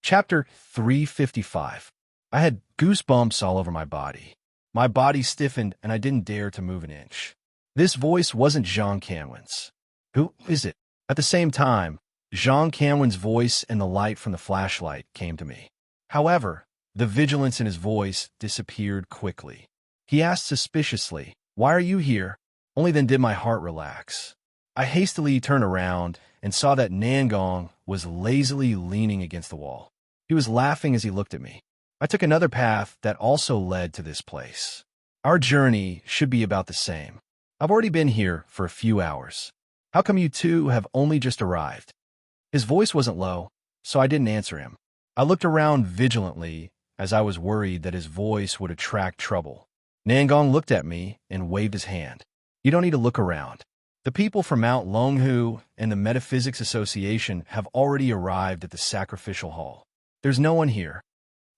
Chapter 355. I had goosebumps all over my body. My body stiffened and I didn't dare to move an inch. This voice wasn't Jean Canwin's. Who is it? At the same time, Jean Canwin's voice and the light from the flashlight came to me. However, the vigilance in his voice disappeared quickly. He asked suspiciously, "Why are you here?" Only then did my heart relax. I hastily turned around and saw that Nangong was lazily leaning against the wall. He was laughing as he looked at me. I took another path that also led to this place. Our journey should be about the same. I've already been here for a few hours. How come you two have only just arrived? His voice wasn't low, so I didn't answer him. I looked around vigilantly as I was worried that his voice would attract trouble. Nangong looked at me and waved his hand. You don't need to look around. The people from Mount Longhu and the Metaphysics Association have already arrived at the sacrificial hall. There's no one here.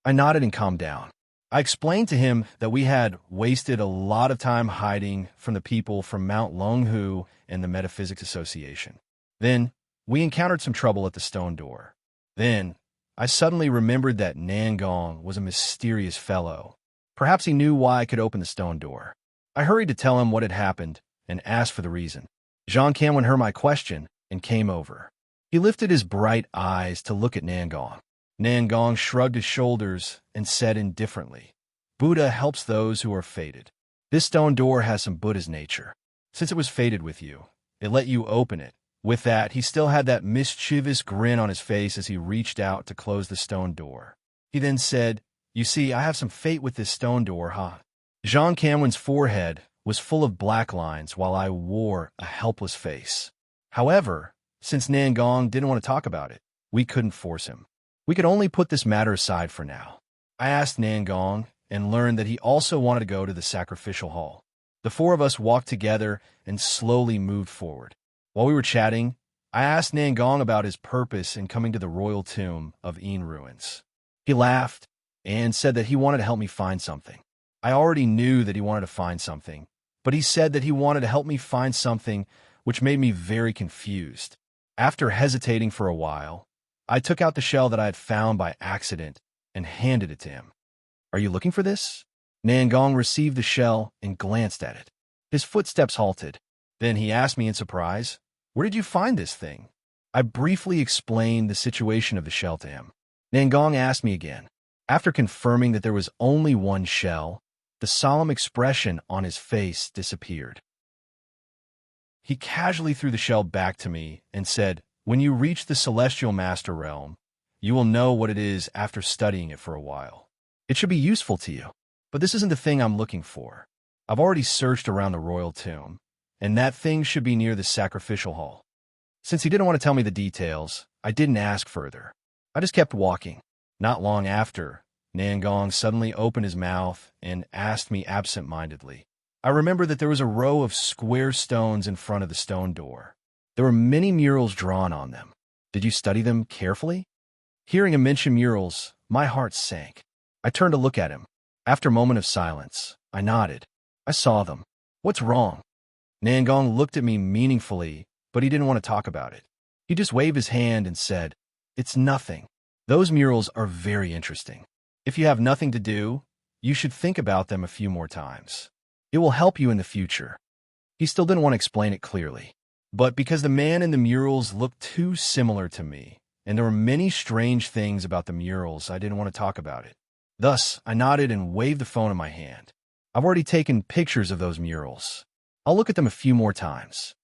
I nodded and calmed down. I explained to him that we had wasted a lot of time hiding from the people from Mount Longhu and the Metaphysics Association. Then, we encountered some trouble at the stone door. Then, I suddenly remembered that Nangong was a mysterious fellow. Perhaps he knew why I could open the stone door. I hurried to tell him what had happened and asked for the reason. Jean Canwin heard my question and came over. He lifted his bright eyes to look at Nangong. Nangong shrugged his shoulders and said indifferently, "Buddha helps those who are fated. This stone door has some Buddha's nature. Since it was fated with you, it let you open it." With that, he still had that mischievous grin on his face as he reached out to close the stone door. He then said, "You see, I have some fate with this stone door, huh?" Jean Canwin's forehead was full of black lines while I wore a helpless face. However, since Nangong didn't want to talk about it, we couldn't force him. We could only put this matter aside for now. I asked Nangong and learned that he also wanted to go to the sacrificial hall. The four of us walked together and slowly moved forward. While we were chatting, I asked Nangong about his purpose in coming to the royal tomb of Een ruins. He laughed and said that he wanted to help me find something. I already knew that he wanted to find something, but he said that he wanted to help me find something, which made me very confused. After hesitating for a while, I took out the shell that I had found by accident and handed it to him. "Are you looking for this?" Nangong received the shell and glanced at it. His footsteps halted. Then he asked me in surprise, "Where did you find this thing?" I briefly explained the situation of the shell to him. Nangong asked me again. After confirming that there was only one shell, the solemn expression on his face disappeared. He casually threw the shell back to me and said, "When you reach the Celestial Master Realm, you will know what it is after studying it for a while. It should be useful to you, but this isn't the thing I'm looking for. I've already searched around the royal tomb, and that thing should be near the sacrificial hall." Since he didn't want to tell me the details, I didn't ask further. I just kept walking. Not long after, Nangong suddenly opened his mouth and asked me absent-mindedly. I remember that there was a row of square stones in front of the stone door. There were many murals drawn on them. Did you study them carefully? Hearing him mention murals, my heart sank. I turned to look at him. After a moment of silence, I nodded. I saw them. "What's wrong?" Nangong looked at me meaningfully, but he didn't want to talk about it. He just waved his hand and said, "It's nothing. Those murals are very interesting. If you have nothing to do, you should think about them a few more times. It will help you in the future." He still didn't want to explain it clearly. But because the man in the murals looked too similar to me, and there were many strange things about the murals, I didn't want to talk about it. Thus, I nodded and waved the phone in my hand. "I've already taken pictures of those murals. I'll look at them a few more times."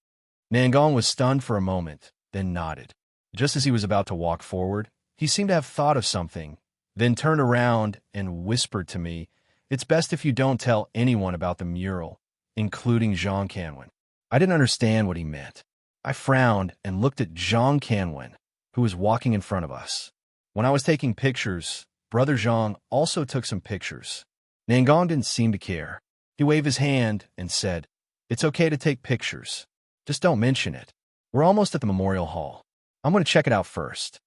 Nangong was stunned for a moment, then nodded. Just as he was about to walk forward, he seemed to have thought of something, then turned around and whispered to me, "It's best if you don't tell anyone about the mural, including Jean Canwin." I didn't understand what he meant. I frowned and looked at Jean Canwin, who was walking in front of us. When I was taking pictures, Brother Jean also took some pictures. Nangong didn't seem to care. He waved his hand and said, "It's okay to take pictures. Just don't mention it. We're almost at the memorial hall. I'm going to check it out first."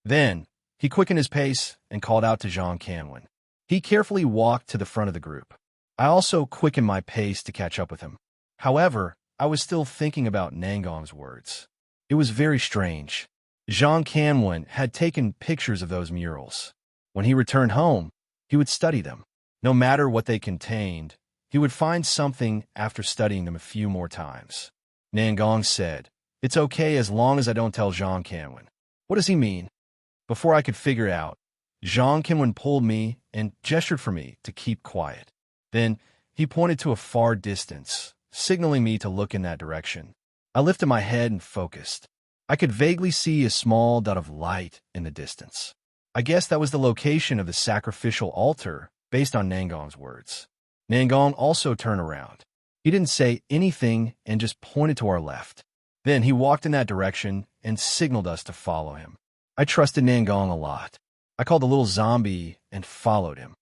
Then, he quickened his pace and called out to Jean Canwin. He carefully walked to the front of the group. I also quickened my pace to catch up with him. However, I was still thinking about Nangong's words. It was very strange. Jean Canwen had taken pictures of those murals. When he returned home, he would study them. No matter what they contained, he would find something after studying them a few more times. Nangong said, "It's okay as long as I don't tell Jean Canwen." What does he mean? Before I could figure out, Jean Canwen pulled me and gestured for me to keep quiet. Then he pointed to a far distance, signaling me to look in that direction. I lifted my head and focused. I could vaguely see a small dot of light in the distance. I guess that was the location of the sacrificial altar, based on Nangong's words. Nangong also turned around. He didn't say anything and just pointed to our left. Then he walked in that direction and signaled us to follow him. I trusted Nangong a lot. I called the little zombie and followed him.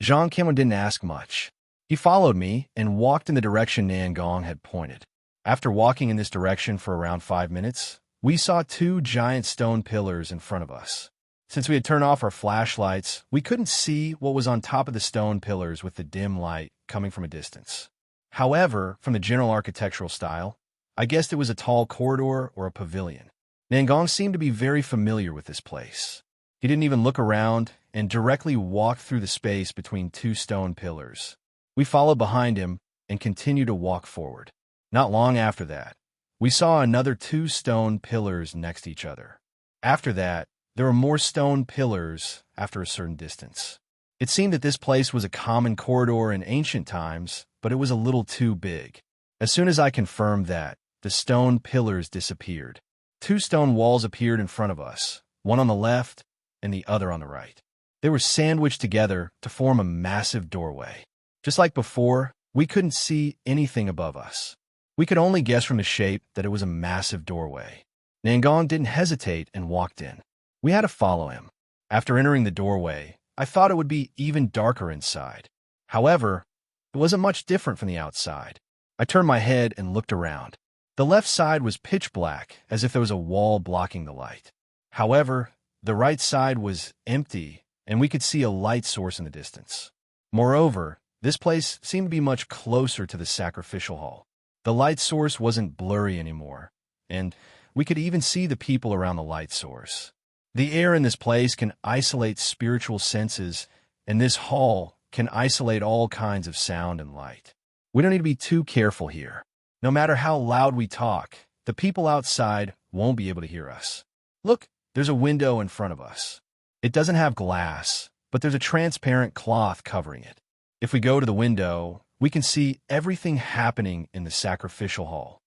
Jean Cameron didn't ask much. He followed me and walked in the direction Nangong had pointed. After walking in this direction for around 5 minutes, we saw 2 giant stone pillars in front of us. Since we had turned off our flashlights, we couldn't see what was on top of the stone pillars with the dim light coming from a distance. However, from the general architectural style, I guessed it was a tall corridor or a pavilion. Nangong seemed to be very familiar with this place. He didn't even look around and directly walked through the space between 2 stone pillars. We followed behind him and continued to walk forward. Not long after that, we saw another 2 stone pillars next to each other. After that, there were more stone pillars after a certain distance. It seemed that this place was a common corridor in ancient times, but it was a little too big. As soon as I confirmed that, the stone pillars disappeared. 2 stone walls appeared in front of us, one on the left and the other on the right. They were sandwiched together to form a massive doorway. Just like before, we couldn't see anything above us. We could only guess from the shape that it was a massive doorway. Nangong didn't hesitate and walked in. We had to follow him. After entering the doorway, I thought it would be even darker inside. However, it wasn't much different from the outside. I turned my head and looked around. The left side was pitch black, as if there was a wall blocking the light. However, the right side was empty, and we could see a light source in the distance. Moreover, this place seemed to be much closer to the sacrificial hall. The light source wasn't blurry anymore, and we could even see the people around the light source. The air in this place can isolate spiritual senses, and this hall can isolate all kinds of sound and light. We don't need to be too careful here. No matter how loud we talk, the people outside won't be able to hear us. Look, there's a window in front of us. It doesn't have glass, but there's a transparent cloth covering it. If we go to the window, we can see everything happening in the sacrificial hall.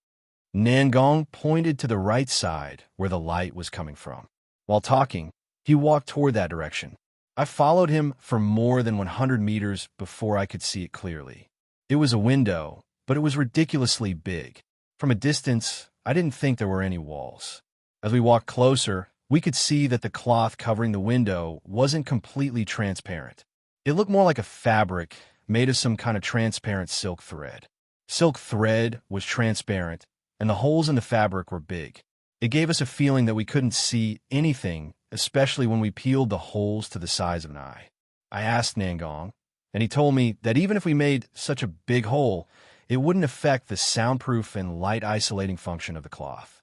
Nangong pointed to the right side where the light was coming from. While talking, he walked toward that direction. I followed him for more than 100 meters before I could see it clearly. It was a window, but it was ridiculously big. From a distance, I didn't think there were any walls. As we walked closer, we could see that the cloth covering the window wasn't completely transparent. It looked more like a fabric made of some kind of transparent silk thread. Silk thread was transparent, and the holes in the fabric were big. It gave us a feeling that we couldn't see anything, especially when we peeled the holes to the size of an eye. I asked Nangong, and he told me that even if we made such a big hole, it wouldn't affect the soundproof and light-isolating function of the cloth.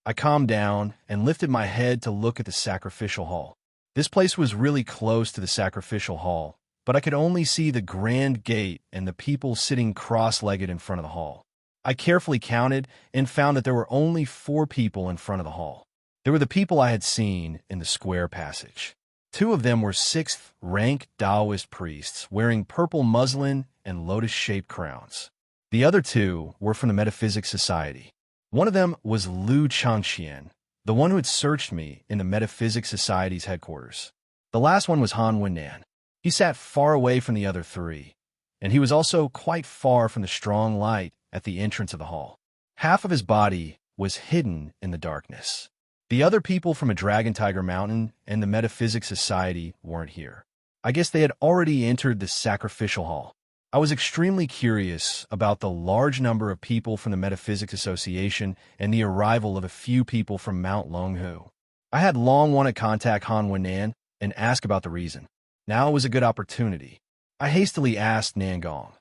I calmed down and lifted my head to look at the sacrificial hall. This place was really close to the sacrificial hall, but I could only see the grand gate and the people sitting cross-legged in front of the hall. I carefully counted and found that there were only 4 people in front of the hall. There were the people I had seen in the square passage. 2 of them were 6th-rank Taoist priests wearing purple muslin and lotus-shaped crowns. The other 2 were from the Metaphysics Society. One of them was Liu Changxian, the one who had searched me in the Metaphysics Society's headquarters. The last one was Han Wennan. He sat far away from the other 3, and he was also quite far from the strong light at the entrance of the hall. Half of his body was hidden in the darkness. The other people from a Dragon Tiger Mountain and the Metaphysics Society weren't here. I guess they had already entered the sacrificial hall. I was extremely curious about the large number of people from the Metaphysics Association and the arrival of a few people from Mount Longhu. I had long wanted to contact Han Wennan and ask about the reason. Now was a good opportunity. I hastily asked Nangong,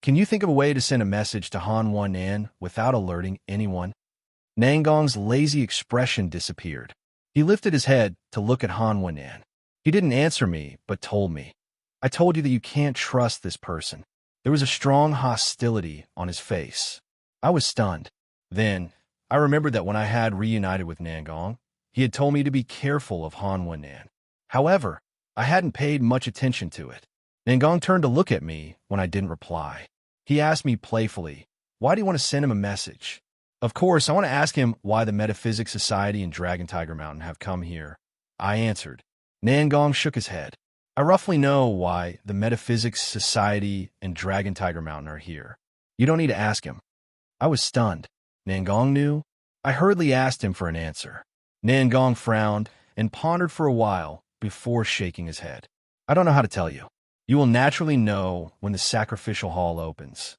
"Can you think of a way to send a message to Han Wennan without alerting anyone?" Nangong's lazy expression disappeared. He lifted his head to look at Han Wennan. He didn't answer me, but told me, "I told you that you can't trust this person." There was a strong hostility on his face. I was stunned. Then, I remembered that when I had reunited with Nangong, he had told me to be careful of Han Wennan. However, I hadn't paid much attention to it. Nangong turned to look at me when I didn't reply. He asked me playfully, "Why do you want to send him a message?" Of course, I want to ask him why the Metaphysics Society and Dragon Tiger Mountain have come here. I answered. Nangong shook his head. "I roughly know why the Metaphysics Society and Dragon Tiger Mountain are here. You don't need to ask him." I was stunned. Nangong knew? I hurriedly asked him for an answer. Nangong frowned and pondered for a while before shaking his head. "I don't know how to tell you. You will naturally know when the sacrificial hall opens."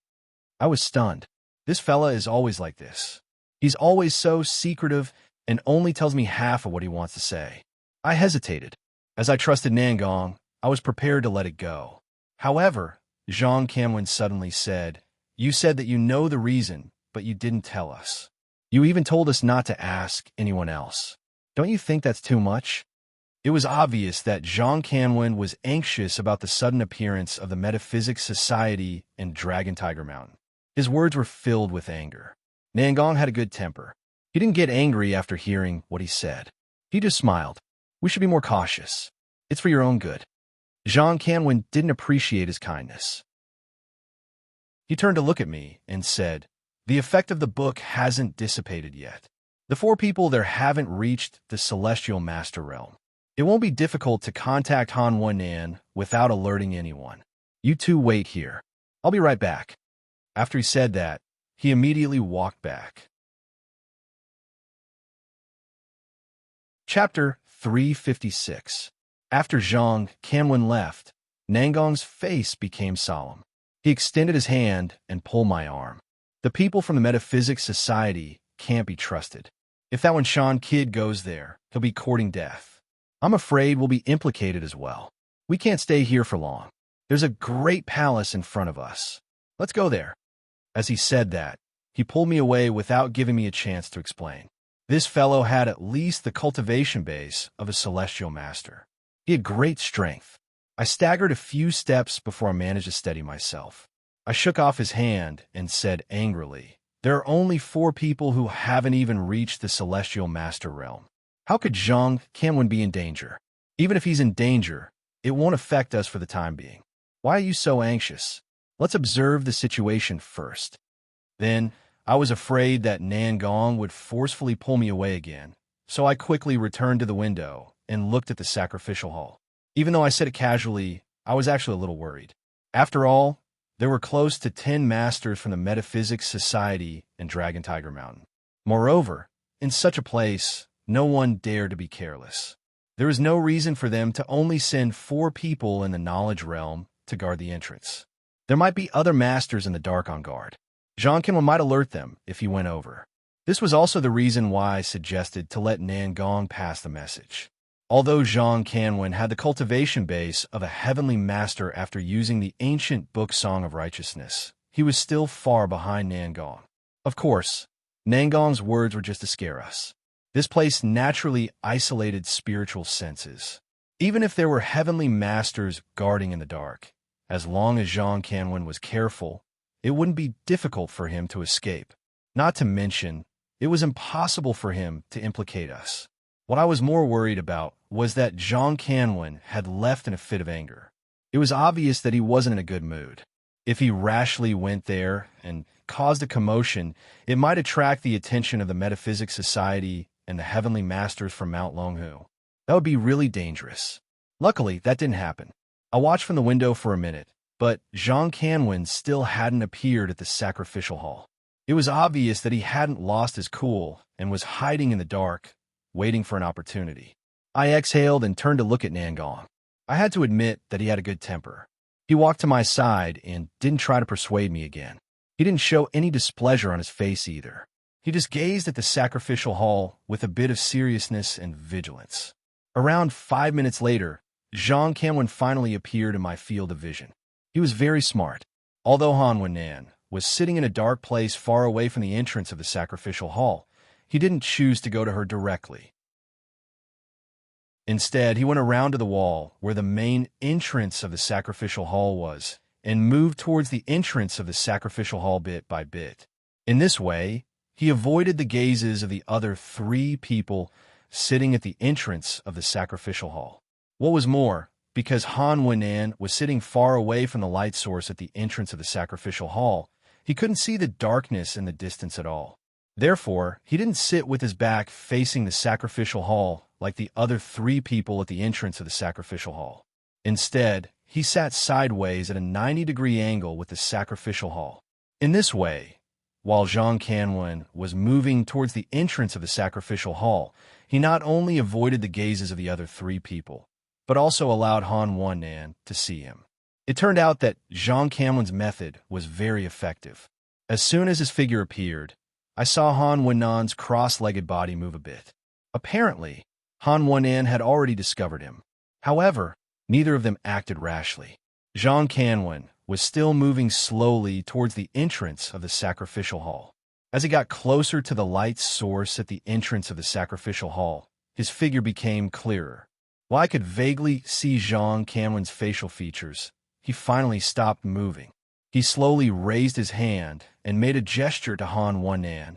I was stunned. This fella is always like this. He's always so secretive and only tells me half of what he wants to say. I hesitated. As I trusted Nangong, I was prepared to let it go. However, Zhang Kamwen suddenly said, "You said that you know the reason, but you didn't tell us. You even told us not to ask anyone else. Don't you think that's too much?" It was obvious that Zhang Kamwen was anxious about the sudden appearance of the Metaphysics Society in Dragon Tiger Mountain. His words were filled with anger. Nangong had a good temper. He didn't get angry after hearing what he said. He just smiled. "We should be more cautious. It's for your own good." Zhang Kamwen didn't appreciate his kindness. He turned to look at me and said, "The effect of the book hasn't dissipated yet. The 4 people there haven't reached the Celestial Master Realm. It won't be difficult to contact Han Wennan without alerting anyone. You two wait here. I'll be right back." After he said that, he immediately walked back. Chapter 356. After Zhang Kamwen left, Nangong's face became solemn. He extended his hand and pulled my arm. "The people from the Metaphysics Society can't be trusted. If that Shan kid goes there, he'll be courting death. I'm afraid we'll be implicated as well. We can't stay here for long. There's a great palace in front of us. Let's go there." As he said that, he pulled me away without giving me a chance to explain. This fellow had at least the cultivation base of a celestial master. He had great strength. I staggered a few steps before I managed to steady myself. I shook off his hand and said angrily, "There are only 4 people who haven't even reached the Celestial Master Realm. How could Zhang Kamwen be in danger? Even if he's in danger, it won't affect us for the time being. Why are you so anxious? Let's observe the situation first." Then, I was afraid that Nangong would forcefully pull me away again, so I quickly returned to the window and looked at the sacrificial hall. Even though I said it casually, I was actually a little worried. After all, there were close to 10 masters from the Metaphysics Society in Dragon Tiger Mountain. Moreover, in such a place, no one dared to be careless. There is no reason for them to only send 4 people in the knowledge realm to guard the entrance. There might be other masters in the dark on guard. Zhang Kamwen might alert them if he went over. This was also the reason why I suggested to let Nangong pass the message. Although Zhang Kamwen had the cultivation base of a heavenly master after using the ancient book Song of Righteousness, he was still far behind Nangong. Of course, Nangong's words were just to scare us. This place naturally isolated spiritual senses. Even if there were heavenly masters guarding in the dark, as long as Zhang Kamwen was careful, it wouldn't be difficult for him to escape. Not to mention, it was impossible for him to implicate us. What I was more worried about was that Zhang Kamwen had left in a fit of anger. It was obvious that he wasn't in a good mood. If he rashly went there and caused a commotion, it might attract the attention of the Metaphysics Society and the heavenly masters from Mount Longhu. That would be really dangerous. Luckily, that didn't happen. I watched from the window for a minute, but Zhang Kamwen still hadn't appeared at the sacrificial hall. It was obvious that he hadn't lost his cool and was hiding in the dark, waiting for an opportunity. I exhaled and turned to look at Nangong. I had to admit that he had a good temper. He walked to my side and didn't try to persuade me again. He didn't show any displeasure on his face either. He just gazed at the sacrificial hall with a bit of seriousness and vigilance. Around 5 minutes later, Zhang Kamwen finally appeared in my field of vision. He was very smart. Although Han Wennan was sitting in a dark place far away from the entrance of the sacrificial hall, he didn't choose to go to her directly. Instead, he went around to the wall where the main entrance of the sacrificial hall was and moved towards the entrance of the sacrificial hall bit by bit. In this way, he avoided the gazes of the other 3 people sitting at the entrance of the sacrificial hall. What was more, because Han Wenan was sitting far away from the light source at the entrance of the sacrificial hall, he couldn't see the darkness in the distance at all. Therefore, he didn't sit with his back facing the sacrificial hall like the other 3 people at the entrance of the sacrificial hall. Instead, he sat sideways at a 90-degree angle with the sacrificial hall. In this way, while Zhang Kanwen was moving towards the entrance of the sacrificial hall, he not only avoided the gazes of the other 3 people, but also allowed Han Wenan to see him. It turned out that Zhang Kanwen's method was very effective. As soon as his figure appeared, I saw Han Wenan's cross-legged body move a bit. Apparently, Han Wenan had already discovered him. However, neither of them acted rashly. Zhang Kanwen was still moving slowly towards the entrance of the sacrificial hall. As he got closer to the light source at the entrance of the sacrificial hall, his figure became clearer. While I could vaguely see Zhang Kanwen's facial features, he finally stopped moving. He slowly raised his hand and made a gesture to Han Wenan,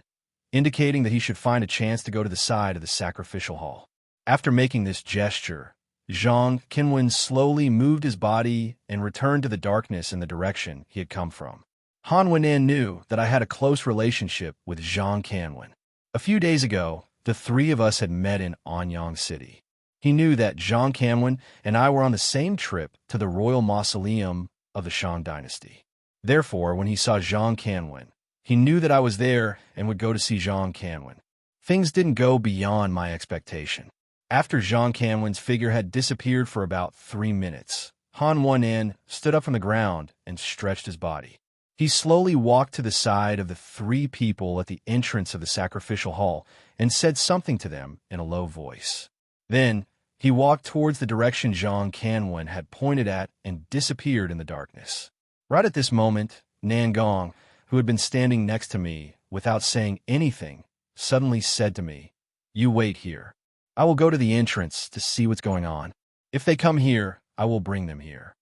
indicating that he should find a chance to go to the side of the sacrificial hall. After making this gesture, Zhang Kanwen slowly moved his body and returned to the darkness in the direction he had come from. Han Wenan knew that I had a close relationship with Zhang Kanwen. A few days ago, the 3 of us had met in Anyang City. He knew that Zhang Kanwen and I were on the same trip to the royal mausoleum of the Shang dynasty. Therefore, when he saw Zhang Kanwen, he knew that I was there and would go to see Zhang Kanwen. Things didn't go beyond my expectation. After Zhang Kanwen's figure had disappeared for about 3 minutes, Han Wenan stood up from the ground and stretched his body. He slowly walked to the side of the 3 people at the entrance of the sacrificial hall and said something to them in a low voice. Then, he walked towards the direction Zhang Kanwen had pointed at and disappeared in the darkness. Right at this moment, Nan Gong, who had been standing next to me without saying anything, suddenly said to me, "You wait here. I will go to the entrance to see what's going on. If they come here, I will bring them here."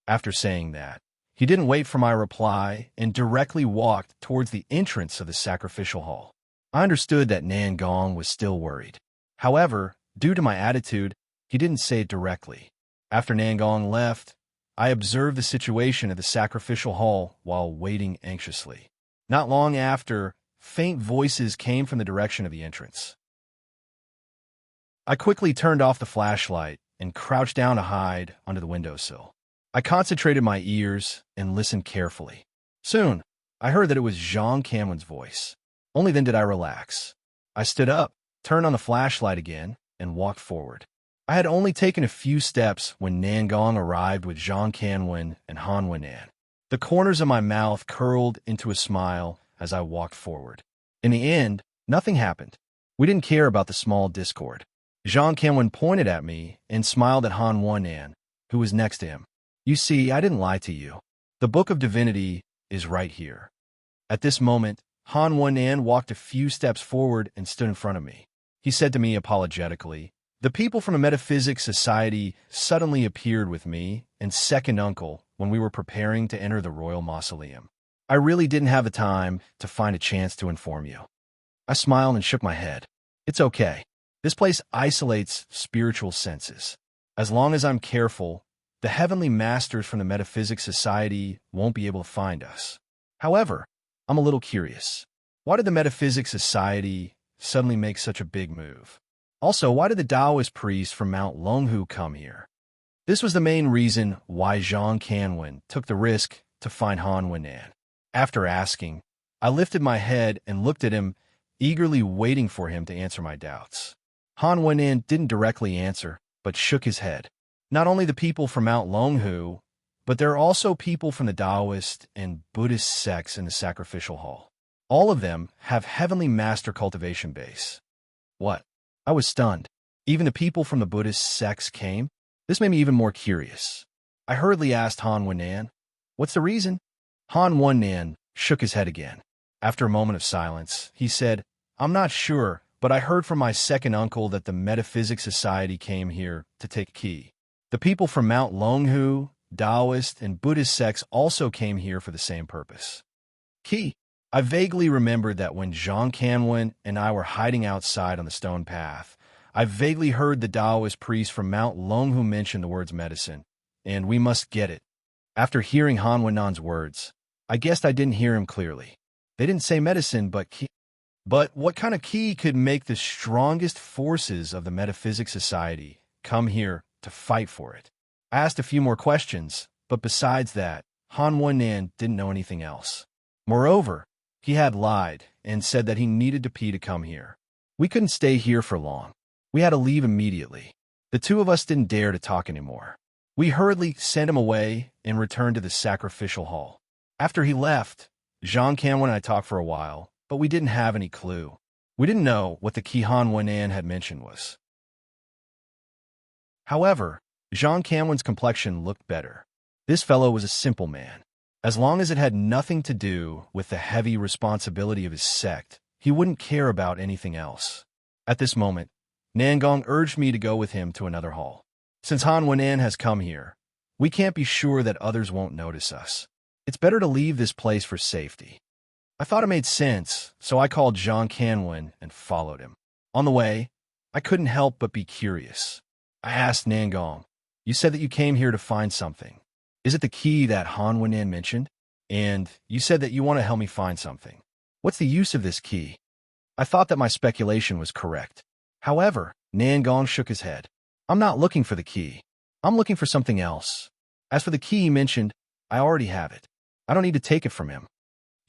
After saying that, he didn't wait for my reply and directly walked towards the entrance of the sacrificial hall. I understood that Nan Gong was still worried. However, due to my attitude, he didn't say it directly. After Nan Gong left, I observed the situation at the sacrificial hall while waiting anxiously. Not long after, faint voices came from the direction of the entrance. I quickly turned off the flashlight and crouched down to hide under the windowsill. I concentrated my ears and listened carefully. Soon, I heard that it was Zhang Kanwen's voice. Only then did I relax. I stood up, turned on the flashlight again, and walked forward. I had only taken a few steps when Nan Gong arrived with Zhang Kanwen and Han Wenan. The corners of my mouth curled into a smile as I walked forward. In the end, nothing happened. We didn't care about the small discord. Zhang Kanwen pointed at me and smiled at Han Wenan, who was next to him. "You see, I didn't lie to you. The Book of Divinity is right here." At this moment, Han Wenan walked a few steps forward and stood in front of me. He said to me apologetically, "The people from the Metaphysics Society suddenly appeared with me and second uncle when we were preparing to enter the royal mausoleum. I really didn't have the time to find a chance to inform you." I smiled and shook my head. "It's okay. This place isolates spiritual senses. As long as I'm careful, the heavenly masters from the Metaphysics Society won't be able to find us. However, I'm a little curious. Why did the Metaphysics Society suddenly make such a big move? Also, why did the Taoist priest from Mount Longhu come here?" This was the main reason why Zhang Kanwen took the risk to find Han Wenan. After asking, I lifted my head and looked at him, eagerly waiting for him to answer my doubts. Han Wenan didn't directly answer, but shook his head. "Not only the people from Mount Longhu, but there are also people from the Taoist and Buddhist sects in the sacrificial hall. All of them have heavenly master cultivation base." What? I was stunned. Even the people from the Buddhist sects came? This made me even more curious. I hurriedly asked Han Wenan, "What's the reason?" Han Wenan shook his head again. After a moment of silence, he said, I'm not sure, but I heard from my second uncle that the Metaphysics Society came here to take key. The people from Mount Longhu, Taoist, and Buddhist sects also came here for the same purpose. Key. I vaguely remembered that when Jean Canwin and I were hiding outside on the stone path, I vaguely heard the Taoist priest from Mount Longhu mention the words medicine, and we must get it. After hearing Han Wenan's words, I guessed I didn't hear him clearly. They didn't say medicine, but key. But what kind of key could make the strongest forces of the Metaphysics Society come here to fight for it? I asked a few more questions, but besides that, Han Wenan didn't know anything else. Moreover, he had lied and said that he needed to pee to come here. We couldn't stay here for long. We had to leave immediately. The two of us didn't dare to talk anymore. We hurriedly sent him away and returned to the sacrificial hall. After he left, Jean Canwin and I talked for a while, but we didn't have any clue. We didn't know what the key Han Wenan had mentioned was. However, Jean Canwin's complexion looked better. This fellow was a simple man. As long as it had nothing to do with the heavy responsibility of his sect, he wouldn't care about anything else. At this moment, Nangong urged me to go with him to another hall. Since Han Wenan has come here, we can't be sure that others won't notice us. It's better to leave this place for safety. I thought it made sense, so I called Jean Canwin and followed him. On the way, I couldn't help but be curious. I asked Nangong, "You said that you came here to find something. Is it the key that Han Wenan mentioned? And you said that you want to help me find something. What's the use of this key?" I thought that my speculation was correct. However, Nangong shook his head. "I'm not looking for the key. I'm looking for something else. As for the key he mentioned, I already have it. I don't need to take it from him.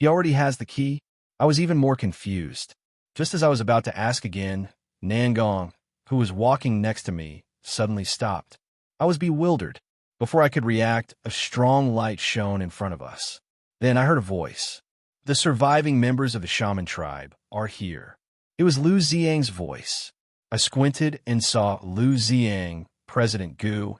He already has the key." I was even more confused. Just as I was about to ask again, Nangong, who was walking next to me, suddenly stopped. I was bewildered. Before I could react, a strong light shone in front of us. Then I heard a voice. "The surviving members of the shaman tribe are here." It was Lu Ziang's voice. I squinted and saw Lu Ziang, President Gu,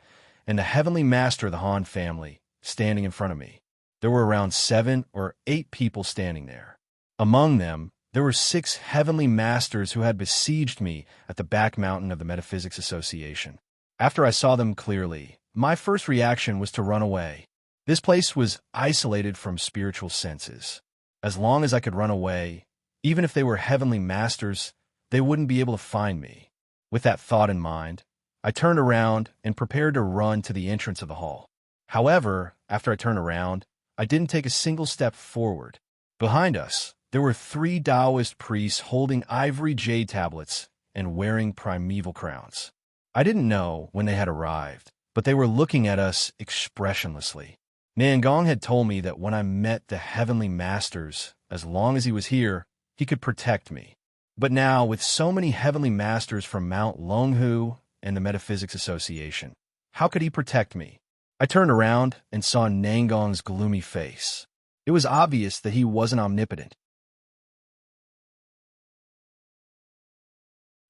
and the heavenly master of the Han family standing in front of me. There were around 7 or 8 people standing there. Among them, there were 6 heavenly masters who had besieged me at the back mountain of the Metaphysics Association. After I saw them clearly, my first reaction was to run away. This place was isolated from spiritual senses. As long as I could run away, even if they were heavenly masters, they wouldn't be able to find me. With that thought in mind, I turned around and prepared to run to the entrance of the hall. However, after I turned around, I didn't take a single step forward. Behind us, there were 3 Taoist priests holding ivory jade tablets and wearing primeval crowns. I didn't know when they had arrived, but they were looking at us expressionlessly. Nangong had told me that when I met the heavenly masters, as long as he was here, he could protect me. But now, with so many heavenly masters from Mount Longhu and the Metaphysics Association, how could he protect me? I turned around and saw Nangong's gloomy face. It was obvious that he wasn't omnipotent.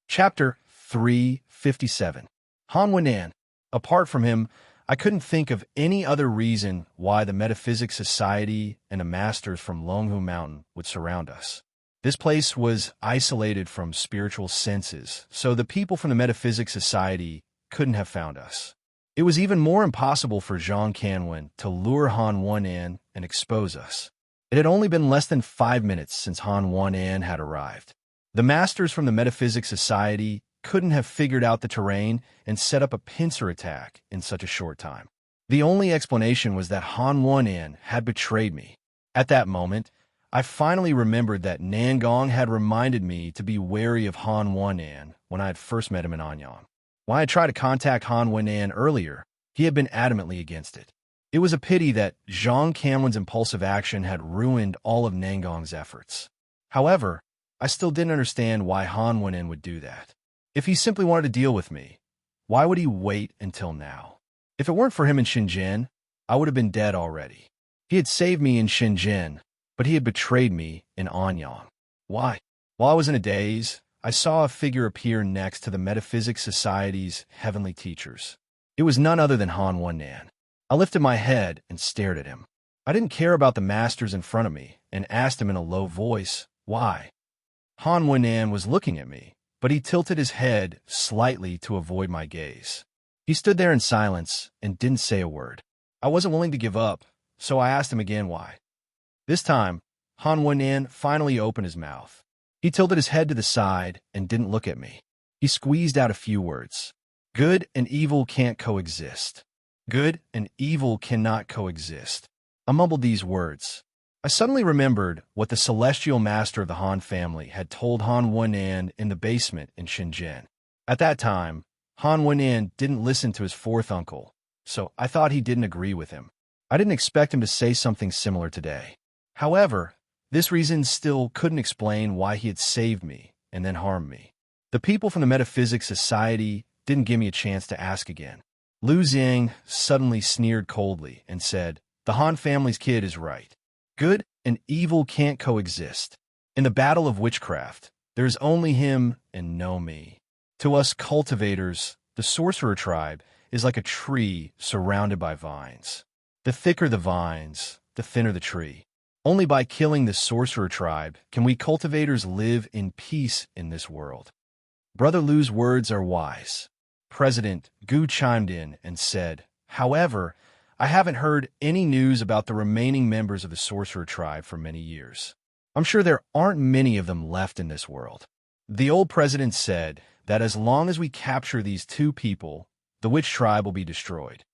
Chapter 357. Han Wenan. Apart from him, I couldn't think of any other reason why the Metaphysics Society and the masters from Longhu Mountain would surround us. This place was isolated from spiritual senses, so the people from the Metaphysics Society couldn't have found us. It was even more impossible for Jean Canwin to lure Han Wenan and expose us. It had only been less than 5 minutes since Han Wenan had arrived. The masters from the Metaphysics Society couldn't have figured out the terrain and set up a pincer attack in such a short time. The only explanation was that Han Wenan had betrayed me. At that moment, I finally remembered that Nangong had reminded me to be wary of Han Wenan when I had first met him in Anyang. When I had tried to contact Han Wenan earlier, he had been adamantly against it. It was a pity that Jean Canwin's impulsive action had ruined all of Nangong's efforts. However, I still didn't understand why Han Wenan would do that. If he simply wanted to deal with me, why would he wait until now? If it weren't for him in Shenzhen, I would have been dead already. He had saved me in Shenzhen, but he had betrayed me in Anyang. Why? While I was in a daze, I saw a figure appear next to the Metaphysics Society's heavenly teachers. It was none other than Han Wenan. I lifted my head and stared at him. I didn't care about the masters in front of me and asked him in a low voice, "Why?" Han Wenan was looking at me, but he tilted his head slightly to avoid my gaze. He stood there in silence and didn't say a word. I wasn't willing to give up, so I asked him again why. This time, Han Wenan finally opened his mouth. He tilted his head to the side and didn't look at me. He squeezed out a few words. Good and evil can't coexist. Good and evil cannot coexist. I mumbled these words. I suddenly remembered what the celestial master of the Han family had told Han Wenan in the basement in Shenzhen. At that time, Han Wenan didn't listen to his fourth uncle, so I thought he didn't agree with him. I didn't expect him to say something similar today. However, this reason still couldn't explain why he had saved me and then harmed me. The people from the Metaphysics Society didn't give me a chance to ask again. Lu Xing suddenly sneered coldly and said, "The Han family's kid is right. Good and evil can't coexist. In the battle of witchcraft, there is only him and no me. To us cultivators, the sorcerer tribe is like a tree surrounded by vines. The thicker the vines, the thinner the tree. Only by killing the sorcerer tribe can we cultivators live in peace in this world." Brother Lu's words are wise. President Gu chimed in and said, "However, I haven't heard any news about the remaining members of the sorcerer tribe for many years. I'm sure there aren't many of them left in this world." The old president said that as long as we capture these two people, the witch tribe will be destroyed.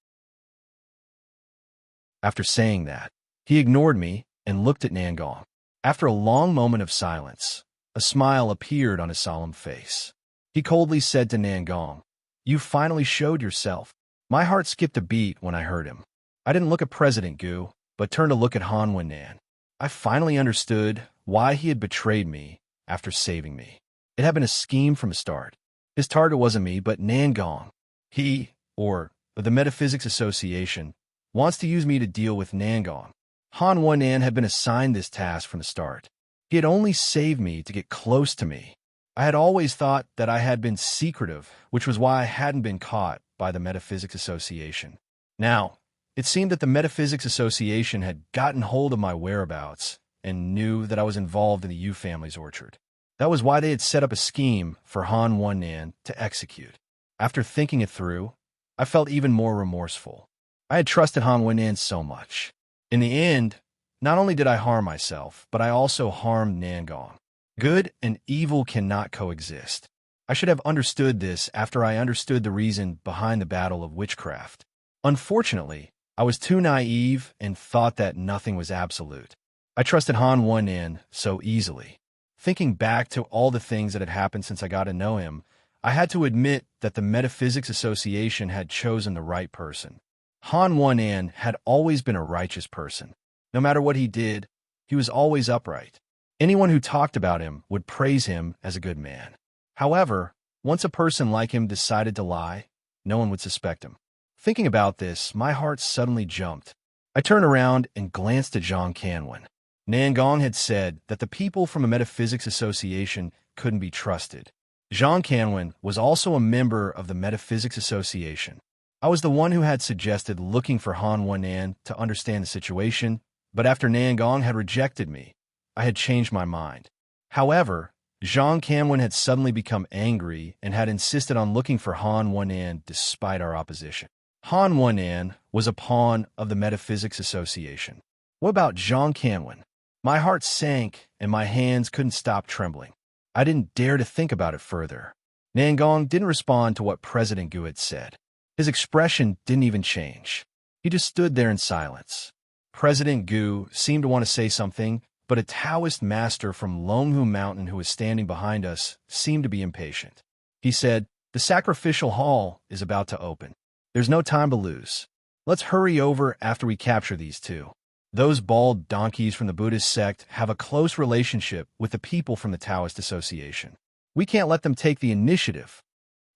After saying that, he ignored me and looked at Nangong. After a long moment of silence, a smile appeared on his solemn face. He coldly said to Nangong, "You finally showed yourself." My heart skipped a beat when I heard him. I didn't look at President Gu, but turned to look at Han Wenan. I finally understood why he had betrayed me after saving me. It had been a scheme from the start. His target wasn't me, but Nangong. He, or the Metaphysics Association, wants to use me to deal with Nangong. Han Wenan had been assigned this task from the start. He had only saved me to get close to me. I had always thought that I had been secretive, which was why I hadn't been caught by the Metaphysics Association. Now, it seemed that the Metaphysics Association had gotten hold of my whereabouts and knew that I was involved in the Yu family's orchard. That was why they had set up a scheme for Han Wenan to execute. After thinking it through, I felt even more remorseful. I had trusted Han Wenan so much. In the end, not only did I harm myself, but I also harmed Nangong. Good and evil cannot coexist. I should have understood this after I understood the reason behind the battle of witchcraft. Unfortunately, I was too naive and thought that nothing was absolute. I trusted Han Wenan so easily. Thinking back to all the things that had happened since I got to know him, I had to admit that the Metaphysics Association had chosen the right person. Han Wenan had always been a righteous person. No matter what he did, he was always upright. Anyone who talked about him would praise him as a good man. However, once a person like him decided to lie, no one would suspect him. Thinking about this, my heart suddenly jumped. I turned around and glanced at Zhang Canwen. Nangong had said that the people from the Metaphysics Association couldn't be trusted. Zhang Canwen was also a member of the Metaphysics Association. I was the one who had suggested looking for Han Wenan to understand the situation, but after Nangong had rejected me, I had changed my mind. However, Zhang Canwen had suddenly become angry and had insisted on looking for Han Wenan despite our opposition. Han Wenan was a pawn of the Metaphysics Association. What about Zhang Canwen? My heart sank and my hands couldn't stop trembling. I didn't dare to think about it further. Nangong didn't respond to what President Gu had said. His expression didn't even change. He just stood there in silence. President Gu seemed to want to say something, but a Taoist master from Longhu Mountain who was standing behind us seemed to be impatient. He said, "The sacrificial hall is about to open. There's no time to lose. Let's hurry over after we capture these two. Those bald donkeys from the Buddhist sect have a close relationship with the people from the Taoist Association. We can't let them take the initiative."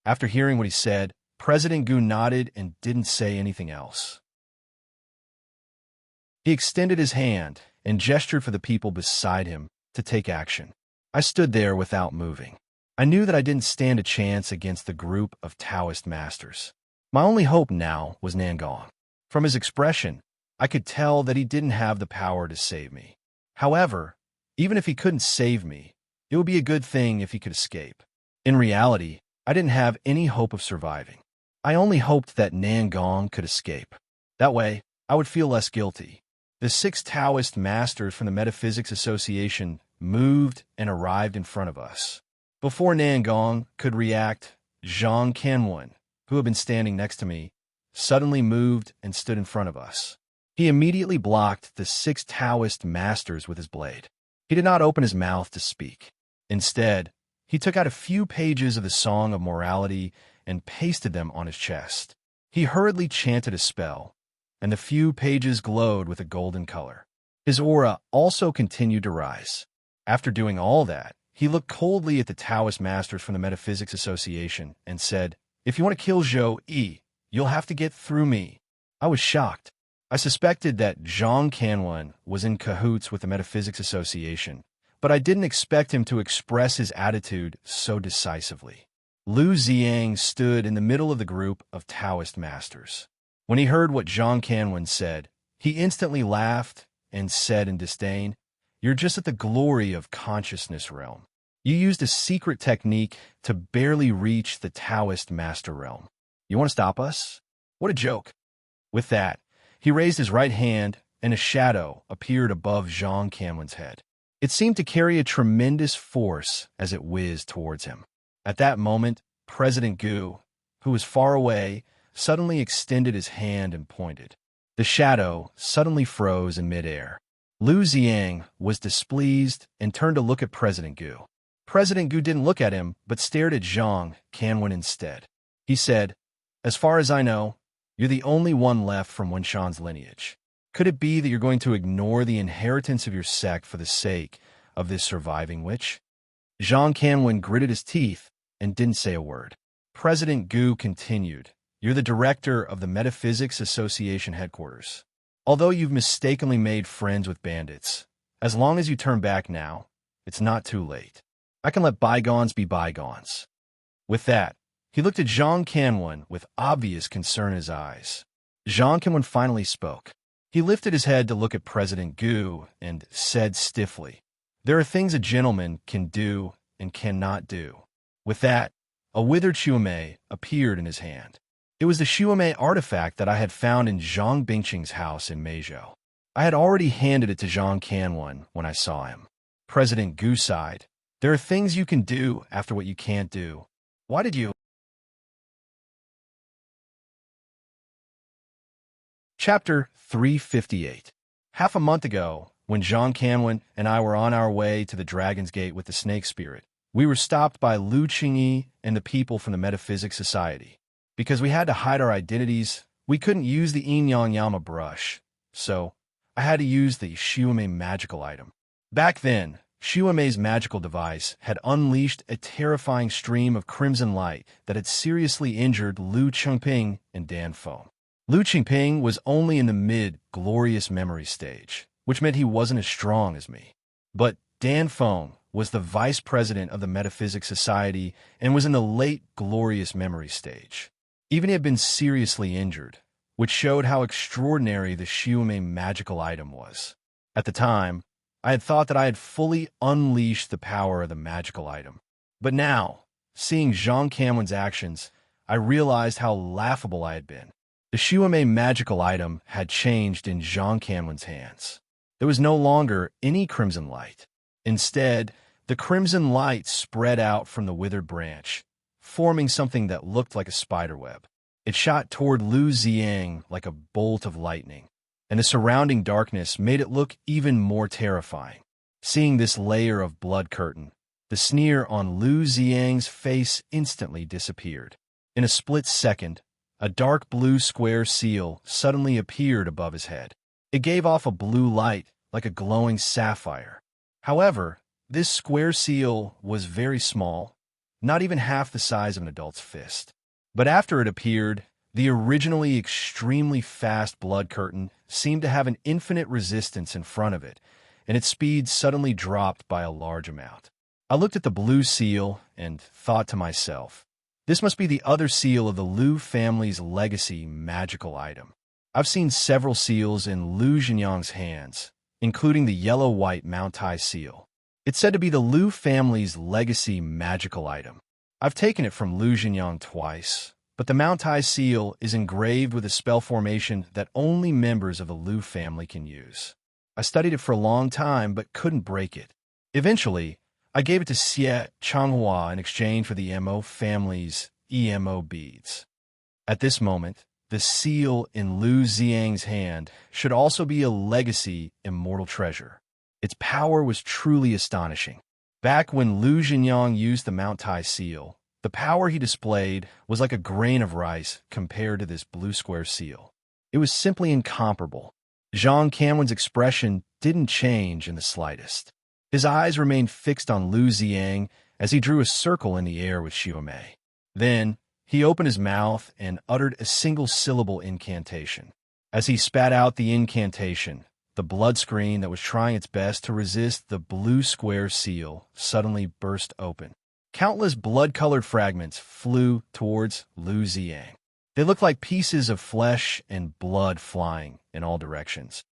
After hearing what he said, President Gu nodded and didn't say anything else. He extended his hand and gestured for the people beside him to take action. I stood there without moving. I knew that I didn't stand a chance against the group of Taoist masters. My only hope now was Nangong. From his expression, I could tell that he didn't have the power to save me. However, even if he couldn't save me, It would be a good thing if he could escape. In reality, I didn't have any hope of surviving. I only hoped that Nangong could escape. That way, I would feel less guilty. The 6 Taoist masters from the Metaphysics Association moved and arrived in front of us. Before Nangong could react, Zhang Kanwen, who had been standing next to me, suddenly moved and stood in front of us. He immediately blocked the 6 Taoist masters with his blade. He did not open his mouth to speak. Instead, he took out a few pages of the Song of Morality and pasted them on his chest. He hurriedly chanted a spell, and the few pages glowed with a golden color. His aura also continued to rise. After doing all that, he looked coldly at the Taoist masters from the Metaphysics Association and said, "If you want to kill Zhou Yi, you'll have to get through me." I was shocked. I suspected that Zhang Kanwen was in cahoots with the Metaphysics Association, but I didn't expect him to express his attitude so decisively. Lu Ziang stood in the middle of the group of Taoist masters. When he heard what Zhang Kanwen said, he instantly laughed and said in disdain, "You're just at the glory of consciousness realm. You used a secret technique to barely reach the Taoist master realm. You want to stop us? What a joke." With that, he raised his right hand, and a shadow appeared above Zhang Kanwen's head. It seemed to carry a tremendous force as it whizzed towards him. At that moment, President Gu, who was far away, suddenly extended his hand and pointed. The shadow suddenly froze in midair. Lu Ziang was displeased and turned to look at President Gu. President Gu didn't look at him, but stared at Zhang Kanwen instead. He said, "As far as I know, you're the only one left from Wenshan's lineage. Could it be that you're going to ignore the inheritance of your sect for the sake of this surviving witch?" Zhang Kanwen gritted his teeth and didn't say a word. President Gu continued, "You're the director of the Metaphysics Association headquarters. Although you've mistakenly made friends with bandits, as long as you turn back now, it's not too late. I can let bygones be bygones." With that, he looked at Zhang Kanwen with obvious concern in his eyes. Zhang Kanwen finally spoke. He lifted his head to look at President Gu and said stiffly, "There are things a gentleman can do and cannot do." With that, a withered shuame appeared in his hand. It was the shuame artifact that I had found in Zhang Bingqing's house in Meizhou. I had already handed it to Zhang Kanwen when I saw him. President Gu sighed. "There are things you can do after what you can't do. Why did you?" Chapter 358. Half a month ago, when Zhang Kanwen and I were on our way to the Dragon's Gate with the Snake Spirit, we were stopped by Lu Qingyi and the people from the Metaphysics Society. Because we had to hide our identities, we couldn't use the Yin-Yang Yama brush, so I had to use the Shuame magical item. Back then, Shuame's magical device had unleashed a terrifying stream of crimson light that had seriously injured Lu Chengping and Dan Feng. Lu Chengping was only in the mid-glorious memory stage, which meant he wasn't as strong as me. But Dan Feng was the vice president of the Metaphysics Society and was in the late glorious memory stage. Even he had been seriously injured, which showed how extraordinary the Shuame magical item was. At the time, I had thought that I had fully unleashed the power of the magical item. But now, seeing Zhang Kanwen's actions, I realized how laughable I had been. The Shuame magical item had changed in Zhang Kanwen's hands. There was no longer any crimson light. Instead, the crimson light spread out from the withered branch, forming something that looked like a spiderweb. It shot toward Lu Ziang like a bolt of lightning, and the surrounding darkness made it look even more terrifying. Seeing this layer of blood curtain, the sneer on Lu Ziang's face instantly disappeared. In a split second, a dark blue square seal suddenly appeared above his head. It gave off a blue light like a glowing sapphire. However, this square seal was very small, not even half the size of an adult's fist. But after it appeared, the originally extremely fast blood curtain seemed to have an infinite resistance in front of it, and its speed suddenly dropped by a large amount. I looked at the blue seal and thought to myself, this must be the other seal of the Lu family's legacy magical item. I've seen several seals in Lu Zhenyang's hands, including the yellow-white Mount Tai seal. It's said to be the Lu family's legacy magical item. I've taken it from Lu Jinyang twice, but the Mount Tai seal is engraved with a spell formation that only members of the Lu family can use. I studied it for a long time but couldn't break it. Eventually, I gave it to Xie Changhua in exchange for the Mo family's EMO beads. At this moment, the seal in Lu Xiang's hand should also be a legacy immortal treasure. Its power was truly astonishing. Back when Lu Jinyang used the Mount Tai seal, the power he displayed was like a grain of rice compared to this blue square seal. It was simply incomparable. Zhang Kanwen's expression didn't change in the slightest. His eyes remained fixed on Lu Xiang as he drew a circle in the air with Xiaomei. Then, he opened his mouth and uttered a single-syllable incantation. As he spat out the incantation, the blood screen that was trying its best to resist the blue square seal suddenly burst open. Countless blood-colored fragments flew towards Lu Xiang. They looked like pieces of flesh and blood flying in all directions.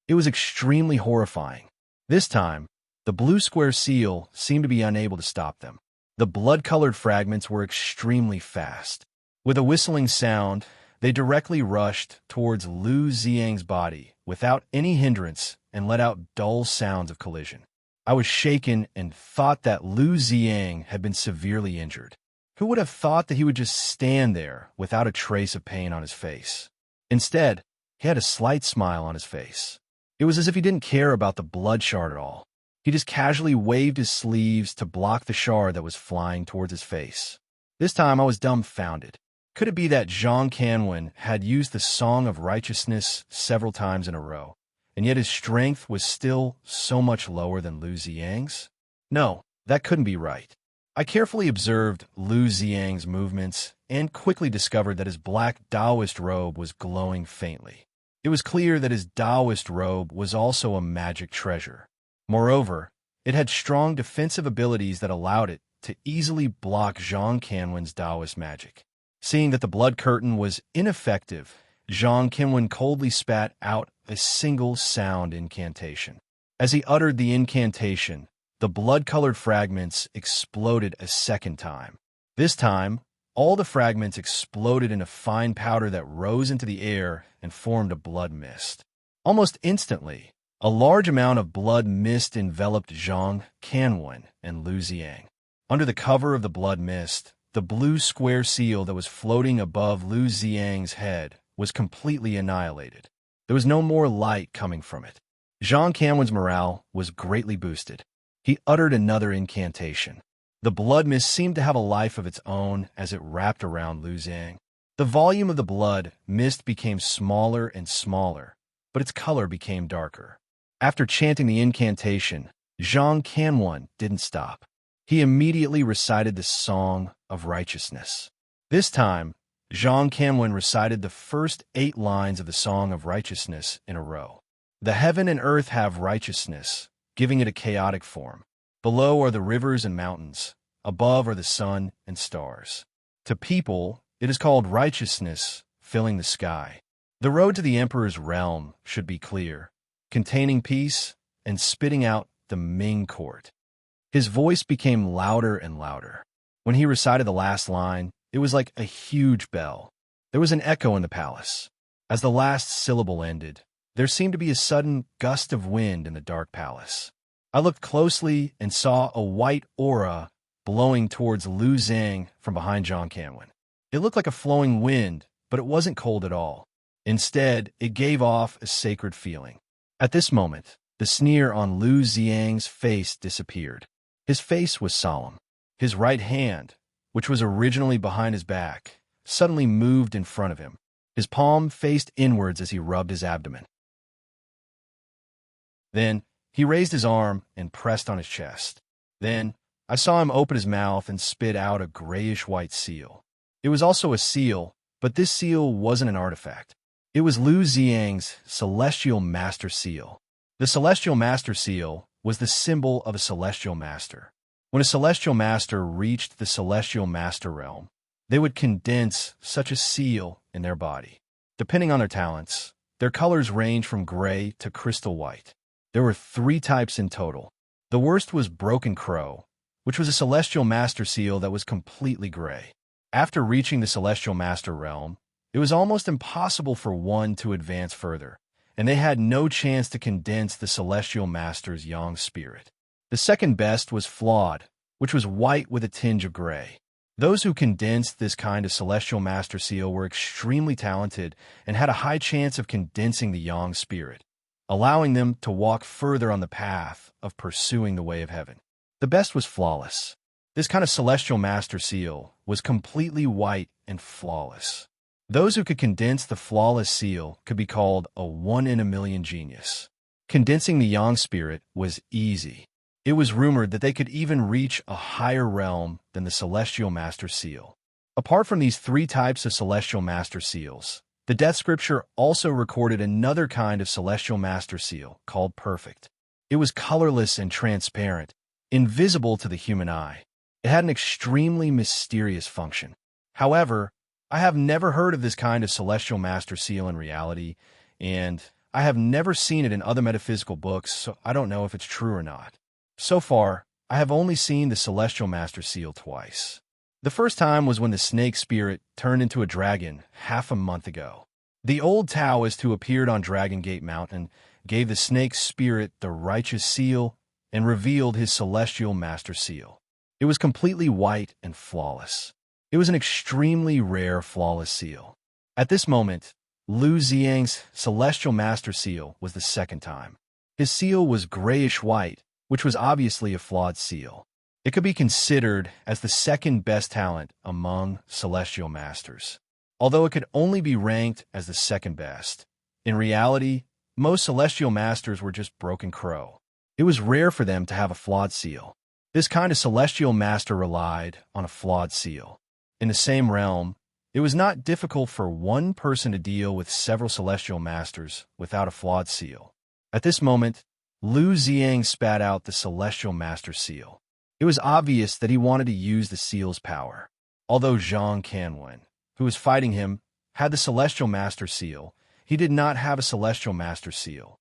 It was extremely horrifying. This time, the blue square seal seemed to be unable to stop them. The blood-colored fragments were extremely fast. With a whistling sound, they directly rushed towards Lu Xiang's body without any hindrance and let out dull sounds of collision. I was shaken and thought that Lu Xiang had been severely injured. Who would have thought that he would just stand there without a trace of pain on his face? Instead, he had a slight smile on his face. It was as if he didn't care about the blood shard at all. He just casually waved his sleeves to block the shard that was flying towards his face. This time I was dumbfounded. Could it be that Zhang Kanwen had used the Song of Righteousness several times in a row, and yet his strength was still so much lower than Lu Xiang's? No, that couldn't be right. I carefully observed Lu Xiang's movements and quickly discovered that his black Taoist robe was glowing faintly. It was clear that his Taoist robe was also a magic treasure. Moreover, it had strong defensive abilities that allowed it to easily block Zhang Kanwen's Taoist magic. Seeing that the blood curtain was ineffective, Zhang Kanwen coldly spat out a single sound incantation. As he uttered the incantation, the blood-colored fragments exploded a second time. This time, all the fragments exploded in a fine powder that rose into the air and formed a blood mist. Almost instantly, a large amount of blood mist enveloped Zhang Kanwen and Lu Xiang. Under the cover of the blood mist, the blue square seal that was floating above Lu Xiang's head was completely annihilated. There was no more light coming from it. Zhang Kanwen's morale was greatly boosted. He uttered another incantation. The blood mist seemed to have a life of its own as it wrapped around Lu Xiang. The volume of the blood mist became smaller and smaller, but its color became darker. After chanting the incantation, Zhang Kanwen didn't stop. He immediately recited the Song of Righteousness. This time, Zhang Kanwen recited the first 8 lines of the Song of Righteousness in a row. The heaven and earth have righteousness, giving it a chaotic form. Below are the rivers and mountains. Above are the sun and stars. To people, it is called righteousness, filling the sky. The road to the emperor's realm should be clear, containing peace and spitting out the Ming court. His voice became louder and louder. When he recited the last line, it was like a huge bell. There was an echo in the palace. As the last syllable ended, there seemed to be a sudden gust of wind in the dark palace. I looked closely and saw a white aura blowing towards Lu Xiang from behind Zhang Kanwen. It looked like a flowing wind, but it wasn't cold at all. Instead, it gave off a sacred feeling. At this moment, the sneer on Lu Xiang's face disappeared. His face was solemn. His right hand, which was originally behind his back, suddenly moved in front of him. His palm faced inwards as he rubbed his abdomen. Then, he raised his arm and pressed on his chest. Then, I saw him open his mouth and spit out a grayish-white seal. It was also a seal, but this seal wasn't an artifact. It was Lu Xiang's Celestial Master Seal. The Celestial Master Seal was the symbol of a Celestial Master. When a Celestial Master reached the Celestial Master realm, they would condense such a seal in their body. Depending on their talents, their colors range from gray to crystal white. There were 3 types in total. The worst was Broken Crow, which was a celestial master seal that was completely gray. After reaching the celestial master realm, it was almost impossible for one to advance further, and they had no chance to condense the celestial master's yang spirit. The second best was Flawed, which was white with a tinge of gray. Those who condensed this kind of celestial master seal were extremely talented and had a high chance of condensing the yang spirit, allowing them to walk further on the path of pursuing the way of heaven. The best was Flawless. This kind of celestial master seal was completely white and flawless. Those who could condense the flawless seal could be called a 1-in-a-million genius. Condensing the yang spirit was easy. It was rumored that they could even reach a higher realm than the celestial master seal. Apart from these 3 types of celestial master seals, the Death Scripture also recorded another kind of celestial master seal called Perfect. It was colorless and transparent, invisible to the human eye. It had an extremely mysterious function. However, I have never heard of this kind of celestial master seal in reality, and I have never seen it in other metaphysical books, so I don't know if it's true or not. So far, I have only seen the celestial master seal twice. The first time was when the snake spirit turned into a dragon half a month ago. The old Taoist who appeared on Dragon Gate Mountain gave the snake spirit the righteous seal and revealed his celestial master seal. It was completely white and flawless. It was an extremely rare flawless seal. At this moment, Lu Xiang's celestial master seal was the second time. His seal was grayish-white, which was obviously a flawed seal. It could be considered as the second best talent among celestial masters. Although it could only be ranked as the second best, in reality, most celestial masters were just Broken Crow. It was rare for them to have a flawed seal. This kind of celestial master relied on a flawed seal. In the same realm, it was not difficult for one person to deal with several celestial masters without a flawed seal. At this moment, Lu Xiang spat out the celestial master seal. It was obvious that he wanted to use the seal's power. Although Zhang Kanwen, who was fighting him, had the celestial master seal, he did not have a celestial master seal.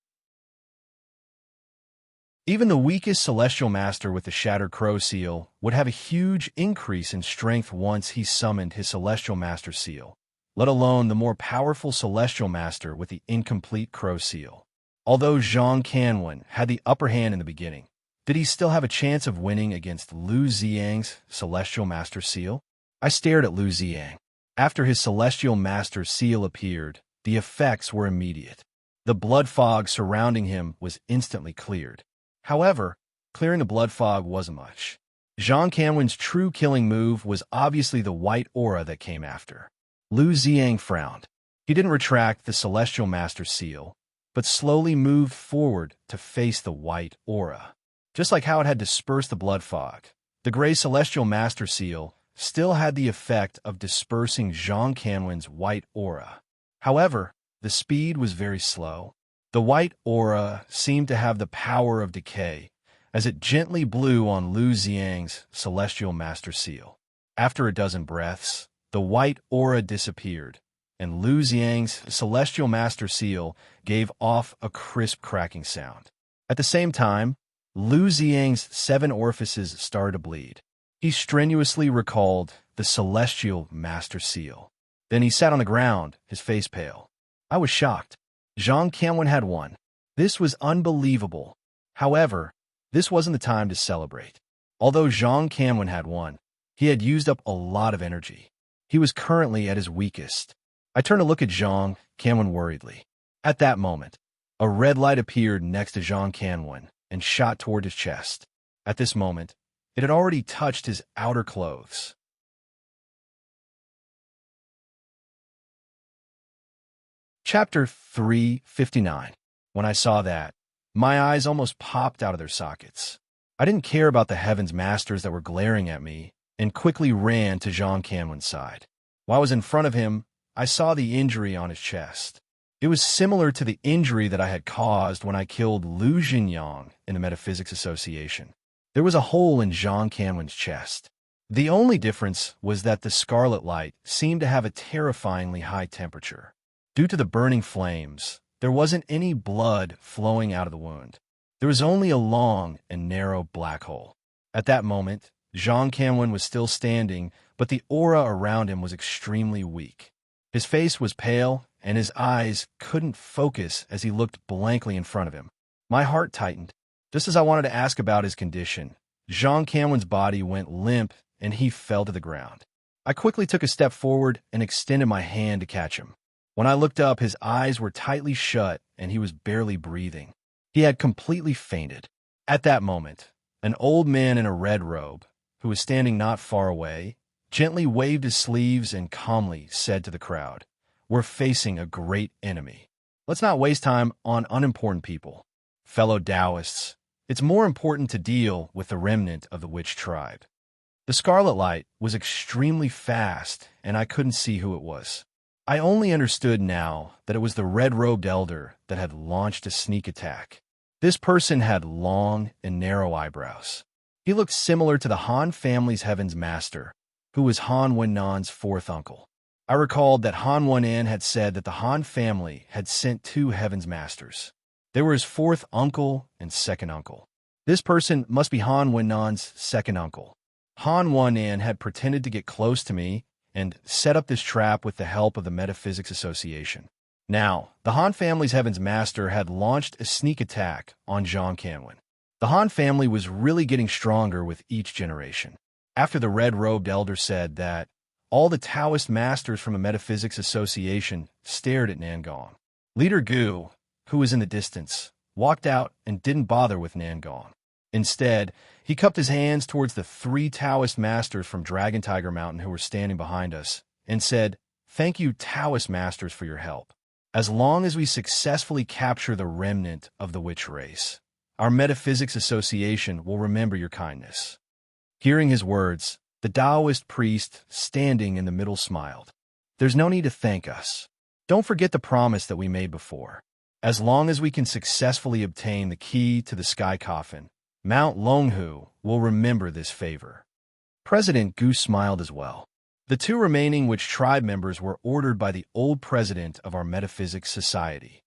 Even the weakest celestial master with the Shattered Crow seal would have a huge increase in strength once he summoned his celestial master seal, let alone the more powerful celestial master with the incomplete Crow seal. Although Zhang Kanwen had the upper hand in the beginning, did he still have a chance of winning against Lu Xiang's celestial master seal? I stared at Lu Xiang. After his celestial master seal appeared, the effects were immediate. The blood fog surrounding him was instantly cleared. However, clearing the blood fog wasn't much. Zhang Kanwen's true killing move was obviously the white aura that came after. Lu Xiang frowned. He didn't retract the celestial master seal, but slowly moved forward to face the white aura. Just like how it had dispersed the blood fog, the gray celestial master seal still had the effect of dispersing Zhang Kanwen's white aura. However, the speed was very slow. The white aura seemed to have the power of decay as it gently blew on Lu Xiang's celestial master seal. After a dozen breaths, the white aura disappeared, and Lu Xiang's celestial master seal gave off a crisp cracking sound. At the same time, Lu Xiang's 7 orifices started to bleed. He strenuously recalled the celestial master seal. Then he sat on the ground, his face pale. I was shocked. Zhang Kanwen had won. This was unbelievable. However, this wasn't the time to celebrate. Although Zhang Kanwen had won, he had used up a lot of energy. He was currently at his weakest. I turned to look at Zhang Kanwen worriedly. At that moment, a red light appeared next to Zhang Kanwen and shot toward his chest. At this moment, it had already touched his outer clothes. Chapter 359. When I saw that, my eyes almost popped out of their sockets. I didn't care about the heavens masters that were glaring at me and quickly ran to Zhang Kanwen's side. While I was in front of him, I saw the injury on his chest. It was similar to the injury that I had caused when I killed Lu Jinyang in the Metaphysics Association. There was a hole in Zhang Kanwen's chest. The only difference was that the scarlet light seemed to have a terrifyingly high temperature. Due to the burning flames, there wasn't any blood flowing out of the wound. There was only a long and narrow black hole. At that moment, Jean Canwin was still standing, but the aura around him was extremely weak. His face was pale, and his eyes couldn't focus as he looked blankly in front of him. My heart tightened. Just as I wanted to ask about his condition, Jean Canwin's body went limp and he fell to the ground. I quickly took a step forward and extended my hand to catch him. When I looked up, his eyes were tightly shut and he was barely breathing. He had completely fainted. At that moment, an old man in a red robe, who was standing not far away, gently waved his sleeves and calmly said to the crowd, "We're facing a great enemy. Let's not waste time on unimportant people. Fellow Taoists, it's more important to deal with the remnant of the witch tribe." The scarlet light was extremely fast, and I couldn't see who it was. I only understood now that it was the red-robed elder that had launched a sneak attack. This person had long and narrow eyebrows. He looked similar to the Han family's Heaven's Master, who was Han Wen-nan's fourth uncle. I recalled that Han Wen-nan had said that the Han family had sent two Heaven's Masters. They were his fourth uncle and second uncle. This person must be Han Wen-nan's second uncle. Han Wen-nan had pretended to get close to me and set up this trap with the help of the Metaphysics Association. Now, the Han family's Heaven's Master had launched a sneak attack on Jean Canwin. The Han family was really getting stronger with each generation. After the red-robed elder said that, all the Taoist masters from the Metaphysics Association stared at Nangong. Leader Gu, who was in the distance, walked out and didn't bother with Nangong. Instead, he cupped his hands towards the three Taoist masters from Dragon Tiger Mountain who were standing behind us and said, "Thank you, Taoist masters, for your help. As long as we successfully capture the remnant of the witch race, our Metaphysics Association will remember your kindness." Hearing his words, the Taoist priest standing in the middle smiled. "There's no need to thank us. Don't forget the promise that we made before. As long as we can successfully obtain the key to the sky coffin, Mount Longhu will remember this favor." President Gu smiled as well. The two remaining witch tribe members were ordered by the old president of our Metaphysics Society.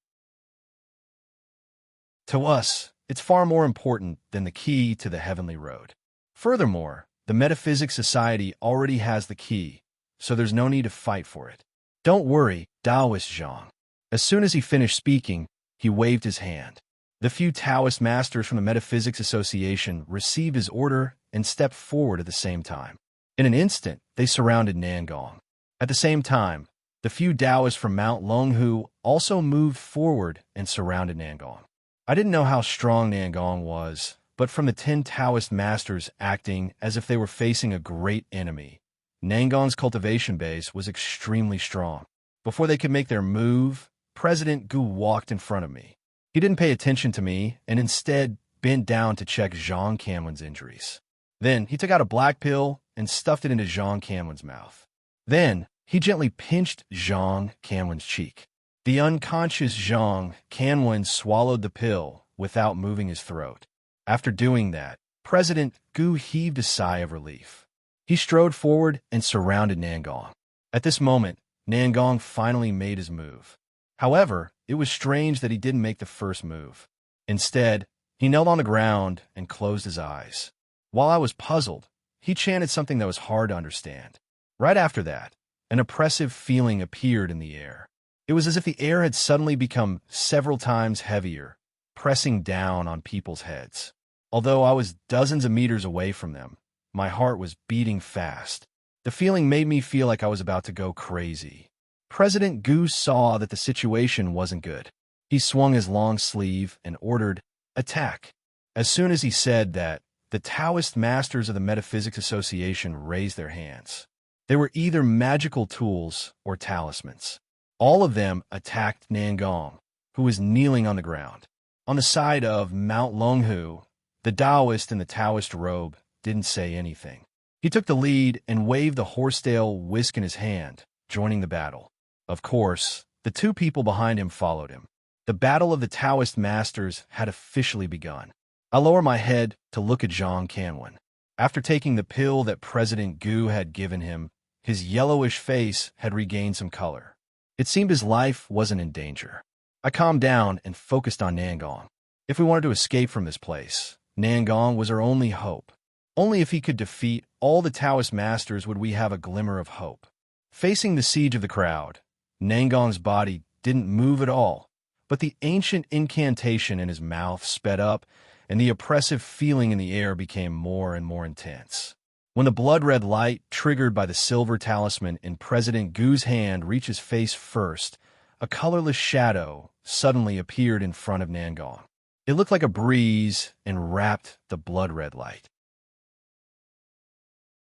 To us, it's far more important than the key to the heavenly road. Furthermore, the Metaphysics Society already has the key, so there's no need to fight for it. Don't worry, Taoist Zhang. As soon as he finished speaking, he waved his hand. The few Taoist masters from the Metaphysics Association received his order and stepped forward at the same time. In an instant, they surrounded Nangong. At the same time, the few Taoists from Mount Longhu also moved forward and surrounded Nangong. I didn't know how strong Nangong was, but from the 10 Taoist masters acting as if they were facing a great enemy, Nangong's cultivation base was extremely strong. Before they could make their move, President Gu walked in front of me. He didn't pay attention to me and instead bent down to check Jean Canwin's injuries. Then he took out a black pill and stuffed it into Jean Canwin's mouth. Then he gently pinched Jean Canwin's cheek. The unconscious Jean Canwin swallowed the pill without moving his throat. After doing that, President Gu heaved a sigh of relief. He strode forward and surrounded Nangong. At this moment, Nangong finally made his move. However, it was strange that he didn't make the first move. Instead, he knelt on the ground and closed his eyes. While I was puzzled, he chanted something that was hard to understand. Right after that, an oppressive feeling appeared in the air. It was as if the air had suddenly become several times heavier, pressing down on people's heads. Although I was dozens of meters away from them, my heart was beating fast. The feeling made me feel like I was about to go crazy. President Gu saw that the situation wasn't good. He swung his long sleeve and ordered, "Attack." As soon as he said that, the Taoist masters of the Metaphysics Association raised their hands. They were either magical tools or talismans. All of them attacked Nangong, who was kneeling on the ground. On the side of Mount Longhu, the Taoist in the Taoist robe didn't say anything. He took the lead and waved the horsetail whisk in his hand, joining the battle. Of course, the two people behind him followed him. The battle of the Taoist masters had officially begun. I lowered my head to look at Jean Canwin. After taking the pill that President Gu had given him, his yellowish face had regained some color. It seemed his life wasn't in danger. I calmed down and focused on Nangong. If we wanted to escape from this place, Nangong was our only hope. Only if he could defeat all the Taoist masters would we have a glimmer of hope. Facing the siege of the crowd, Nangong's body didn't move at all, but the ancient incantation in his mouth sped up, and the oppressive feeling in the air became more and more intense. When the blood-red light, triggered by the silver talisman in President Gu's hand, reached his face first, a colorless shadow suddenly appeared in front of Nangong. It looked like a breeze and wrapped the blood-red light.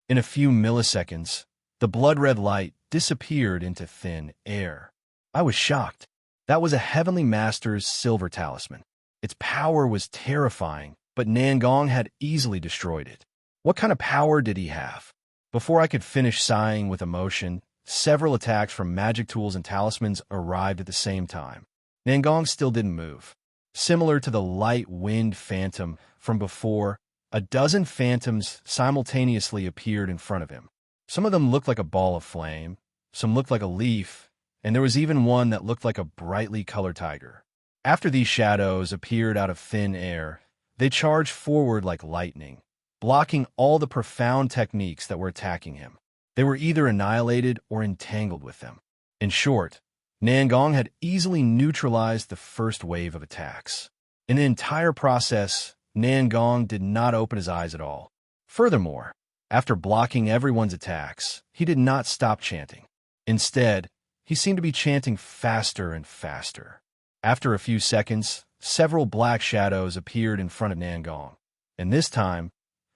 In a few milliseconds, the blood-red light disappeared into thin air. I was shocked. That was a Heavenly Master's silver talisman. Its power was terrifying, but Nangong had easily destroyed it. What kind of power did he have? Before I could finish sighing with emotion, several attacks from magic tools and talismans arrived at the same time. Nangong still didn't move. Similar to the light wind phantom from before, a dozen phantoms simultaneously appeared in front of him. Some of them looked like a ball of flame, some looked like a leaf, and there was even one that looked like a brightly colored tiger. After these shadows appeared out of thin air, they charged forward like lightning, blocking all the profound techniques that were attacking him. They were either annihilated or entangled with them. In short, Nangong had easily neutralized the first wave of attacks. In the entire process, Nangong did not open his eyes at all. Furthermore, after blocking everyone's attacks, he did not stop chanting. Instead, he seemed to be chanting faster and faster. After a few seconds, several black shadows appeared in front of Nangong, and this time,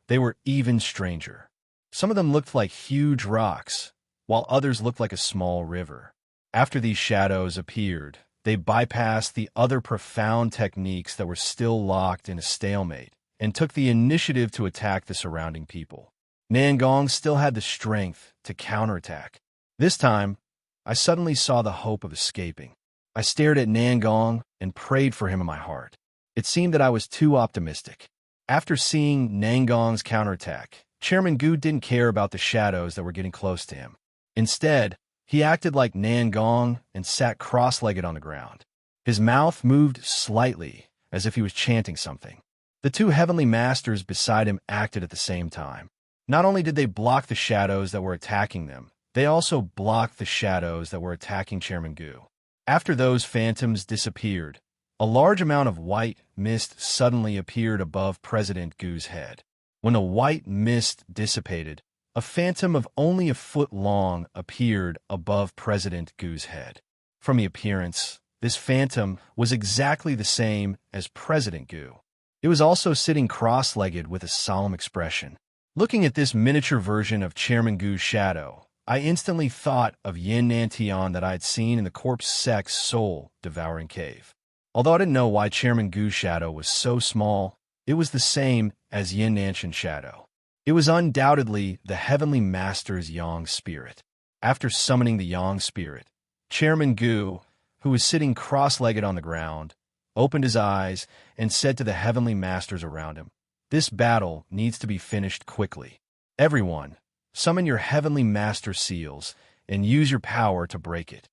they were even stranger. Some of them looked like huge rocks, while others looked like a small river. After these shadows appeared, they bypassed the other profound techniques that were still locked in a stalemate and took the initiative to attack the surrounding people. Nangong still had the strength to counterattack. This time, I suddenly saw the hope of escaping. I stared at Nangong and prayed for him in my heart. It seemed that I was too optimistic. After seeing Nangong's counterattack, Chairman Gu didn't care about the shadows that were getting close to him. Instead, he acted like Nangong and sat cross-legged on the ground. His mouth moved slightly, as if he was chanting something. The two heavenly masters beside him acted at the same time. Not only did they block the shadows that were attacking them, they also blocked the shadows that were attacking Chairman Gu. After those phantoms disappeared, a large amount of white mist suddenly appeared above President Gu's head. When the white mist dissipated, a phantom of only a foot long appeared above President Gu's head. From the appearance, this phantom was exactly the same as President Gu. It was also sitting cross-legged with a solemn expression. Looking at this miniature version of Chairman Gu's shadow, I instantly thought of Yin Nantian that I had seen in the corpse sex soul-devouring cave. Although I didn't know why Chairman Gu's shadow was so small, it was the same as Yin Nantian's shadow. It was undoubtedly the Heavenly Master's Yang spirit. After summoning the Yang spirit, Chairman Gu, who was sitting cross-legged on the ground, opened his eyes and said to the Heavenly Masters around him, "This battle needs to be finished quickly. Everyone, summon your Heavenly Master seals and use your power to break it."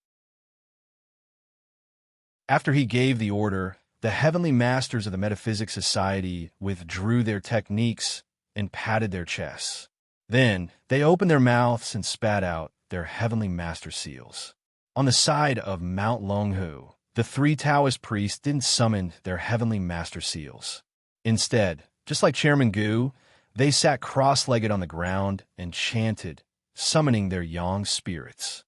After he gave the order, the Heavenly Masters of the Metaphysics Society withdrew their techniques and patted their chests. Then they opened their mouths and spat out their Heavenly Master seals. On the side of Mount Longhu, the three Taoist priests didn't summon their Heavenly Master seals. Instead, just like Chairman Gu, they sat cross-legged on the ground and chanted, summoning their Yang spirits.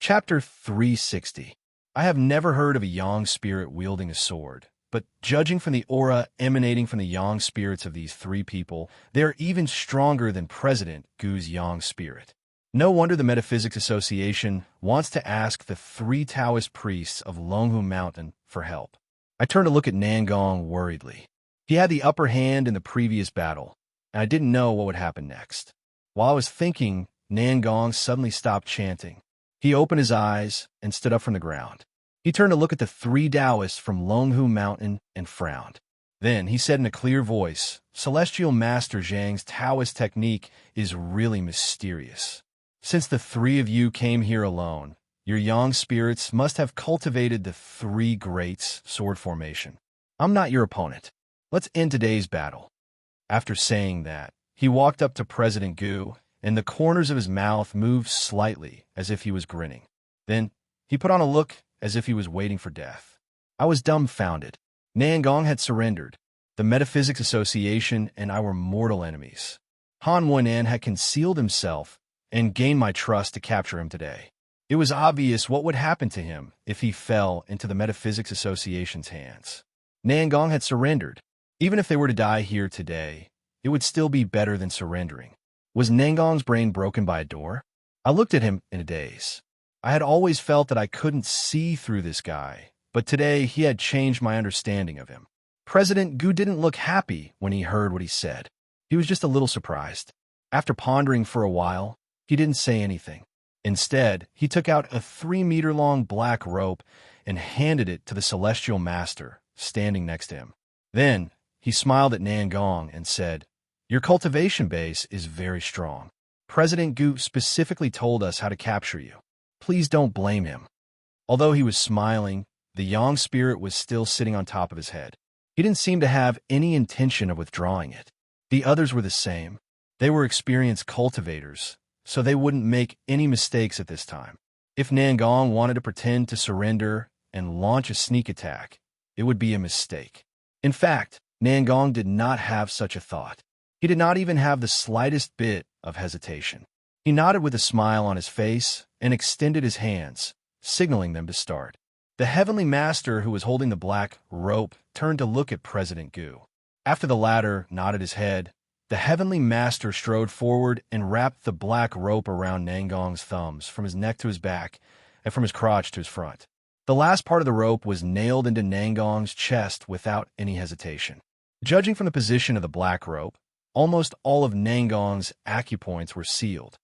Chapter 360. I have never heard of a Yang spirit wielding a sword, but judging from the aura emanating from the Yang spirits of these three people, they are even stronger than President Gu's Yang spirit. No wonder the Metaphysics Association wants to ask the three Taoist priests of Longhu Mountain for help. I turned to look at Nangong worriedly. He had the upper hand in the previous battle, and I didn't know what would happen next. While I was thinking, Nangong suddenly stopped chanting. He opened his eyes and stood up from the ground. He turned to look at the three Taoists from Longhu Mountain and frowned. Then he said in a clear voice, "Celestial Master Zhang's Taoist technique is really mysterious. Since the three of you came here alone, Your yang spirits must have cultivated the three greats sword formation. I'm not your opponent. Let's end today's battle." After saying that, he walked up to President Gu, and the corners of his mouth moved slightly as if he was grinning. Then, he put on a look as if he was waiting for death. I was dumbfounded. Nangong had surrendered. The Metaphysics Association and I were mortal enemies. Han Wenan had concealed himself and gained my trust to capture him today. It was obvious what would happen to him if he fell into the Metaphysics Association's hands. Nangong had surrendered. Even if they were to die here today, it would still be better than surrendering. Was Nangong's brain broken by a door? I looked at him in a daze. I had always felt that I couldn't see through this guy, but today he had changed my understanding of him. President Gu didn't look happy when he heard what he said. He was just a little surprised. After pondering for a while, he didn't say anything. Instead, he took out a 3-meter-long black rope and handed it to the Celestial Master, standing next to him. Then, he smiled at Nangong and said, "Your cultivation base is very strong. President Gu specifically told us how to capture you. Please don't blame him." Although he was smiling, the yang spirit was still sitting on top of his head. He didn't seem to have any intention of withdrawing it. The others were the same. They were experienced cultivators, so they wouldn't make any mistakes at this time. If Nangong wanted to pretend to surrender and launch a sneak attack, it would be a mistake. In fact, Nangong did not have such a thought. He did not even have the slightest bit of hesitation. He nodded with a smile on his face and extended his hands, signaling them to start. The Heavenly Master, who was holding the black rope, turned to look at President Gu. After the latter nodded his head, the Heavenly Master strode forward and wrapped the black rope around Nangong's thumbs, from his neck to his back, and from his crotch to his front. The last part of the rope was nailed into Nangong's chest without any hesitation. Judging from the position of the black rope, almost all of Nangong's acupoints were sealed.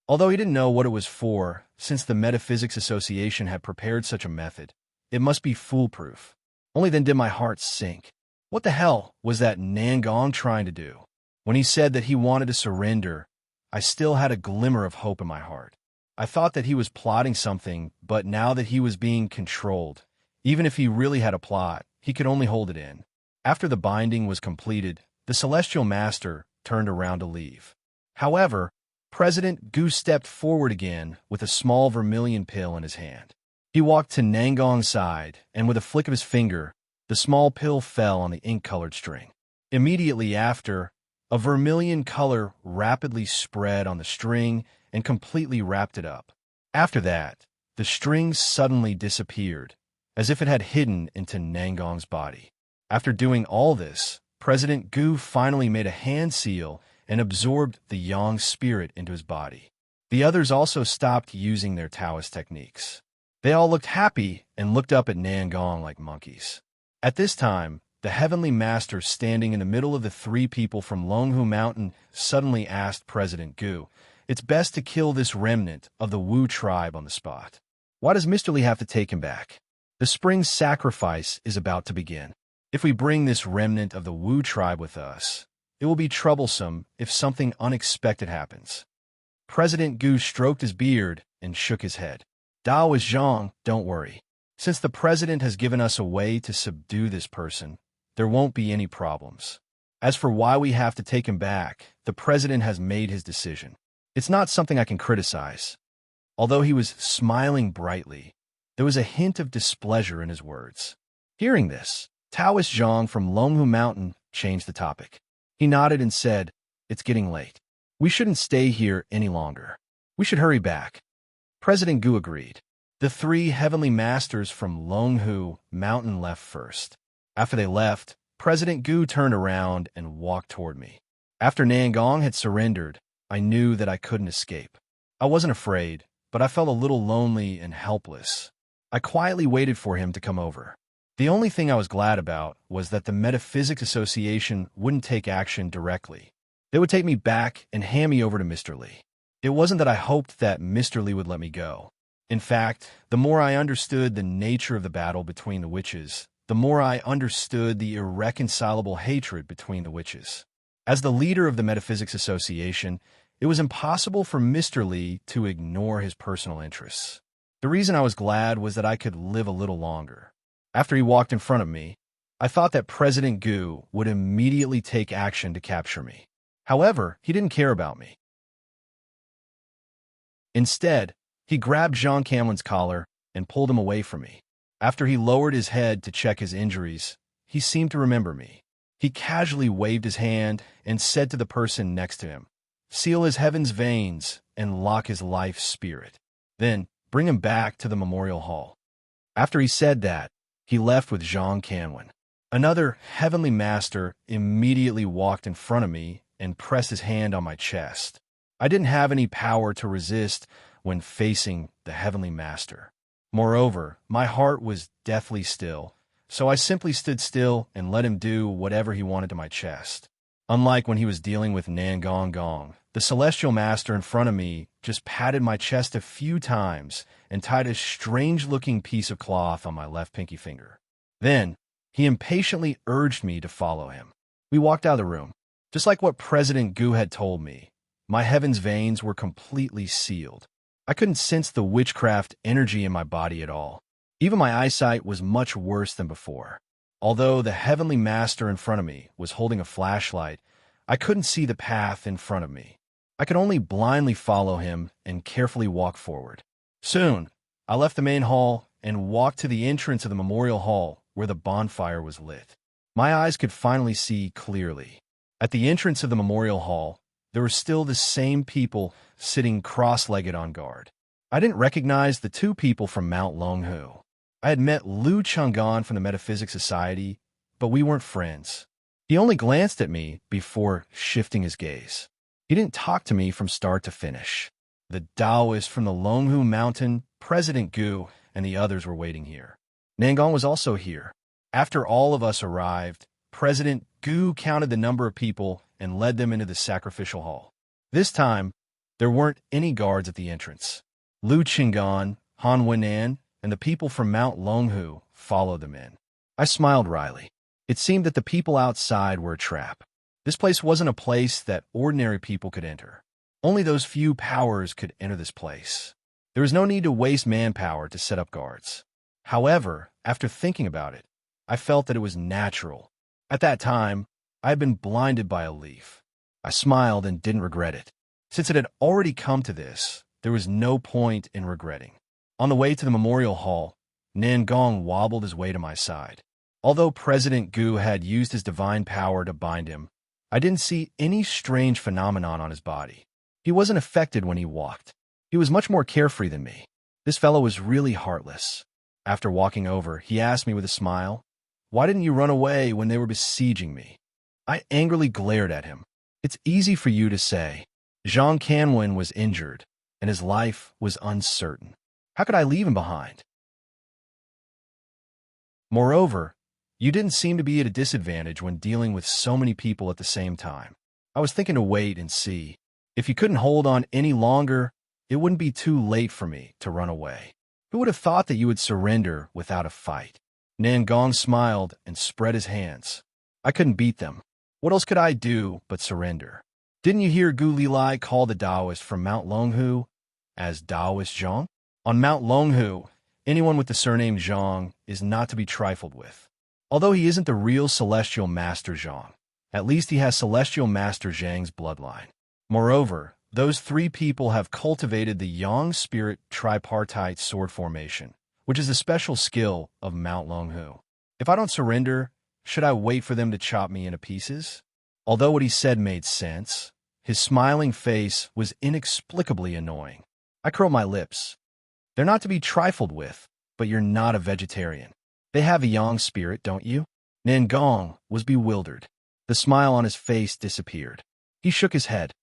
Although he didn't know what it was for, since the Metaphysics Association had prepared such a method, it must be foolproof. Only then did my heart sink. What the hell was that Nangong trying to do? When he said that he wanted to surrender, I still had a glimmer of hope in my heart. I thought that he was plotting something, but now that he was being controlled, even if he really had a plot, he could only hold it in. After the binding was completed, the Celestial Master turned around to leave. However, President Gu stepped forward again with a small vermilion pill in his hand. He walked to Nangong's side, and with a flick of his finger, the small pill fell on the ink-colored string. Immediately after, a vermilion color rapidly spread on the string and completely wrapped it up. After that, the string suddenly disappeared, as if it had hidden into Nangong's body. After doing all this, President Gu finally made a hand seal and absorbed the yang spirit into his body. The others also stopped using their Taoist techniques. They all looked happy and looked up at Nangong like monkeys. At this time, the Heavenly Master, standing in the middle of the three people from Longhu Mountain, suddenly asked President Gu, "It's best to kill this remnant of the Wu tribe on the spot. Why does Mr. Li have to take him back? The spring sacrifice is about to begin. If we bring this remnant of the Wu tribe with us, it will be troublesome if something unexpected happens." President Gu stroked his beard and shook his head. "Dao is Zhang, don't worry. Since the president has given us a way to subdue this person, there won't be any problems. As for why we have to take him back, the president has made his decision. It's not something I can criticize." Although he was smiling brightly, there was a hint of displeasure in his words. Hearing this, Taoist Zhang from Longhu Mountain changed the topic. He nodded and said, "It's getting late. We shouldn't stay here any longer. We should hurry back." President Gu agreed. The three Heavenly Masters from Longhu Mountain left first. After they left, President Gu turned around and walked toward me. After Nangong had surrendered, I knew that I couldn't escape. I wasn't afraid, but I felt a little lonely and helpless. I quietly waited for him to come over. The only thing I was glad about was that the Metaphysics Association wouldn't take action directly. They would take me back and hand me over to Mr. Li. It wasn't that I hoped that Mr. Li would let me go. In fact, the more I understood the nature of the battle between the witches, the more I understood the irreconcilable hatred between the witches. As the leader of the Metaphysics Association, It was impossible for Mr. Li to ignore his personal interests. The reason I was glad was that I could live a little longer. After he walked in front of me, I thought that President Gu would immediately take action to capture me. However, he didn't care about me. Instead, he grabbed Jean Camlin's collar and pulled him away from me. After he lowered his head to check his injuries, he seemed to remember me. He casually waved his hand and said to the person next to him, "Seal his heaven's veins and lock his life spirit. Then bring him back to the memorial hall." After he said that, he left with Jean Canwin. Another heavenly master immediately walked in front of me and pressed his hand on my chest. I didn't have any power to resist when facing the heavenly master. Moreover, my heart was deathly still, so I simply stood still and let him do whatever he wanted to my chest. Unlike when he was dealing with Nan Gong Gong, the celestial master in front of me just patted my chest a few times and tied a strange-looking piece of cloth on my left pinky finger. Then, he impatiently urged me to follow him. We walked out of the room. Just like what President Gu had told me, my heaven's veins were completely sealed. I couldn't sense the witchcraft energy in my body at all. Even my eyesight was much worse than before. Although the heavenly master in front of me was holding a flashlight, I couldn't see the path in front of me. I could only blindly follow him and carefully walk forward. Soon, I left the main hall and walked to the entrance of the memorial hall where the bonfire was lit. My eyes could finally see clearly. At the entrance of the memorial hall, there were still the same people sitting cross-legged on guard. I didn't recognize the two people from Mount Longhu. I had met Lu Chang'an from the Metaphysics Society, but we weren't friends. He only glanced at me before shifting his gaze. He didn't talk to me from start to finish. The Taoist from the Longhu Mountain, President Gu, and the others were waiting here. Nangong was also here. After all of us arrived, President Gu counted the number of people and led them into the sacrificial hall. This time, there weren't any guards at the entrance. Lu Qinggan, Han Wenan, and the people from Mount Longhu followed them in. I smiled wryly. It seemed that the people outside were a trap. This place wasn't a place that ordinary people could enter. Only those few powers could enter this place. There was no need to waste manpower to set up guards. However, after thinking about it, I felt that it was natural. At that time, I had been blinded by a leaf. I smiled and didn't regret it. Since it had already come to this, there was no point in regretting. On the way to the memorial hall, Nangong wobbled his way to my side. Although President Gu had used his divine power to bind him, I didn't see any strange phenomenon on his body. He wasn't affected when he walked. He was much more carefree than me. This fellow was really heartless. After walking over, he asked me with a smile, "Why didn't you run away when they were besieging me?" I angrily glared at him. "It's easy for you to say. Jean Canwin was injured, and his life was uncertain. How could I leave him behind? Moreover, you didn't seem to be at a disadvantage when dealing with so many people at the same time. I was thinking to wait and see. If you couldn't hold on any longer, it wouldn't be too late for me to run away. Who would have thought that you would surrender without a fight?" Nangong smiled and spread his hands. "I couldn't beat them. What else could I do but surrender? Didn't you hear Gu Lilai call the Taoist from Mount Longhu as Taoist Zhang? On Mount Longhu, anyone with the surname Zhang is not to be trifled with. Although he isn't the real Celestial Master Zhang, at least he has Celestial Master Zhang's bloodline. Moreover, those three people have cultivated the Yang Spirit tripartite sword formation, which is a special skill of Mount Longhu. If I don't surrender, should I wait for them to chop me into pieces?" Although what he said made sense, his smiling face was inexplicably annoying. I curled my lips. "They're not to be trifled with, but you're not a vegetarian. They have a Yang spirit, don't you?" Nangong was bewildered. The smile on his face disappeared. He shook his head.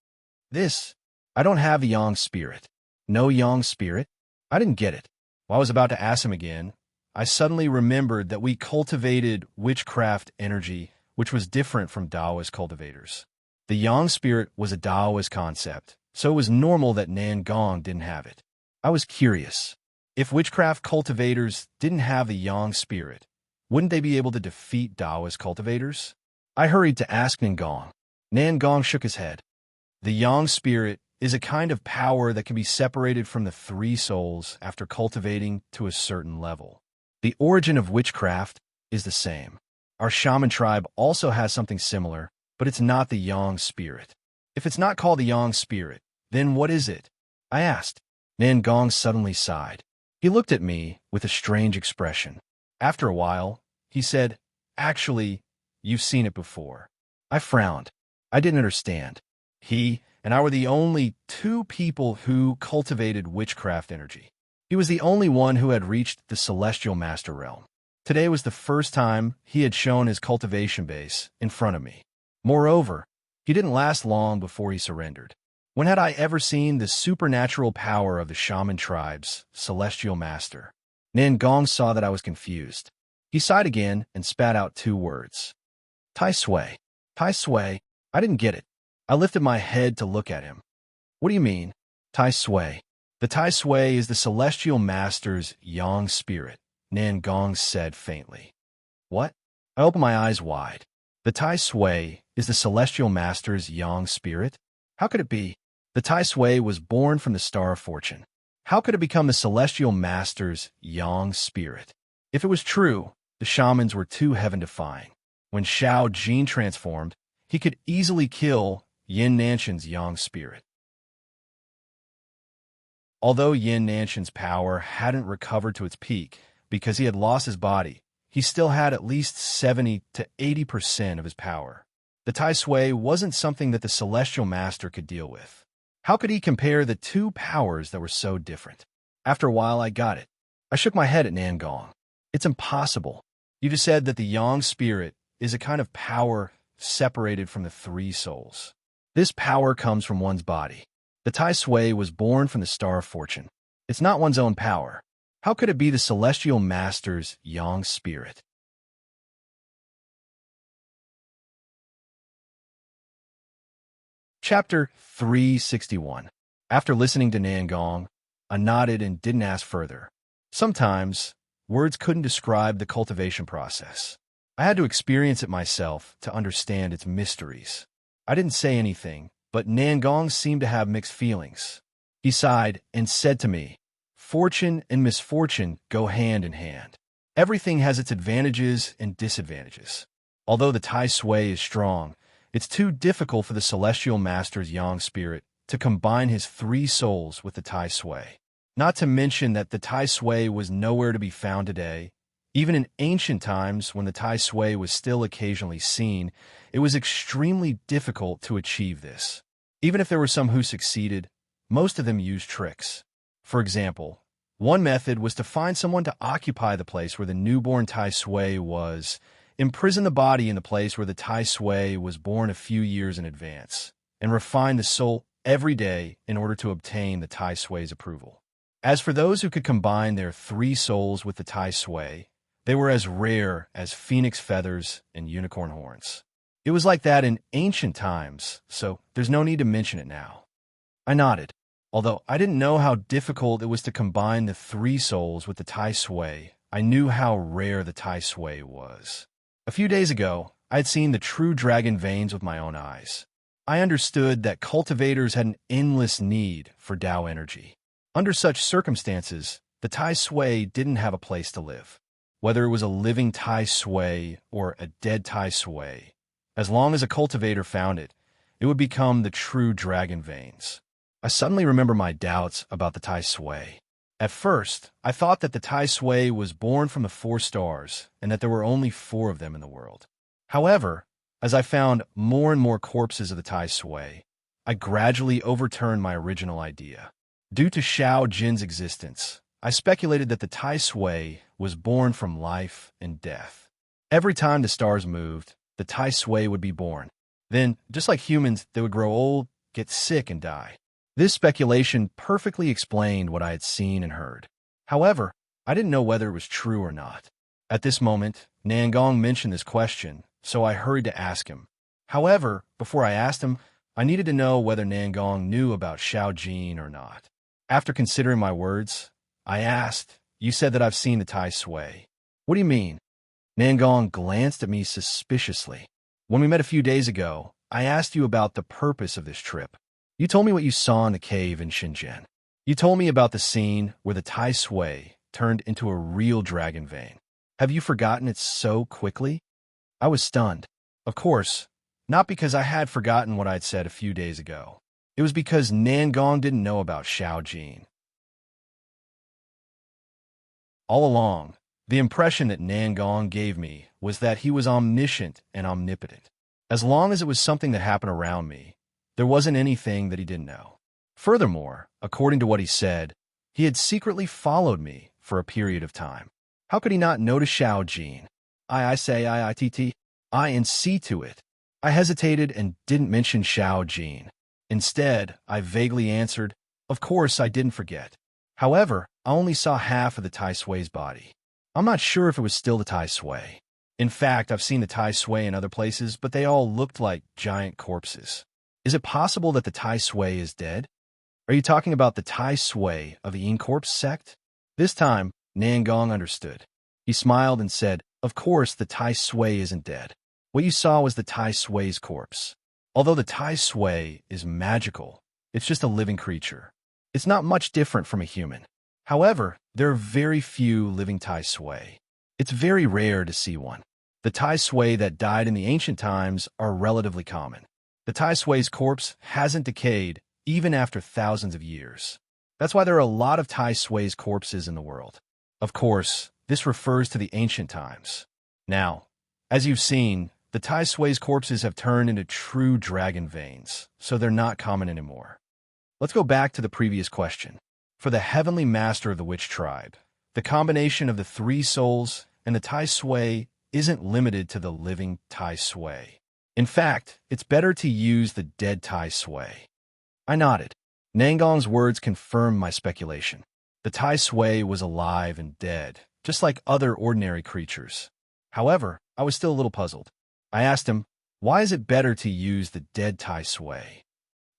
I don't have a Yang spirit." "No Yang spirit?" I didn't get it. While I was about to ask him again, I suddenly remembered that we cultivated witchcraft energy, which was different from Taoist cultivators. The Yang spirit was a Taoist concept, so it was normal that Nangong didn't have it. I was curious. If witchcraft cultivators didn't have the Yang spirit, wouldn't they be able to defeat Taoist cultivators? I hurried to ask Nangong. Nangong shook his head. "The Yang spirit is a kind of power that can be separated from the three souls after cultivating to a certain level. The origin of witchcraft is the same. Our shaman tribe also has something similar, but it's not the yang spirit. If it's not called the yang spirit, then what is it? I asked. Nangong suddenly sighed. He looked at me with a strange expression. After a while, he said, "Actually, you've seen it before." I frowned. I didn't understand. He and I were the only two people who cultivated witchcraft energy. He was the only one who had reached the celestial master realm. Today was the first time he had shown his cultivation base in front of me. Moreover, he didn't last long before he surrendered. When had I ever seen the supernatural power of the shaman tribe's celestial master? Nangong saw that I was confused. He sighed again and spat out two words. Tai Sui. Tai Sui. I didn't get it. I lifted my head to look at him. What do you mean? Tai Sui. The Tai Sui is the celestial master's yang spirit, Nangong said faintly. What? I opened my eyes wide. The Tai Sui is the celestial master's yang spirit? How could it be? The Tai Sui was born from the star of fortune. How could it become the celestial master's yang spirit? If it was true, the shamans were too heaven-defying. When Shao Jin transformed, he could easily kill Yin Nanshan's yang spirit. Although Yin Nanshan's power hadn't recovered to its peak because he had lost his body, he still had at least 70 to 80% of his power. The Tai Sui wasn't something that the celestial master could deal with. How could he compare the two powers that were so different? After a while, I got it. I shook my head at Nangong. It's impossible. You just said that the yang spirit is a kind of power separated from the three souls. This power comes from one's body. The Tai Sui was born from the star of fortune. It's not one's own power. How could it be the celestial master's yang spirit? Chapter 361. After listening to Nangong, I nodded and didn't ask further. Sometimes, words couldn't describe the cultivation process. I had to experience it myself to understand its mysteries. I didn't say anything, but Nangong seemed to have mixed feelings. He sighed and said to me, "Fortune and misfortune go hand in hand. Everything has its advantages and disadvantages. Although the Tai Sui is strong, it's too difficult for the celestial master's yang spirit to combine his three souls with the Tai Sui. Not to mention that the Tai Sui was nowhere to be found today. Even in ancient times, when the Tai Sui was still occasionally seen, it was extremely difficult to achieve this. Even if there were some who succeeded, most of them used tricks. For example, one method was to find someone to occupy the place where the newborn Tai Sui was, imprison the body in the place where the Tai Sui was born a few years in advance, and refine the soul every day in order to obtain the Tai Sui's approval. As for those who could combine their three souls with the Tai Sui, they were as rare as phoenix feathers and unicorn horns. It was like that in ancient times, so there's no need to mention it now. I nodded. Although I didn't know how difficult it was to combine the three souls with the Tai Sui, I knew how rare the Tai Sui was. A few days ago, I had seen the true dragon veins with my own eyes. I understood that cultivators had an endless need for Tao energy. Under such circumstances, the Tai Sui didn't have a place to live. Whether it was a living Tai Sui or a dead Tai Sui, as long as a cultivator found it, it would become the true dragon veins. I suddenly remember my doubts about the Tai Sui. At first, I thought that the Tai Sui was born from the 4 stars and that there were only 4 of them in the world. However, as I found more and more corpses of the Tai Sui, I gradually overturned my original idea. Due to Shao Jin's existence, I speculated that the Tai Sui was born from life and death. Every time the stars moved, the Tai Sui would be born. Then, just like humans, they would grow old, get sick, and die. This speculation perfectly explained what I had seen and heard. However, I didn't know whether it was true or not. At this moment, Nangong mentioned this question, so I hurried to ask him. However, before I asked him, I needed to know whether Nangong knew about Shao Jin or not. After considering my words, I asked, "You said that I've seen the Tai Sui. What do you mean?" Nangong glanced at me suspiciously. "When we met a few days ago, I asked you about the purpose of this trip. You told me what you saw in the cave in Shenzhen. You told me about the scene where the Tai Sui turned into a real dragon vein. Have you forgotten it so quickly? I was stunned. Of course, not because I had forgotten what I'd said a few days ago. It was because Nangong didn't know about Xiao Jin. All along, the impression that Nangong gave me was that he was omniscient and omnipotent. As long as it was something that happened around me, there wasn't anything that he didn't know. Furthermore, according to what he said, he had secretly followed me for a period of time. How could he not notice Xiao Jin? I say I and see to it. I hesitated and didn't mention Xiao Jin. Instead, I vaguely answered, of course I didn't forget. However, I only saw half of the Tai Sui's body. I'm not sure if it was still the Tai Sui. In fact, I've seen the Tai Sui in other places, but they all looked like giant corpses. Is it possible that the Tai Sui is dead? Are you talking about the Tai Sui of the Incorpse sect? This time, Nangong understood. He smiled and said, of course the Tai Sui isn't dead. What you saw was the Tai Sui's corpse. Although the Tai Sui is magical, it's just a living creature. It's not much different from a human. However, there are very few living Tai Sui. It's very rare to see one. The Tai Sui that died in the ancient times are relatively common. The Tai Sui's corpse hasn't decayed even after thousands of years. That's why there are a lot of Tai Sui's corpses in the world. Of course, this refers to the ancient times. Now, as you've seen, the Tai Sui's corpses have turned into true dragon veins, so they're not common anymore. Let's go back to the previous question. For the heavenly master of the witch tribe, the combination of the three souls and the Tai Sui isn't limited to the living Tai Sui. In fact, it's better to use the dead Tai Sui. I nodded. Nangong's words confirmed my speculation. The Tai Sui was alive and dead, just like other ordinary creatures. However, I was still a little puzzled. I asked him, why is it better to use the dead Tai Sui?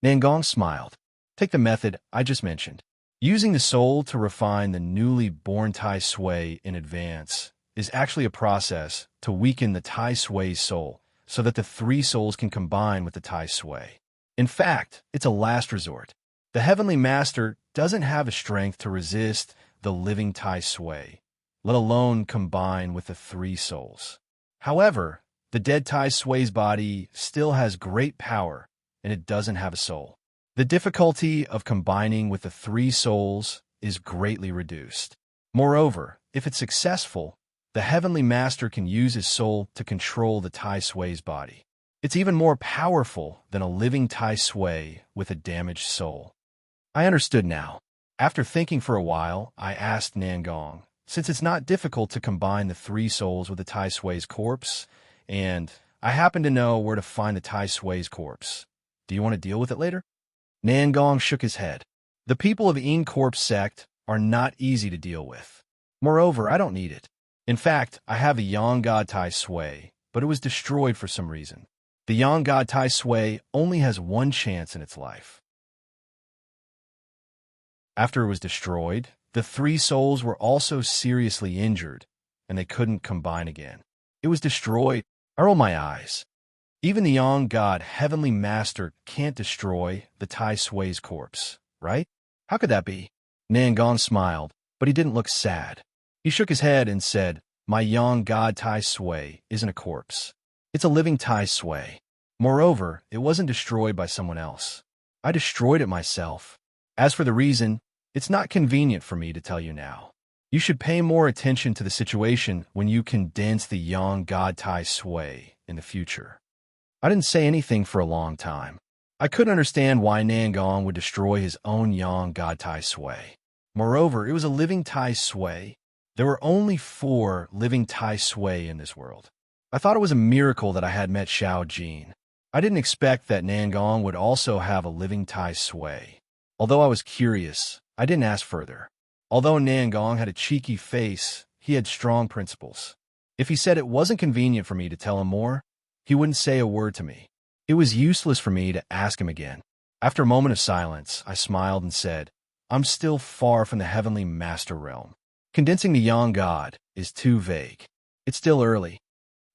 Nangong smiled. Take the method I just mentioned. Using the soul to refine the newly born Tai Sui in advance is actually a process to weaken the Tai Sui's soul so that the three souls can combine with the Tai Sui. In fact, it's a last resort. The Heavenly Master doesn't have the strength to resist the living Tai Sui, let alone combine with the three souls. However, the dead Tai Sui's body still has great power, and it doesn't have a soul. The difficulty of combining with the three souls is greatly reduced. Moreover, if it's successful, the Heavenly Master can use his soul to control the Tai Sui's body. It's even more powerful than a living Tai Sui with a damaged soul. I understood now. After thinking for a while, I asked Nangong, since it's not difficult to combine the three souls with the Tai Sui's corpse, and I happen to know where to find the Tai Sui's corpse, do you want to deal with it later? Nangong shook his head. The people of Incorpse sect are not easy to deal with. Moreover, I don't need it. In fact, I have a Yang God Tai Sui, but it was destroyed for some reason. The Yang God Tai Sui only has one chance in its life. After it was destroyed, the three souls were also seriously injured, and they couldn't combine again. It was destroyed. I rolled my eyes. Even the Yang God Heavenly Master can't destroy the Tai Sui's corpse, right? How could that be? Nangong smiled, but he didn't look sad. He shook his head and said, my Yang God Tai Sui isn't a corpse. It's a living Tai Sui. Moreover, it wasn't destroyed by someone else. I destroyed it myself. As for the reason, it's not convenient for me to tell you now. You should pay more attention to the situation when you condense the Yang God Tai Sui in the future. I didn't say anything for a long time. I couldn't understand why Nangong would destroy his own Yang God Tai Sui. Moreover, it was a living Tai Sui. There were only 4 living Tai Sui in this world. I thought it was a miracle that I had met Xiao Jin. I didn't expect that Nangong would also have a living Tai Sui. Although I was curious, I didn't ask further. Although Nangong had a cheeky face, he had strong principles. If he said it wasn't convenient for me to tell him more, he wouldn't say a word to me. It was useless for me to ask him again. After a moment of silence, I smiled and said, I'm still far from the Heavenly Master realm. Condensing the Yang God is too vague. It's still early.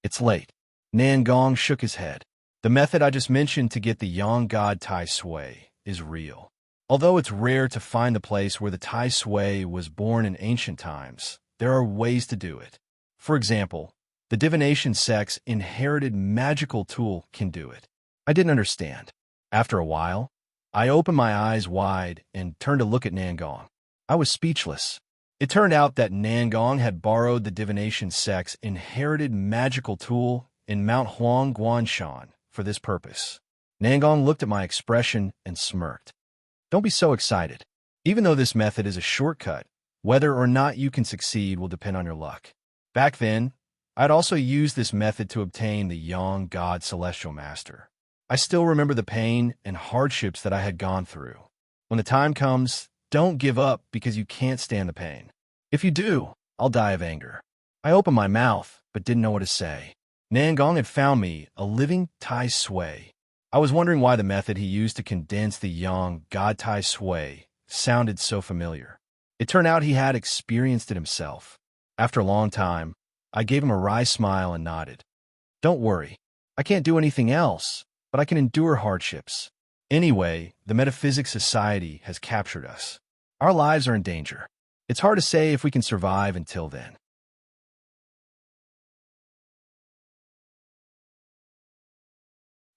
It's late. Nangong shook his head. The method I just mentioned to get the Yang God Tai Sui is real. Although it's rare to find the place where the Tai Sui was born in ancient times, there are ways to do it. For example, the divination sect's inherited magical tool can do it. I didn't understand. After a while, I opened my eyes wide and turned to look at Nangong. I was speechless. It turned out that Nangong had borrowed the divination sect's inherited magical tool in Mount Huang Guanshan for this purpose. Nangong looked at my expression and smirked. Don't be so excited. Even though this method is a shortcut, whether or not you can succeed will depend on your luck. Back then, I'd also used this method to obtain the Yang God Celestial Master. I still remember the pain and hardships that I had gone through. When the time comes, don't give up because you can't stand the pain. If you do, I'll die of anger. I opened my mouth, but didn't know what to say. Nangong had found me a living Tai Sui. I was wondering why the method he used to condense the Yang God Tai Sui sounded so familiar. It turned out he had experienced it himself. After a long time, I gave him a wry smile and nodded. Don't worry, I can't do anything else, but I can endure hardships. Anyway, the Metaphysics Society has captured us. Our lives are in danger. It's hard to say if we can survive until then.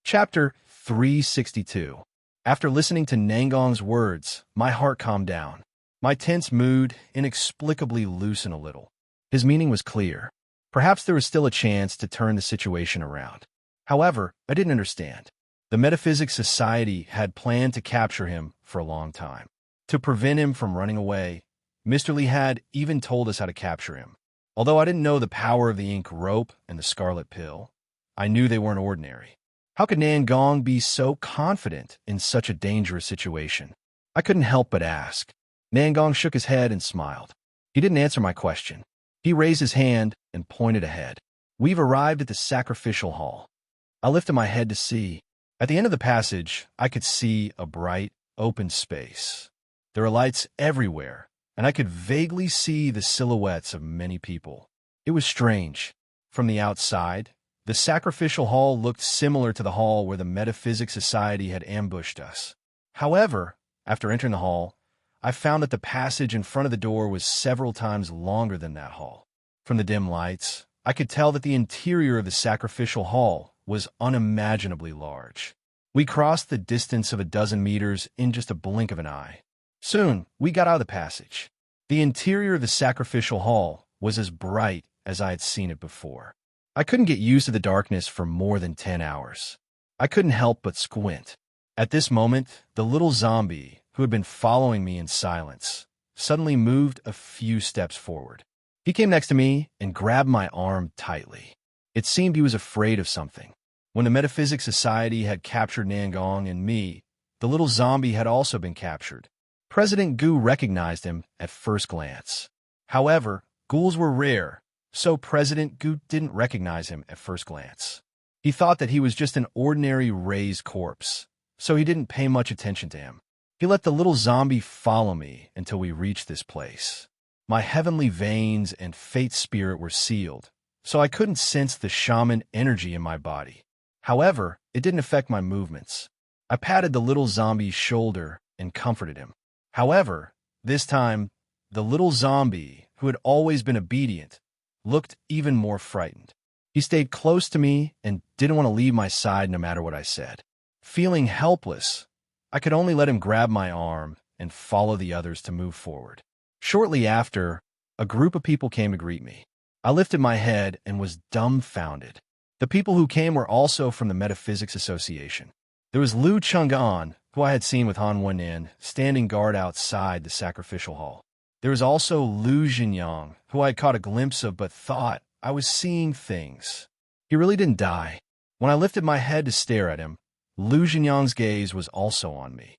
Chapter 362. After listening to Nangong's words, my heart calmed down. My tense mood inexplicably loosened a little. His meaning was clear. Perhaps there was still a chance to turn the situation around. However, I didn't understand. The Metaphysics Society had planned to capture him for a long time. To prevent him from running away, Mr. Lee had even told us how to capture him. Although I didn't know the power of the ink rope and the scarlet pill, I knew they weren't ordinary. How could Nangong be so confident in such a dangerous situation? I couldn't help but ask. Nangong shook his head and smiled. He didn't answer my question. He raised his hand and pointed ahead. We've arrived at the sacrificial hall. I lifted my head to see. At the end of the passage, I could see a bright, open space. There were lights everywhere, and I could vaguely see the silhouettes of many people. It was strange. From the outside, the sacrificial hall looked similar to the hall where the Metaphysics Society had ambushed us. However, after entering the hall, I found that the passage in front of the door was several times longer than that hall. From the dim lights, I could tell that the interior of the sacrificial hall was unimaginably large. We crossed the distance of 12 meters in just a blink of an eye. Soon, we got out of the passage. The interior of the sacrificial hall was as bright as I had seen it before. I couldn't get used to the darkness for more than 10 hours. I couldn't help but squint. At this moment, the little zombie, who had been following me in silence, suddenly moved a few steps forward. He came next to me and grabbed my arm tightly. It seemed he was afraid of something. When the Metaphysics Society had captured Nangong and me, the little zombie had also been captured. President Gu recognized him at first glance. However, ghouls were rare, so President Gu didn't recognize him at first glance. He thought that he was just an ordinary raised corpse, so he didn't pay much attention to him. He let the little zombie follow me until we reached this place. My heavenly veins and fate spirit were sealed, so I couldn't sense the shaman energy in my body. However, it didn't affect my movements. I patted the little zombie's shoulder and comforted him. However, this time, the little zombie, who had always been obedient, looked even more frightened. He stayed close to me and didn't want to leave my side no matter what I said. Feeling helpless, I could only let him grab my arm and follow the others to move forward. Shortly after, a group of people came to greet me. I lifted my head and was dumbfounded. The people who came were also from the Metaphysics Association. There was Liu Chang'an, who I had seen with Han Wenyan, standing guard outside the sacrificial hall. There was also Lu Jinyang, who I had caught a glimpse of but thought I was seeing things. He really didn't die. When I lifted my head to stare at him, Lu Jinyang's gaze was also on me.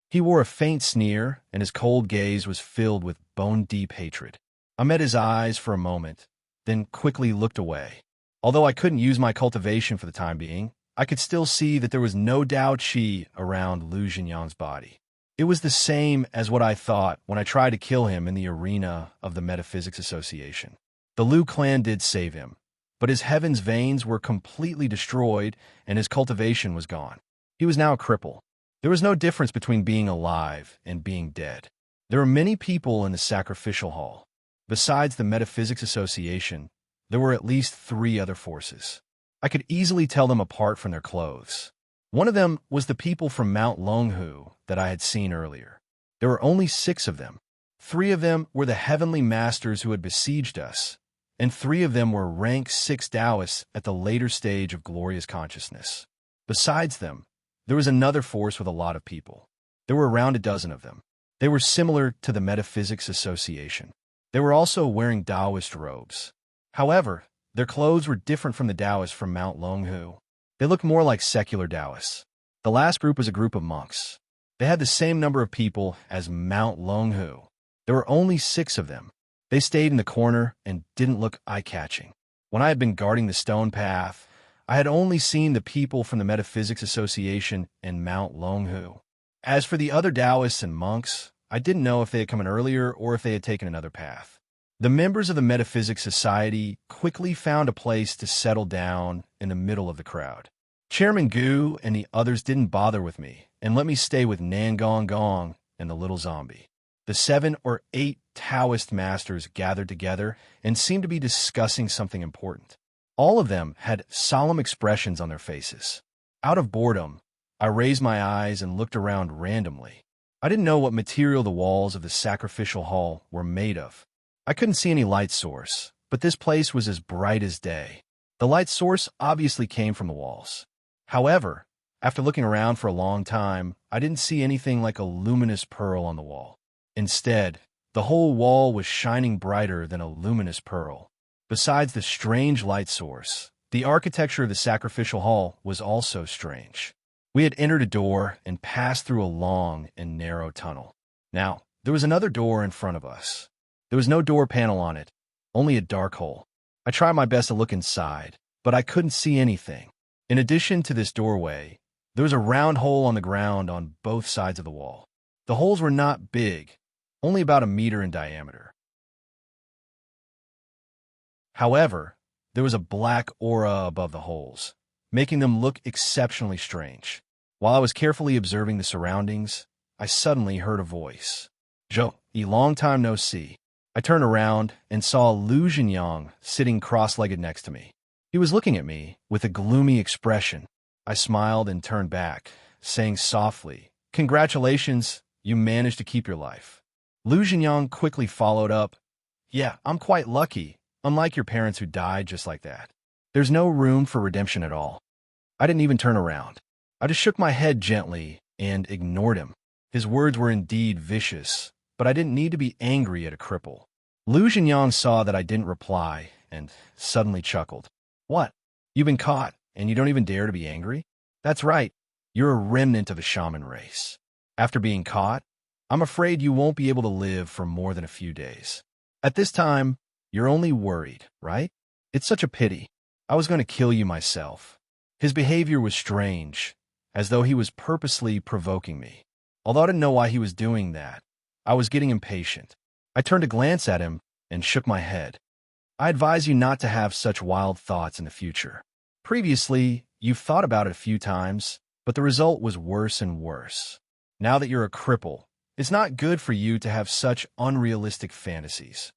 He wore a faint sneer, and his cold gaze was filled with bone-deep hatred. I met his eyes for a moment, then quickly looked away. Although I couldn't use my cultivation for the time being, I could still see that there was no Dao Qi around Lu Jinyang's body. It was the same as what I thought when I tried to kill him in the arena of the Metaphysics Association. The Liu clan did save him, but his heaven's veins were completely destroyed and his cultivation was gone. He was now a cripple. There was no difference between being alive and being dead. There were many people in the sacrificial hall. Besides the Metaphysics Association, there were at least 3 other forces. I could easily tell them apart from their clothes. One of them was the people from Mount Longhu that I had seen earlier. There were only 6 of them. 3 of them were the heavenly masters who had besieged us, and 3 of them were rank 6 Taoists at the later stage of glorious consciousness. Besides them, there was another force with a lot of people. There were around a dozen of them. They were similar to the Metaphysics Association. They were also wearing Taoist robes. However, their clothes were different from the Taoists from Mount Longhu. They looked more like secular Taoists. The last group was a group of monks. They had the same number of people as Mount Longhu. There were only 6 of them. They stayed in the corner and didn't look eye-catching. When I had been guarding the stone path, I had only seen the people from the Metaphysics Association and Mount Longhu. As for the other Taoists and monks, I didn't know if they had come in earlier or if they had taken another path. The members of the Metaphysics Society quickly found a place to settle down in the middle of the crowd. Chairman Gu and the others didn't bother with me and let me stay with Nangong Gong and the little zombie. The 7 or 8 Taoist masters gathered together and seemed to be discussing something important. All of them had solemn expressions on their faces. Out of boredom, I raised my eyes and looked around randomly. I didn't know what material the walls of the sacrificial hall were made of. I couldn't see any light source, but this place was as bright as day. The light source obviously came from the walls. However, after looking around for a long time, I didn't see anything like a luminous pearl on the wall. Instead, the whole wall was shining brighter than a luminous pearl. Besides the strange light source, the architecture of the sacrificial hall was also strange. We had entered a door and passed through a long and narrow tunnel. Now, there was another door in front of us. There was no door panel on it, only a dark hole. I tried my best to look inside, but I couldn't see anything. In addition to this doorway, there was a round hole on the ground on both sides of the wall. The holes were not big, only about 1 meter in diameter. However, there was a black aura above the holes, making them look exceptionally strange. While I was carefully observing the surroundings, I suddenly heard a voice. "Zhou, long time no see." I turned around and saw Lu Jinyang sitting cross-legged next to me. He was looking at me with a gloomy expression. I smiled and turned back, saying softly, "Congratulations, you managed to keep your life." Lu Jinyang quickly followed up, "Yeah, I'm quite lucky, unlike your parents who died just like that. There's no room for redemption at all." I didn't even turn around. I just shook my head gently and ignored him. His words were indeed vicious, but I didn't need to be angry at a cripple. Lu Jinyang saw that I didn't reply and suddenly chuckled. "What? You've been caught, and you don't even dare to be angry? That's right. You're a remnant of the shaman race. After being caught, I'm afraid you won't be able to live for more than a few days. At this time, you're only worried, right? It's such a pity. I was going to kill you myself." His behavior was strange, as though he was purposely provoking me. Although I didn't know why he was doing that, I was getting impatient. I turned to glance at him and shook my head. "I advise you not to have such wild thoughts in the future. Previously, you've thought about it a few times, but the result was worse and worse. Now that you're a cripple, it's not good for you to have such unrealistic fantasies."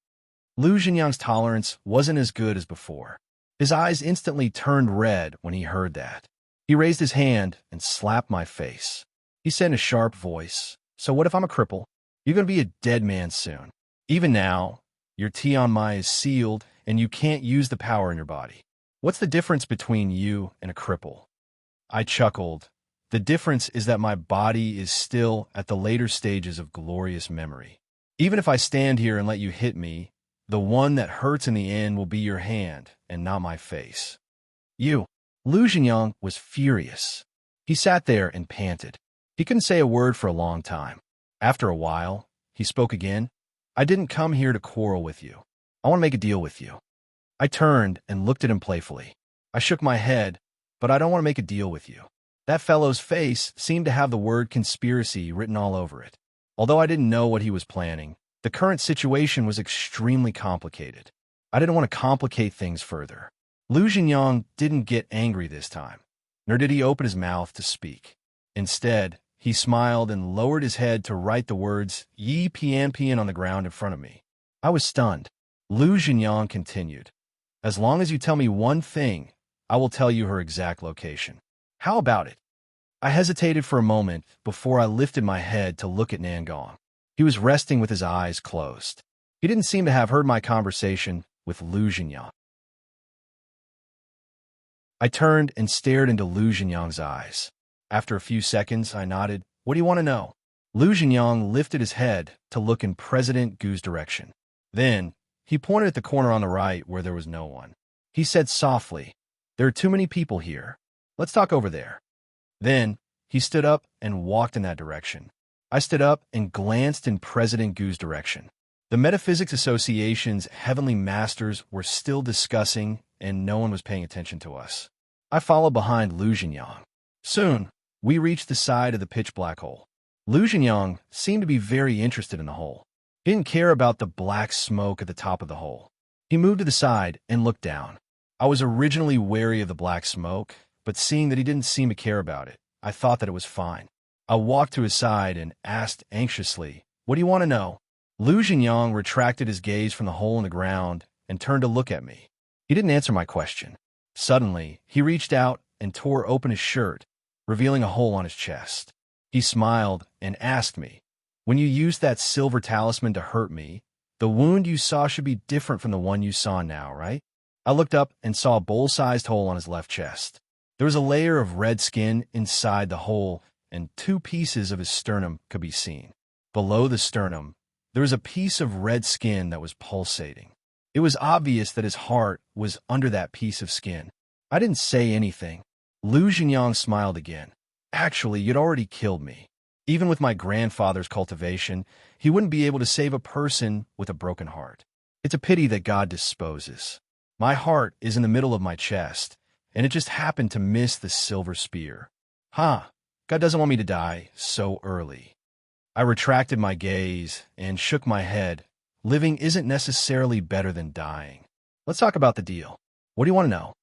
Lu Jinyang's tolerance wasn't as good as before. His eyes instantly turned red when he heard that. He raised his hand and slapped my face. He said in a sharp voice, "So what if I'm a cripple? You're going to be a dead man soon. Even now, your Tianmai is sealed and you can't use the power in your body. What's the difference between you and a cripple?" I chuckled. "The difference is that my body is still at the later stages of glorious memory. Even if I stand here and let you hit me, the one that hurts in the end will be your hand and not my face." "You." Lu Jinyang was furious. He sat there and panted. He couldn't say a word for a long time. After a while, he spoke again. "I didn't come here to quarrel with you. I want to make a deal with you." I turned and looked at him playfully. I shook my head, "But I don't want to make a deal with you." That fellow's face seemed to have the word conspiracy written all over it. Although I didn't know what he was planning, the current situation was extremely complicated. I didn't want to complicate things further. Lu Jinyang didn't get angry this time, nor did he open his mouth to speak. Instead, he smiled and lowered his head to write the words Yi Pian Pian on the ground in front of me. I was stunned. Lu Jinyang continued, "As long as you tell me one thing, I will tell you her exact location. How about it?" I hesitated for a moment before I lifted my head to look at Nangong. He was resting with his eyes closed. He didn't seem to have heard my conversation with Lu Jinyang. I turned and stared into Lu Jinyang's eyes. After a few seconds, I nodded. "What do you want to know?" Lu Jinyang lifted his head to look in President Gu's direction. Then, he pointed at the corner on the right where there was no one. He said softly, "There are too many people here. Let's talk over there." Then, he stood up and walked in that direction. I stood up and glanced in President Gu's direction. The Metaphysics Association's heavenly masters were still discussing, and no one was paying attention to us. I followed behind Lu Jinyang. Soon, we reached the side of the pitch-black hole. Lu Jinyang seemed to be very interested in the hole. He didn't care about the black smoke at the top of the hole. He moved to the side and looked down. I was originally wary of the black smoke, but seeing that he didn't seem to care about it, I thought that it was fine. I walked to his side and asked anxiously, "What do you want to know?" Lu Jinyang retracted his gaze from the hole in the ground and turned to look at me. He didn't answer my question. Suddenly, he reached out and tore open his shirt, revealing a hole on his chest. He smiled and asked me, "When you used that silver talisman to hurt me, the wound you saw should be different from the one you saw now, right?" I looked up and saw a bowl-sized hole on his left chest. There was a layer of red skin inside the hole, and 2 pieces of his sternum could be seen. Below the sternum, there was a piece of red skin that was pulsating. It was obvious that his heart was under that piece of skin. I didn't say anything. Lu Jinyang smiled again. "Actually, you'd already killed me. Even with my grandfather's cultivation, he wouldn't be able to save a person with a broken heart. It's a pity that God disposes. My heart is in the middle of my chest, and it just happened to miss the silver spear. God doesn't want me to die so early." I retracted my gaze and shook my head. Living isn't necessarily better than dying. "Let's talk about the deal. What do you want to know?"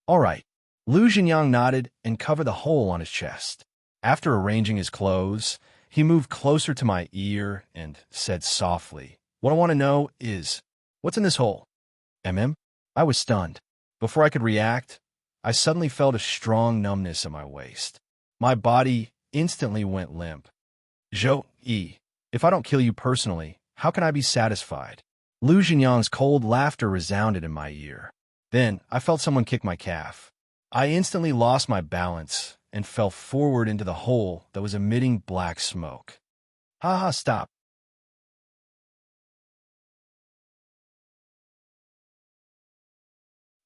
"All right." Lu Jinyang nodded and covered the hole on his chest. After arranging his clothes, he moved closer to my ear and said softly, "What I want to know is, what's in this hole?" I was stunned. Before I could react, I suddenly felt a strong numbness in my waist. My body instantly went limp. If I don't kill you personally, how can I be satisfied?" Lu Jinyang's cold laughter resounded in my ear. Then I felt someone kick my calf. I instantly lost my balance and fell forward into the hole that was emitting black smoke. Stop.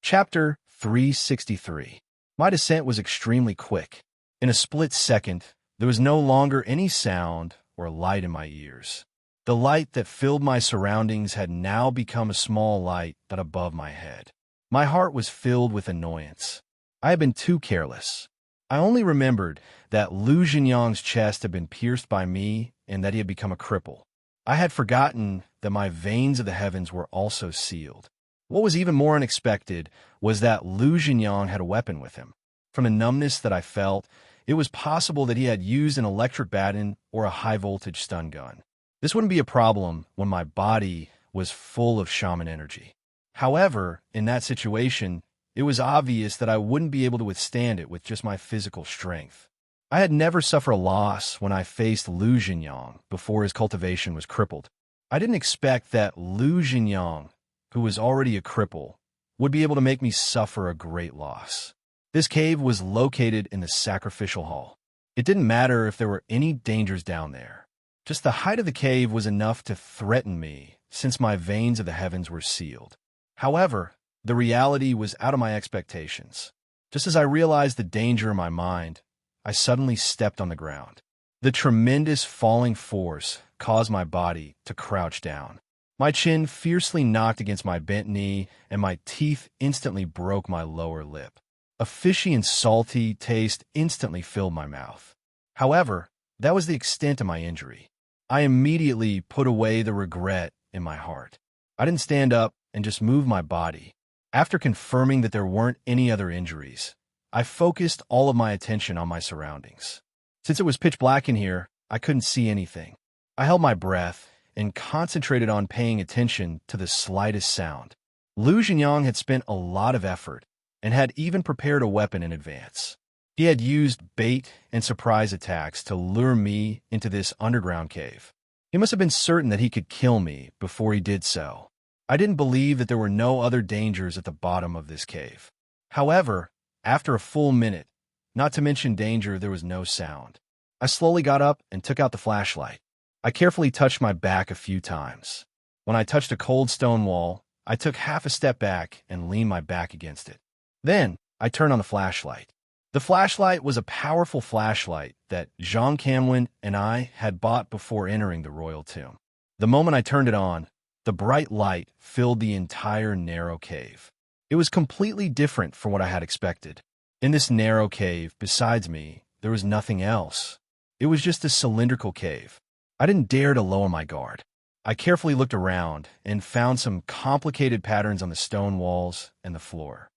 Chapter 363. My descent was extremely quick. In a split second, there was no longer any sound or light in my ears. The light that filled my surroundings had now become a small light that above my head. My heart was filled with annoyance. I had been too careless. I only remembered that Lu Jinyang's chest had been pierced by me and that he had become a cripple. I had forgotten that my veins of the heavens were also sealed. What was even more unexpected was that Lu Jinyang had a weapon with him. From the numbness that I felt, it was possible that he had used an electric baton or a high-voltage stun gun. This wouldn't be a problem when my body was full of shaman energy. However, in that situation, it was obvious that I wouldn't be able to withstand it with just my physical strength. I had never suffered a loss when I faced Lu Jinyang before his cultivation was crippled. I didn't expect that Lu Jinyang, who was already a cripple, would be able to make me suffer a great loss. This cave was located in the sacrificial hall. It didn't matter if there were any dangers down there. Just the height of the cave was enough to threaten me, since my veins of the heavens were sealed. However, the reality was out of my expectations. Just as I realized the danger in my mind, I suddenly stepped on the ground. The tremendous falling force caused my body to crouch down. My chin fiercely knocked against my bent knee, and my teeth instantly broke my lower lip. A fishy and salty taste instantly filled my mouth. However, that was the extent of my injury. I immediately put away the regret in my heart. I didn't stand up and just move my body. After confirming that there weren't any other injuries, I focused all of my attention on my surroundings. Since it was pitch black in here, I couldn't see anything. I held my breath and concentrated on paying attention to the slightest sound. Lu Jianyang had spent a lot of effort and had even prepared a weapon in advance. He had used bait and surprise attacks to lure me into this underground cave. He must have been certain that he could kill me before he did so. I didn't believe that there were no other dangers at the bottom of this cave. However, after a full minute, not to mention danger, there was no sound. I slowly got up and took out the flashlight. I carefully touched my back a few times. When I touched a cold stone wall, I took half a step back and leaned my back against it. Then, I turned on the flashlight. The flashlight was a powerful flashlight that Zhang Camlin and I had bought before entering the royal tomb. The moment I turned it on, the bright light filled the entire narrow cave. It was completely different from what I had expected. In this narrow cave, besides me, there was nothing else. It was just a cylindrical cave. I didn't dare to lower my guard. I carefully looked around and found some complicated patterns on the stone walls and the floor.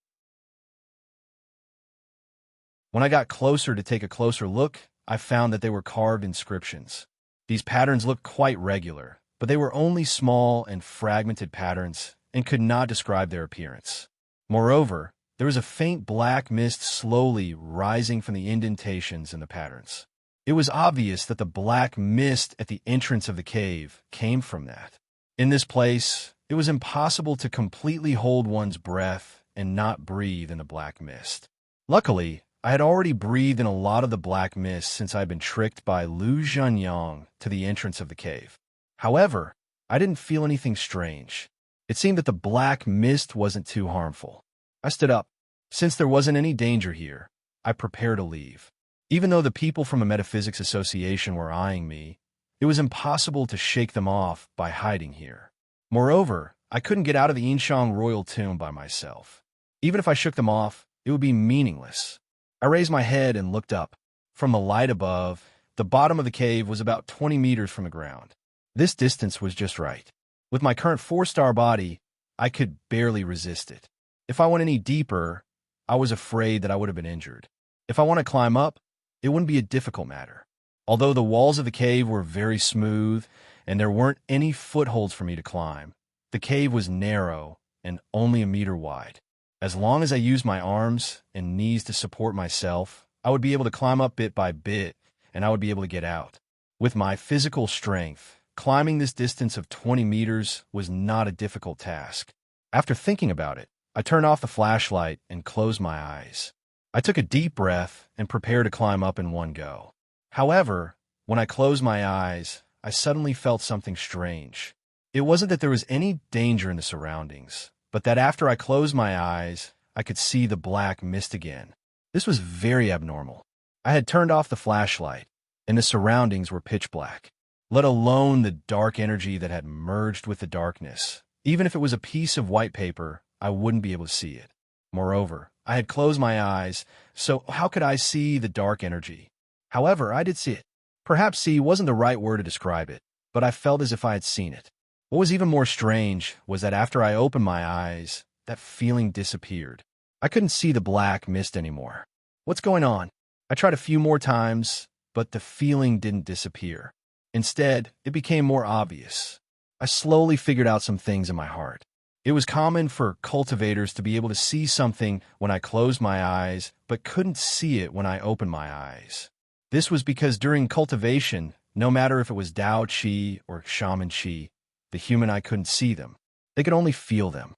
When I got closer to take a closer look, I found that they were carved inscriptions. These patterns looked quite regular, but they were only small and fragmented patterns and could not describe their appearance. Moreover, there was a faint black mist slowly rising from the indentations in the patterns. It was obvious that the black mist at the entrance of the cave came from that. In this place, it was impossible to completely hold one's breath and not breathe in the black mist. Luckily, I had already breathed in a lot of the black mist since I had been tricked by Lu Jianyang to the entrance of the cave. However, I didn't feel anything strange. It seemed that the black mist wasn't too harmful. I stood up. Since there wasn't any danger here, I prepared to leave. Even though the people from a metaphysics association were eyeing me, it was impossible to shake them off by hiding here. Moreover, I couldn't get out of the Yinshang royal tomb by myself. Even if I shook them off, it would be meaningless. I raised my head and looked up. From the light above, the bottom of the cave was about 20 meters from the ground. This distance was just right. With my current 4-star body, I could barely resist it. If I went any deeper, I was afraid that I would have been injured. If I want to climb up, it wouldn't be a difficult matter. Although the walls of the cave were very smooth and there weren't any footholds for me to climb, the cave was narrow and only a meter wide. As long as I used my arms and knees to support myself, I would be able to climb up bit by bit, and I would be able to get out. With my physical strength, climbing this distance of 20 meters was not a difficult task. After thinking about it, I turned off the flashlight and closed my eyes. I took a deep breath and prepared to climb up in one go. However, when I closed my eyes, I suddenly felt something strange. It wasn't that there was any danger in the surroundings, but that after I closed my eyes, I could see the black mist again. This was very abnormal. I had turned off the flashlight, and the surroundings were pitch black, let alone the dark energy that had merged with the darkness. Even if it was a piece of white paper, I wouldn't be able to see it. Moreover, I had closed my eyes, so how could I see the dark energy? However, I did see it. Perhaps see wasn't the right word to describe it, but I felt as if I had seen it. What was even more strange was that after I opened my eyes, that feeling disappeared. I couldn't see the black mist anymore. What's going on? I tried a few more times, but the feeling didn't disappear. Instead, it became more obvious. I slowly figured out some things in my heart. It was common for cultivators to be able to see something when I closed my eyes, but couldn't see it when I opened my eyes. This was because during cultivation, no matter if it was Dao Qi or Shaman Qi, the human eye couldn't see them. They could only feel them.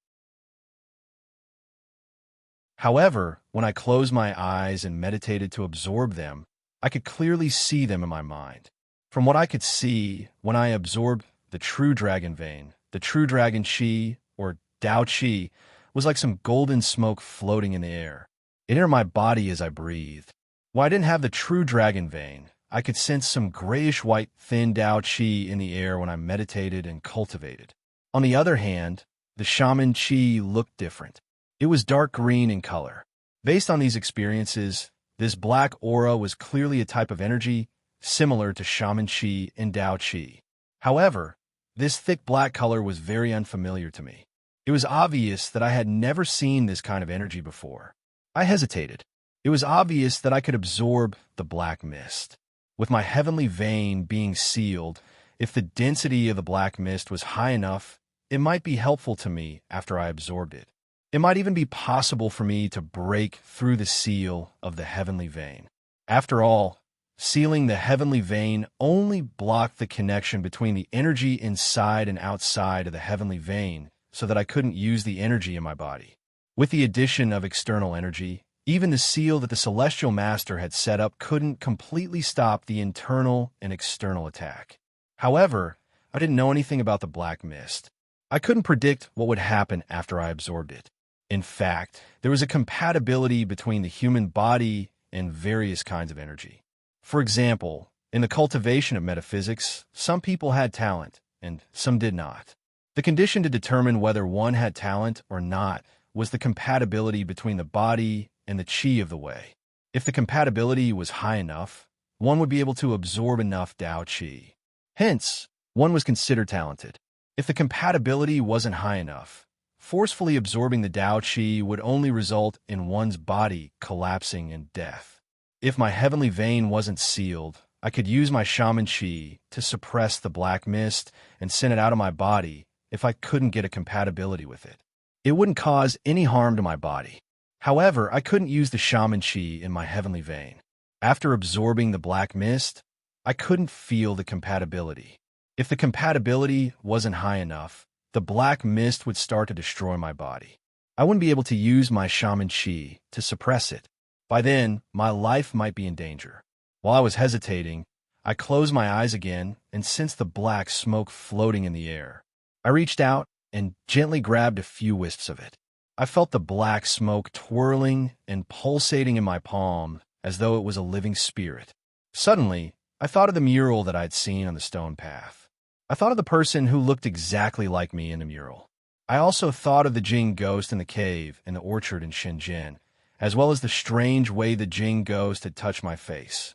However, when I closed my eyes and meditated to absorb them, I could clearly see them in my mind. From what I could see, when I absorbed the true dragon vein, the true dragon Qi, or Dao Qi, was like some golden smoke floating in the air. It entered my body as I breathed. While I didn't have the true dragon vein, I could sense some grayish-white thin Dao Qi in the air when I meditated and cultivated. On the other hand, the Shaman Qi looked different. It was dark green in color. Based on these experiences, this black aura was clearly a type of energy similar to Shaman Qi and Dao Qi. However, this thick black color was very unfamiliar to me. It was obvious that I had never seen this kind of energy before. I hesitated. It was obvious that I could absorb the black mist. With my heavenly vein being sealed, if the density of the black mist was high enough, it might be helpful to me after I absorbed it. It might even be possible for me to break through the seal of the heavenly vein. After all, sealing the heavenly vein only blocked the connection between the energy inside and outside of the heavenly vein so that I couldn't use the energy in my body. With the addition of external energy, even the seal that the Celestial Master had set up couldn't completely stop the internal and external attack. However, I didn't know anything about the black mist. I couldn't predict what would happen after I absorbed it. In fact, there was a compatibility between the human body and various kinds of energy. For example, in the cultivation of metaphysics, some people had talent, and some did not. The condition to determine whether one had talent or not was the compatibility between the body and the chi of the way. If the compatibility was high enough, one would be able to absorb enough Tao Chi. Hence, one was considered talented. If the compatibility wasn't high enough, forcefully absorbing the Tao Chi would only result in one's body collapsing and death. If my heavenly vein wasn't sealed, I could use my shaman chi to suppress the black mist and send it out of my body if I couldn't get a compatibility with it. It wouldn't cause any harm to my body. However, I couldn't use the shaman chi in my heavenly vein. After absorbing the black mist, I couldn't feel the compatibility. If the compatibility wasn't high enough, the black mist would start to destroy my body. I wouldn't be able to use my shaman chi to suppress it. By then, my life might be in danger. While I was hesitating, I closed my eyes again and sensed the black smoke floating in the air. I reached out and gently grabbed a few wisps of it. I felt the black smoke twirling and pulsating in my palm as though it was a living spirit. Suddenly, I thought of the mural that I'd seen on the stone path. I thought of the person who looked exactly like me in the mural. I also thought of the Jing ghost in the cave in the orchard in Shenzhen, as well as the strange way the Jing ghost had touched my face.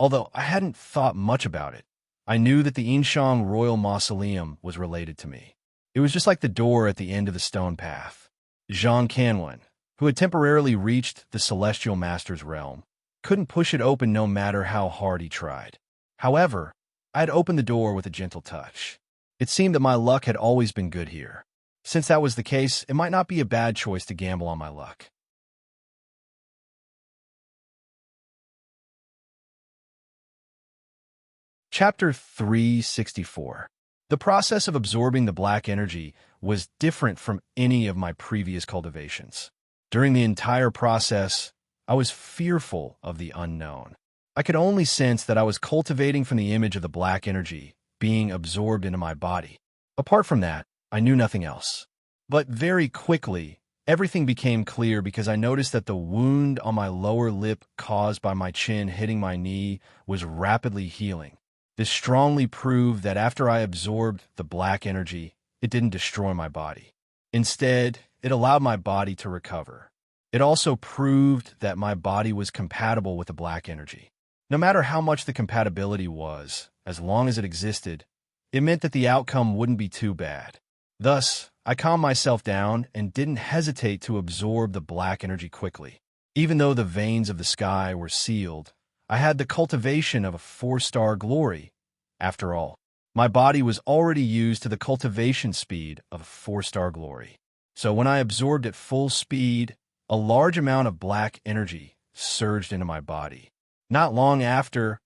Although I hadn't thought much about it, I knew that the Yinshang Royal Mausoleum was related to me. It was just like the door at the end of the stone path. Zhang Kanwen, who had temporarily reached the Celestial Master's realm, couldn't push it open no matter how hard he tried. However, I had opened the door with a gentle touch. It seemed that my luck had always been good here. Since that was the case, it might not be a bad choice to gamble on my luck. Chapter 364. The process of absorbing the black energy was different from any of my previous cultivations. During the entire process, I was fearful of the unknown. I could only sense that I was cultivating from the image of the black energy being absorbed into my body. Apart from that, I knew nothing else. But very quickly, everything became clear because I noticed that the wound on my lower lip caused by my chin hitting my knee was rapidly healing. This strongly proved that after I absorbed the black energy, it didn't destroy my body. Instead, it allowed my body to recover. It also proved that my body was compatible with the black energy. No matter how much the compatibility was, as long as it existed, it meant that the outcome wouldn't be too bad. Thus, I calmed myself down and didn't hesitate to absorb the black energy quickly. Even though the veins of the sky were sealed, I had the cultivation of a 4-star glory. After all, my body was already used to the cultivation speed of a 4-star glory. So when I absorbed at full speed, a large amount of black energy surged into my body. Not long after,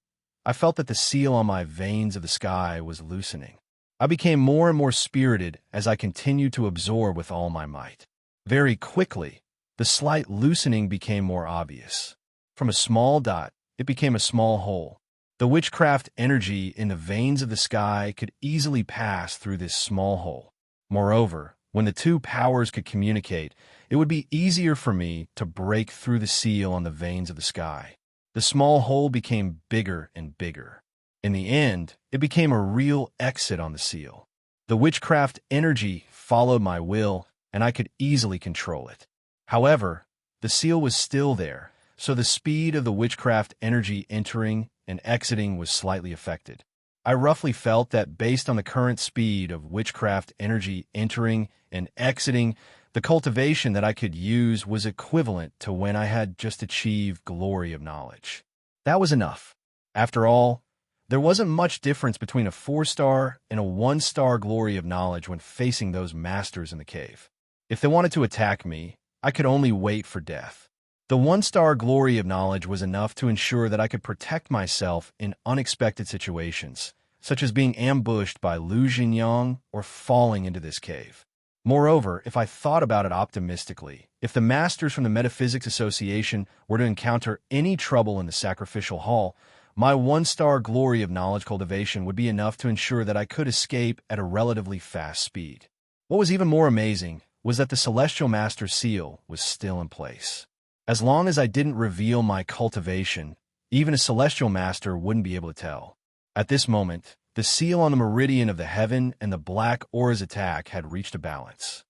I felt that the seal on my veins of the sky was loosening. I became more and more spirited as I continued to absorb with all my might. Very quickly, the slight loosening became more obvious. From a small dot, it became a small hole. The witchcraft energy in the veins of the sky could easily pass through this small hole. Moreover, when the two powers could communicate, it would be easier for me to break through the seal on the veins of the sky. The small hole became bigger and bigger. In the end, it became a real exit on the seal. The witchcraft energy followed my will, and I could easily control it. However, the seal was still there, so the speed of the witchcraft energy entering and exiting was slightly affected. I roughly felt that based on the current speed of witchcraft energy entering and exiting, The cultivation that I could use was equivalent to when I had just achieved glory of knowledge. That was enough. After all, there wasn't much difference between a 4-star and a 1-star glory of knowledge when facing those masters in the cave. If they wanted to attack me, I could only wait for death. The 1-star glory of knowledge was enough to ensure that I could protect myself in unexpected situations, such as being ambushed by Lu Jinyang or falling into this cave. Moreover, if I thought about it optimistically, if the masters from the Metaphysics Association were to encounter any trouble in the sacrificial hall, my 1-star glory of knowledge cultivation would be enough to ensure that I could escape at a relatively fast speed. What was even more amazing was that the Celestial Master seal was still in place. As long as I didn't reveal my cultivation, even a Celestial Master wouldn't be able to tell. At this moment, the seal on the meridian of the heaven and the black aura's attack had reached a balance.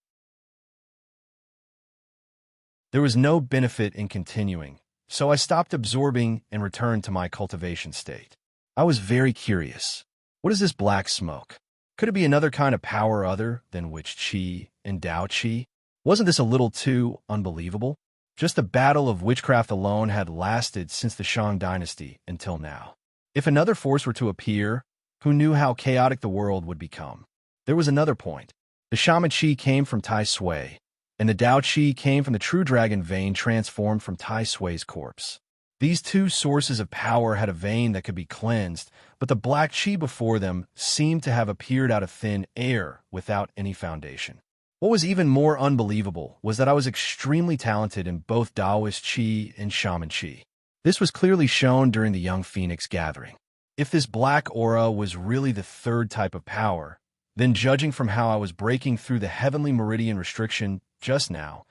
There was no benefit in continuing, so I stopped absorbing and returned to my cultivation state. I was very curious. What is this black smoke? Could it be another kind of power other than witch qi and Dao qi? Wasn't this a little too unbelievable? Just the battle of witchcraft alone had lasted since the Shang dynasty until now. If another force were to appear, who knew how chaotic the world would become? There was another point. The shaman qi came from Tai Sui, and the Dao qi came from the true dragon vein transformed from Tai Sui's corpse. These two sources of power had a vein that could be cleansed, but the black qi before them seemed to have appeared out of thin air without any foundation. What was even more unbelievable was that I was extremely talented in both Taoist qi and shaman qi. This was clearly shown during the Young Phoenix gathering. If this black aura was really the third type of power, then judging from how I was breaking through the heavenly meridian restriction just now,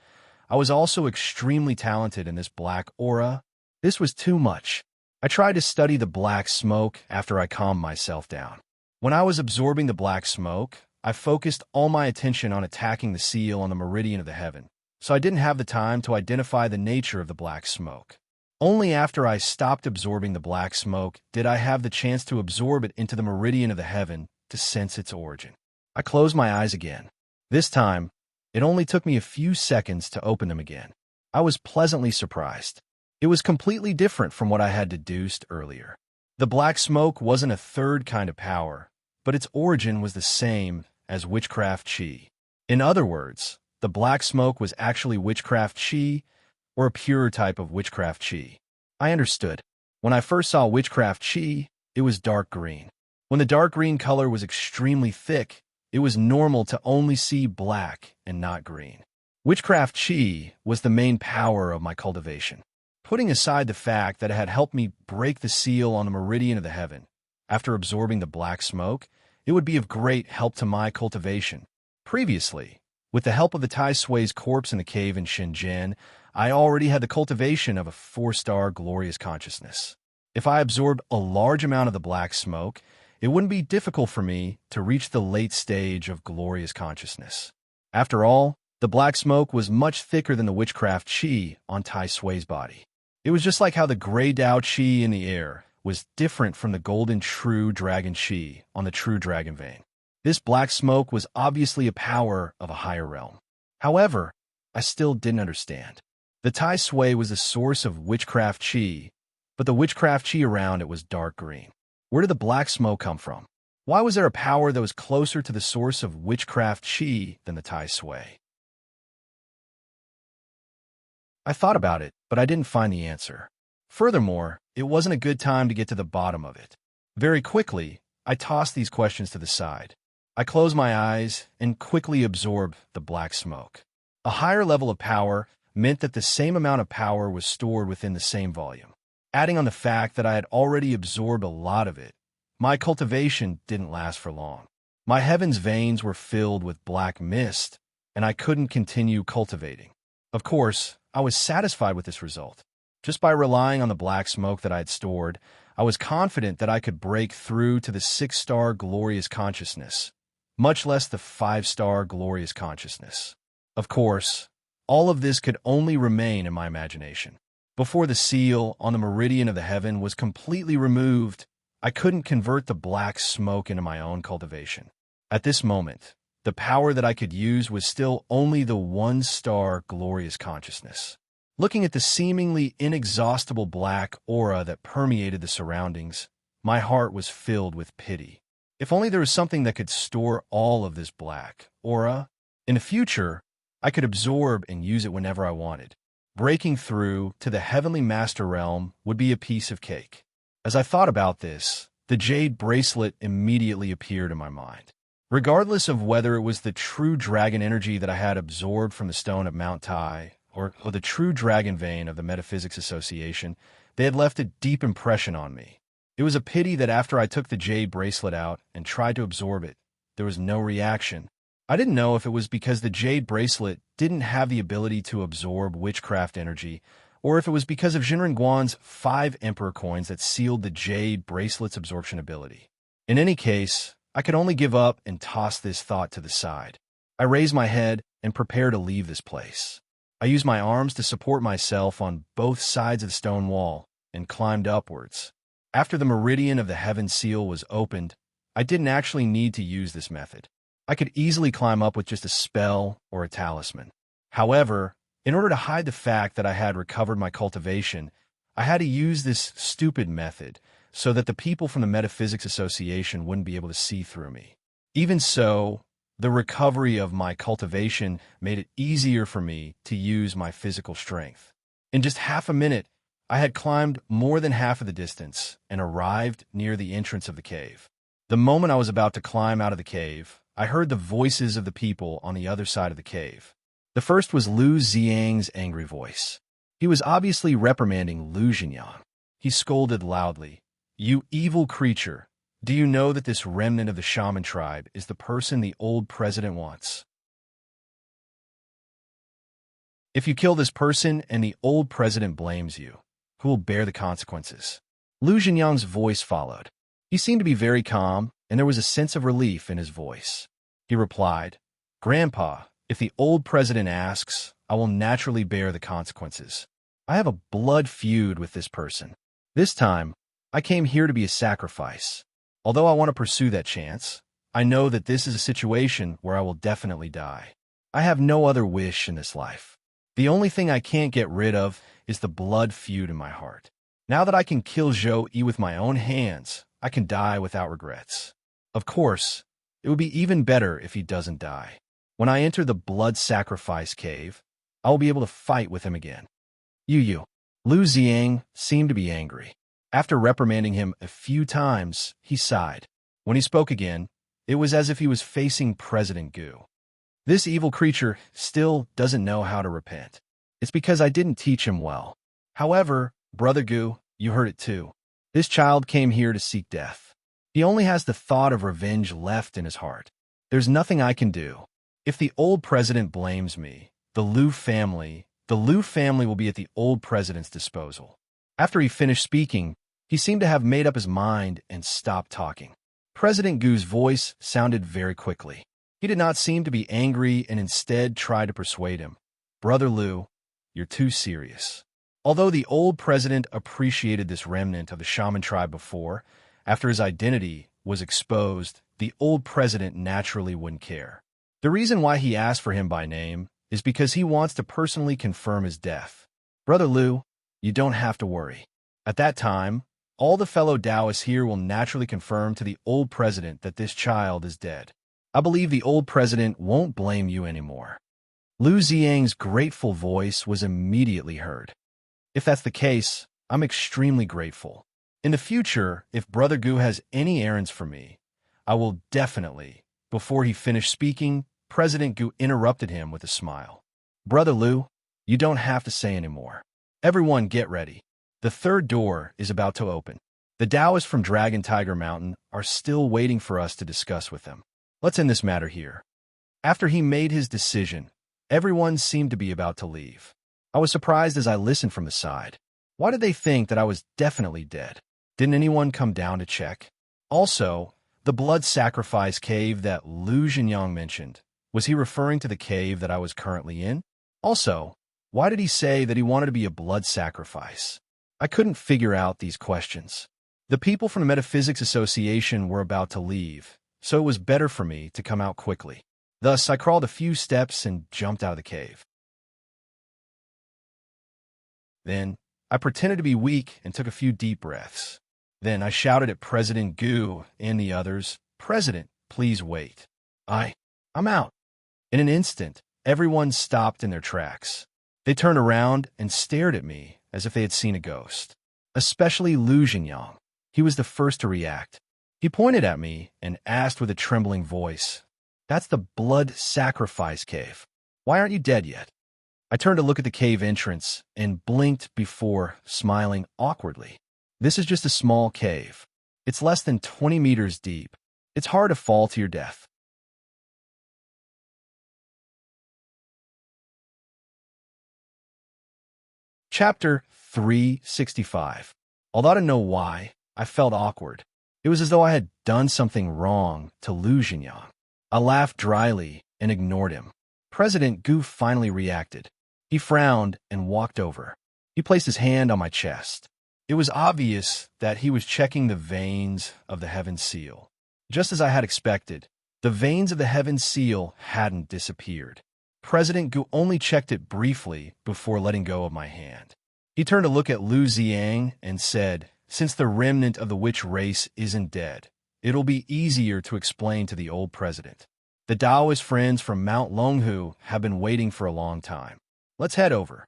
I was also extremely talented in this black aura. This was too much. I tried to study the black smoke after I calmed myself down. When I was absorbing the black smoke, I focused all my attention on attacking the seal on the meridian of the heaven, so I didn't have the time to identify the nature of the black smoke. Only after I stopped absorbing the black smoke did I have the chance to absorb it into the meridian of the heaven to sense its origin. I closed my eyes again. This time, it only took me a few seconds to open them again. I was pleasantly surprised. It was completely different from what I had deduced earlier. The black smoke wasn't a third kind of power, but its origin was the same as witchcraft qi. In other words, the black smoke was actually witchcraft qi, or a purer type of witchcraft qi. I understood. When I first saw witchcraft qi, it was dark green. When the dark green color was extremely thick, it was normal to only see black and not green. Witchcraft qi was the main power of my cultivation. Putting aside the fact that it had helped me break the seal on the meridian of the heaven, after absorbing the black smoke, it would be of great help to my cultivation. Previously, with the help of the Tai Sui's corpse in the cave in Shenzhen, I already had the cultivation of a 4-star glorious consciousness. If I absorbed a large amount of the black smoke, it wouldn't be difficult for me to reach the late stage of glorious consciousness. After all, the black smoke was much thicker than the witchcraft qi on Tai Sui's body. It was just like how the gray Dao qi in the air was different from the golden true dragon qi on the true dragon vein. This black smoke was obviously a power of a higher realm. However, I still didn't understand. The Tai Sui was the source of witchcraft qi, but the witchcraft qi around it was dark green. Where did the black smoke come from? Why was there a power that was closer to the source of witchcraft qi than the Tai Sui? I thought about it, but I didn't find the answer. Furthermore, it wasn't a good time to get to the bottom of it. Very quickly, I tossed these questions to the side. I closed my eyes and quickly absorbed the black smoke. A higher level of power meant that the same amount of power was stored within the same volume. Adding on the fact that I had already absorbed a lot of it, my cultivation didn't last for long. My heaven's veins were filled with black mist, and I couldn't continue cultivating. Of course, I was satisfied with this result. Just by relying on the black smoke that I had stored, I was confident that I could break through to the 6-star glorious consciousness, much less the 5-star glorious consciousness. Of course, all of this could only remain in my imagination. Before the seal on the meridian of the heaven was completely removed, I couldn't convert the black smoke into my own cultivation. At this moment, The power that I could use was still only the one-star glorious consciousness. Looking at the seemingly inexhaustible black aura that permeated the surroundings, my heart was filled with pity. If only there was something that could store all of this black aura. In the future, I could absorb and use it whenever I wanted. Breaking through to the heavenly master realm would be a piece of cake. As I thought about this, the jade bracelet immediately appeared in my mind. Regardless of whether it was the true dragon energy that I had absorbed from the stone of Mount Tai, or the true dragon vein of the Metaphysics Association, they had left a deep impression on me. It was a pity that after I took the jade bracelet out and tried to absorb it, there was no reaction. I didn't know if it was because the jade bracelet didn't have the ability to absorb witchcraft energy, or if it was because of Jinren Guan's 5 Emperor coins that sealed the jade bracelet's absorption ability. In any case, I could only give up and toss this thought to the side. I raised my head and prepared to leave this place. I used my arms to support myself on both sides of the stone wall and climbed upwards. After the meridian of the heaven seal was opened, I didn't actually need to use this method. I could easily climb up with just a spell or a talisman. However, in order to hide the fact that I had recovered my cultivation, I had to use this stupid method so that the people from the Metaphysics Association wouldn't be able to see through me. Even so, the recovery of my cultivation made it easier for me to use my physical strength. In just half a minute, I had climbed more than half of the distance and arrived near the entrance of the cave. The moment I was about to climb out of the cave, I heard the voices of the people on the other side of the cave. The first was Lu Xiang's angry voice. He was obviously reprimanding Lu Xingyang. He scolded loudly, "You evil creature! Do you know that this remnant of the shaman tribe is the person the old president wants? If you kill this person and the old president blames you, who will bear the consequences?" Lu Xingyang's voice followed. He seemed to be very calm, and there was a sense of relief in his voice. He replied, "Grandpa, if the old president asks, I will naturally bear the consequences. I have a blood feud with this person. This time, I came here to be a sacrifice. Although I want to pursue that chance, I know that this is a situation where I will definitely die. I have no other wish in this life. The only thing I can't get rid of is the blood feud in my heart. Now that I can kill Zhou Yi with my own hands, I can die without regrets. Of course, it would be even better if he doesn't die. When I enter the blood sacrifice cave, I will be able to fight with him again." Yu. Lu Xiang seemed to be angry. After reprimanding him a few times, he sighed. When he spoke again, it was as if he was facing President Gu. "This evil creature still doesn't know how to repent. It's because I didn't teach him well. However, Brother Gu, you heard it too. This child came here to seek death. He only has the thought of revenge left in his heart. There's nothing I can do. If the old president blames me, the Lu family will be at the old president's disposal." After he finished speaking, he seemed to have made up his mind and stopped talking. President Gu's voice sounded very quickly. He did not seem to be angry and instead tried to persuade him. "Brother Lu, you're too serious." Although the old president appreciated this remnant of the shaman tribe before, after his identity was exposed, the old president naturally wouldn't care. The reason why he asked for him by name is because he wants to personally confirm his death. "Brother Lu, you don't have to worry. At that time, all the fellow Taoists here will naturally confirm to the old president that this child is dead. I believe the old president won't blame you anymore." Lu Xiang's grateful voice was immediately heard. "If that's the case, I'm extremely grateful. In the future, if Brother Gu has any errands for me, I will definitely..." Before he finished speaking, President Gu interrupted him with a smile. "Brother Lu, you don't have to say anymore. Everyone get ready. The third door is about to open. The Taoists from Dragon Tiger Mountain are still waiting for us to discuss with them. Let's end this matter here." After he made his decision, everyone seemed to be about to leave. I was surprised as I listened from the side. Why did they think that I was definitely dead? Didn't anyone come down to check? Also, the blood sacrifice cave that Lu Xingyang mentioned, was he referring to the cave that I was currently in? Also, why did he say that he wanted to be a blood sacrifice? I couldn't figure out these questions. The people from the Metaphysics Association were about to leave, so it was better for me to come out quickly. Thus, I crawled a few steps and jumped out of the cave. Then, I pretended to be weak and took a few deep breaths. Then I shouted at President Gu and the others, "President, please wait. I'm out." In an instant, everyone stopped in their tracks. They turned around and stared at me as if they had seen a ghost. Especially Lu Jinyang. He was the first to react. He pointed at me and asked with a trembling voice, "That's the blood sacrifice cave. Why aren't you dead yet?" I turned to look at the cave entrance and blinked before smiling awkwardly. This is just a small cave. It's less than 20 meters deep. It's hard to fall to your death. Chapter 365. Although I didn't know why, I felt awkward. It was as though I had done something wrong to Lu Jinyang. I laughed dryly and ignored him. President Gu finally reacted. He frowned and walked over. He placed his hand on my chest. It was obvious that he was checking the veins of the heaven seal. Just as I had expected, the veins of the heaven seal hadn't disappeared. President Gu only checked it briefly before letting go of my hand. He turned to look at Lu Ziang and said, "Since the remnant of the witch race isn't dead, it'll be easier to explain to the old president. The Taoist friends from Mount Longhu have been waiting for a long time. Let's head over."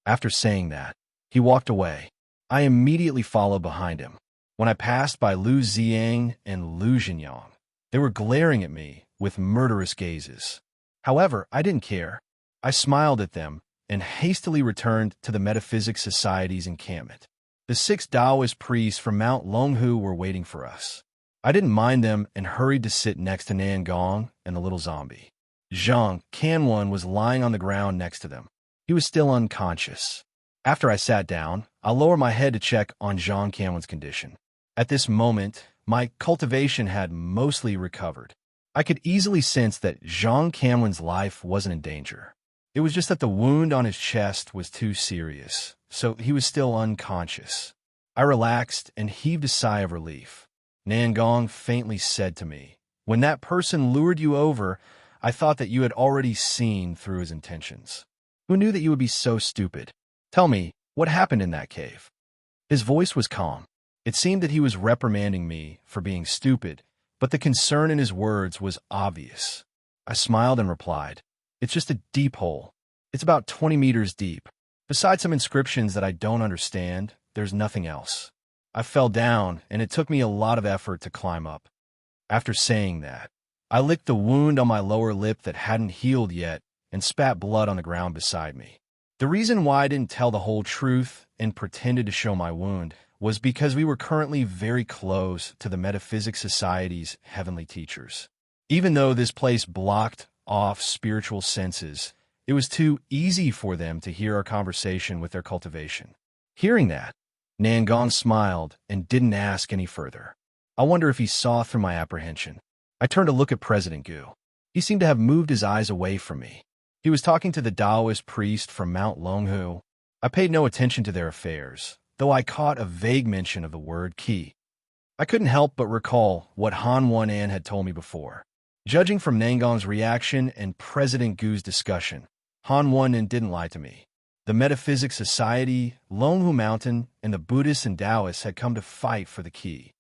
After saying that, he walked away. I immediately followed behind him. When I passed by Lu Ziang and Lu Jinyang, they were glaring at me with murderous gazes. However, I didn't care. I smiled at them and hastily returned to the Metaphysics Society's encampment. The 6 Taoist priests from Mount Longhu were waiting for us. I didn't mind them and hurried to sit next to Nangong and the little zombie. Zhang Kanwan was lying on the ground next to them. He was still unconscious. After I sat down, I lowered my head to check on Zhang Kanwan's condition. At this moment, my cultivation had mostly recovered. I could easily sense that Zhang Kanwan's life wasn't in danger. It was just that the wound on his chest was too serious, so he was still unconscious. I relaxed and heaved a sigh of relief. Nangong faintly said to me, "When that person lured you over, I thought that you had already seen through his intentions. Who knew that you would be so stupid? Tell me, what happened in that cave?" His voice was calm. It seemed that he was reprimanding me for being stupid, but the concern in his words was obvious. I smiled and replied, "It's just a deep hole. It's about 20 meters deep. Besides some inscriptions that I don't understand, there's nothing else." I fell down, and it took me a lot of effort to climb up. After saying that, I licked the wound on my lower lip that hadn't healed yet and spat blood on the ground beside me. The reason why I didn't tell the whole truth and pretended to show my wound was because we were currently very close to the Metaphysics Society's heavenly teachers. Even though this place blocked off spiritual senses, it was too easy for them to hear our conversation with their cultivation. Hearing that, Nangong smiled and didn't ask any further. I wonder if he saw through my apprehension. I turned to look at President Gu. He seemed to have moved his eyes away from me. He was talking to the Taoist priest from Mount Longhu. I paid no attention to their affairs, though I caught a vague mention of the word qi. I couldn't help but recall what Han Wan-an had told me before. Judging from Nangong's reaction and President Gu's discussion, Han Wan-an didn't lie to me. The Metaphysics Society, Longhu Mountain, and the Buddhists and Taoists had come to fight for the qi.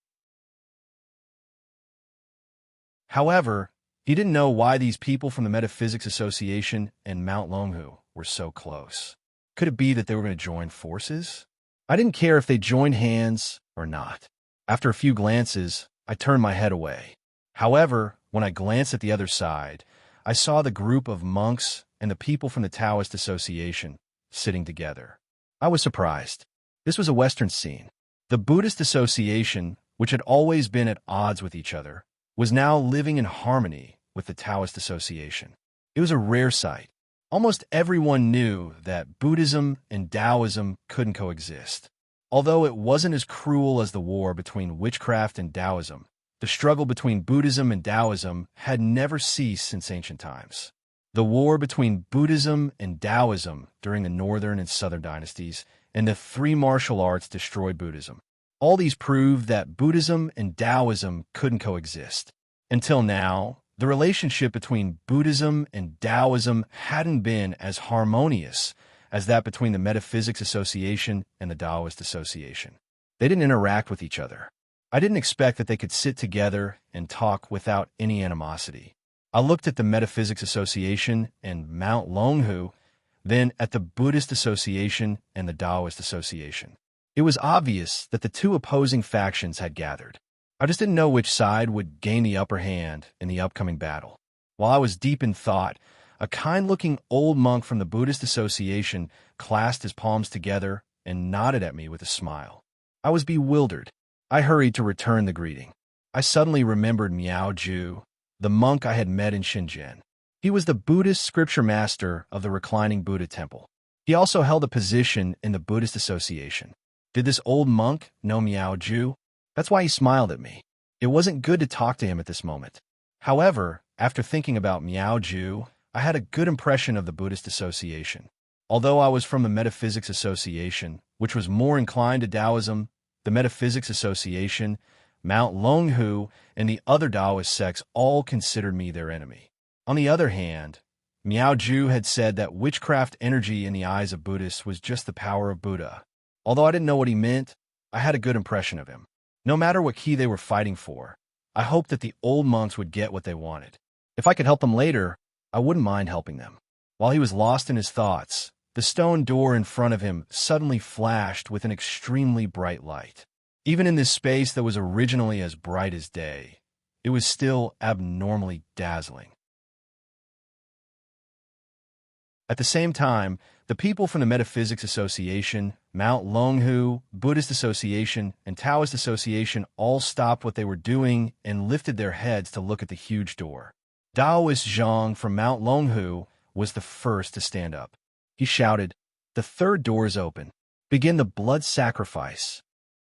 However, he didn't know why these people from the Metaphysics Association and Mount Longhu were so close. Could it be that they were going to join forces? I didn't care if they joined hands or not. After a few glances, I turned my head away. However, when I glanced at the other side, I saw the group of monks and the people from the Taoist Association sitting together. I was surprised. This was a Western scene. The Buddhist Association, which had always been at odds with each other, was now living in harmony with the Taoist Association. It was a rare sight. Almost everyone knew that Buddhism and Taoism couldn't coexist. Although it wasn't as cruel as the war between witchcraft and Taoism, the struggle between Buddhism and Taoism had never ceased since ancient times. The war between Buddhism and Taoism during the Northern and Southern dynasties and the 3 martial arts destroyed Buddhism. All these proved that Buddhism and Taoism couldn't coexist. Until now, The relationship between Buddhism and Taoism hadn't been as harmonious as that between the Metaphysics Association and the Taoist Association. They didn't interact with each other. I didn't expect that they could sit together and talk without any animosity. I looked at the Metaphysics Association and Mount Longhu, then at the Buddhist Association and the Taoist Association. It was obvious that the two opposing factions had gathered. I just didn't know which side would gain the upper hand in the upcoming battle. While I was deep in thought, a kind-looking old monk from the Buddhist Association clasped his palms together and nodded at me with a smile. I was bewildered. I hurried to return the greeting. I suddenly remembered Miao Ju, the monk I had met in Shenzhen. He was the Buddhist scripture master of the reclining Buddha temple. He also held a position in the Buddhist Association. Did this old monk know Miao Ju? That's why he smiled at me. It wasn't good to talk to him at this moment. However, after thinking about Miao Ju, I had a good impression of the Buddhist Association. Although I was from the Metaphysics Association, which was more inclined to Taoism, the Metaphysics Association, Mount Longhu, and the other Taoist sects all considered me their enemy. On the other hand, Miao Ju had said that witchcraft energy in the eyes of Buddhists was just the power of Buddha. Although I didn't know what he meant, I had a good impression of him. No matter what key they were fighting for, I hoped that the old monks would get what they wanted. If I could help them later, I wouldn't mind helping them. While he was lost in his thoughts, the stone door in front of him suddenly flashed with an extremely bright light. Even in this space that was originally as bright as day, it was still abnormally dazzling. At the same time, the people from the Metaphysics Association, Mount Longhu, Buddhist Association, and Taoist Association all stopped what they were doing and lifted their heads to look at the huge door. Taoist Zhang from Mount Longhu was the first to stand up. He shouted, "The third door is open. Begin the blood sacrifice."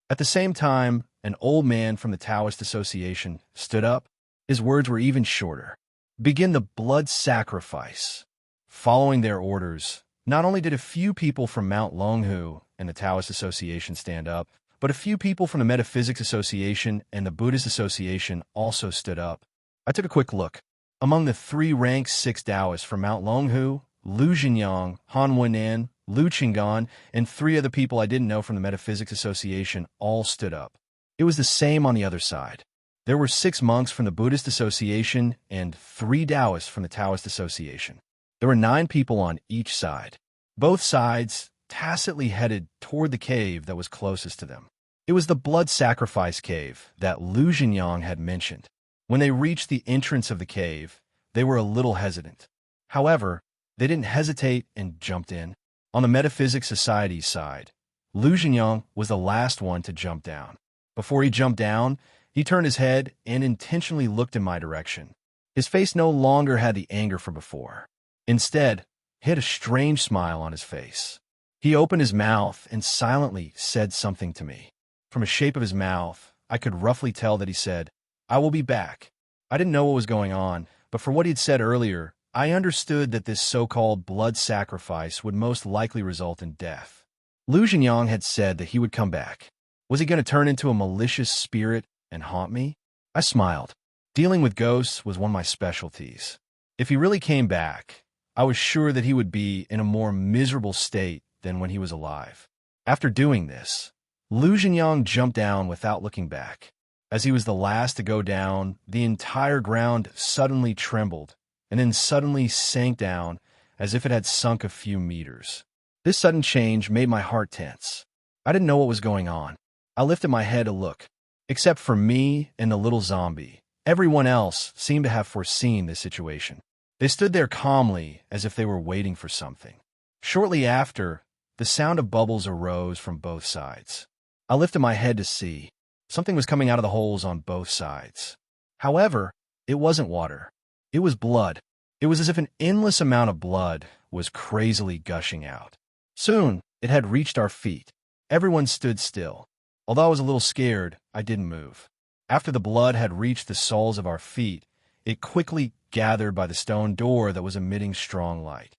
At the same time, an old man from the Taoist Association stood up. His words were even shorter. "Begin the blood sacrifice." Following their orders, not only did a few people from Mount Longhu and the Taoist Association stand up, but a few people from the Metaphysics Association and the Buddhist Association also stood up. I took a quick look. Among the three ranked 6 Taoists from Mount Longhu, Lu Jinyang, Han Wenan, Lu Qinggan, and 3 other people I didn't know from the Metaphysics Association all stood up. It was the same on the other side. There were 6 monks from the Buddhist Association and 3 Taoists from the Taoist Association. There were 9 people on each side. Both sides tacitly headed toward the cave that was closest to them. It was the blood sacrifice cave that Lu Jinyang had mentioned. When they reached the entrance of the cave, they were a little hesitant. However, they didn't hesitate and jumped in. On the Metaphysics Society's side, Lu Jinyang was the last one to jump down. Before he jumped down, he turned his head and intentionally looked in my direction. His face no longer had the anger from before. Instead, he had a strange smile on his face. He opened his mouth and silently said something to me. From the shape of his mouth, I could roughly tell that he said, "I will be back." I didn't know what was going on, but for what he'd said earlier, I understood that this so-called blood sacrifice would most likely result in death. Lu Jinyang had said that he would come back. Was he going to turn into a malicious spirit and haunt me? I smiled. Dealing with ghosts was one of my specialties. If he really came back, I was sure that he would be in a more miserable state than when he was alive. After doing this, Lu Jinyang jumped down without looking back. As he was the last to go down, the entire ground suddenly trembled and then suddenly sank down as if it had sunk a few meters. This sudden change made my heart tense. I didn't know what was going on. I lifted my head to look. Except for me and the little zombie, everyone else seemed to have foreseen this situation. They stood there calmly as if they were waiting for something. Shortly after, the sound of bubbles arose from both sides. I lifted my head to see. Something was coming out of the holes on both sides. However, it wasn't water. It was blood. It was as if an endless amount of blood was crazily gushing out. Soon, it had reached our feet. Everyone stood still. Although I was a little scared, I didn't move. After the blood had reached the soles of our feet, it quickly gathered by the stone door that was emitting strong light.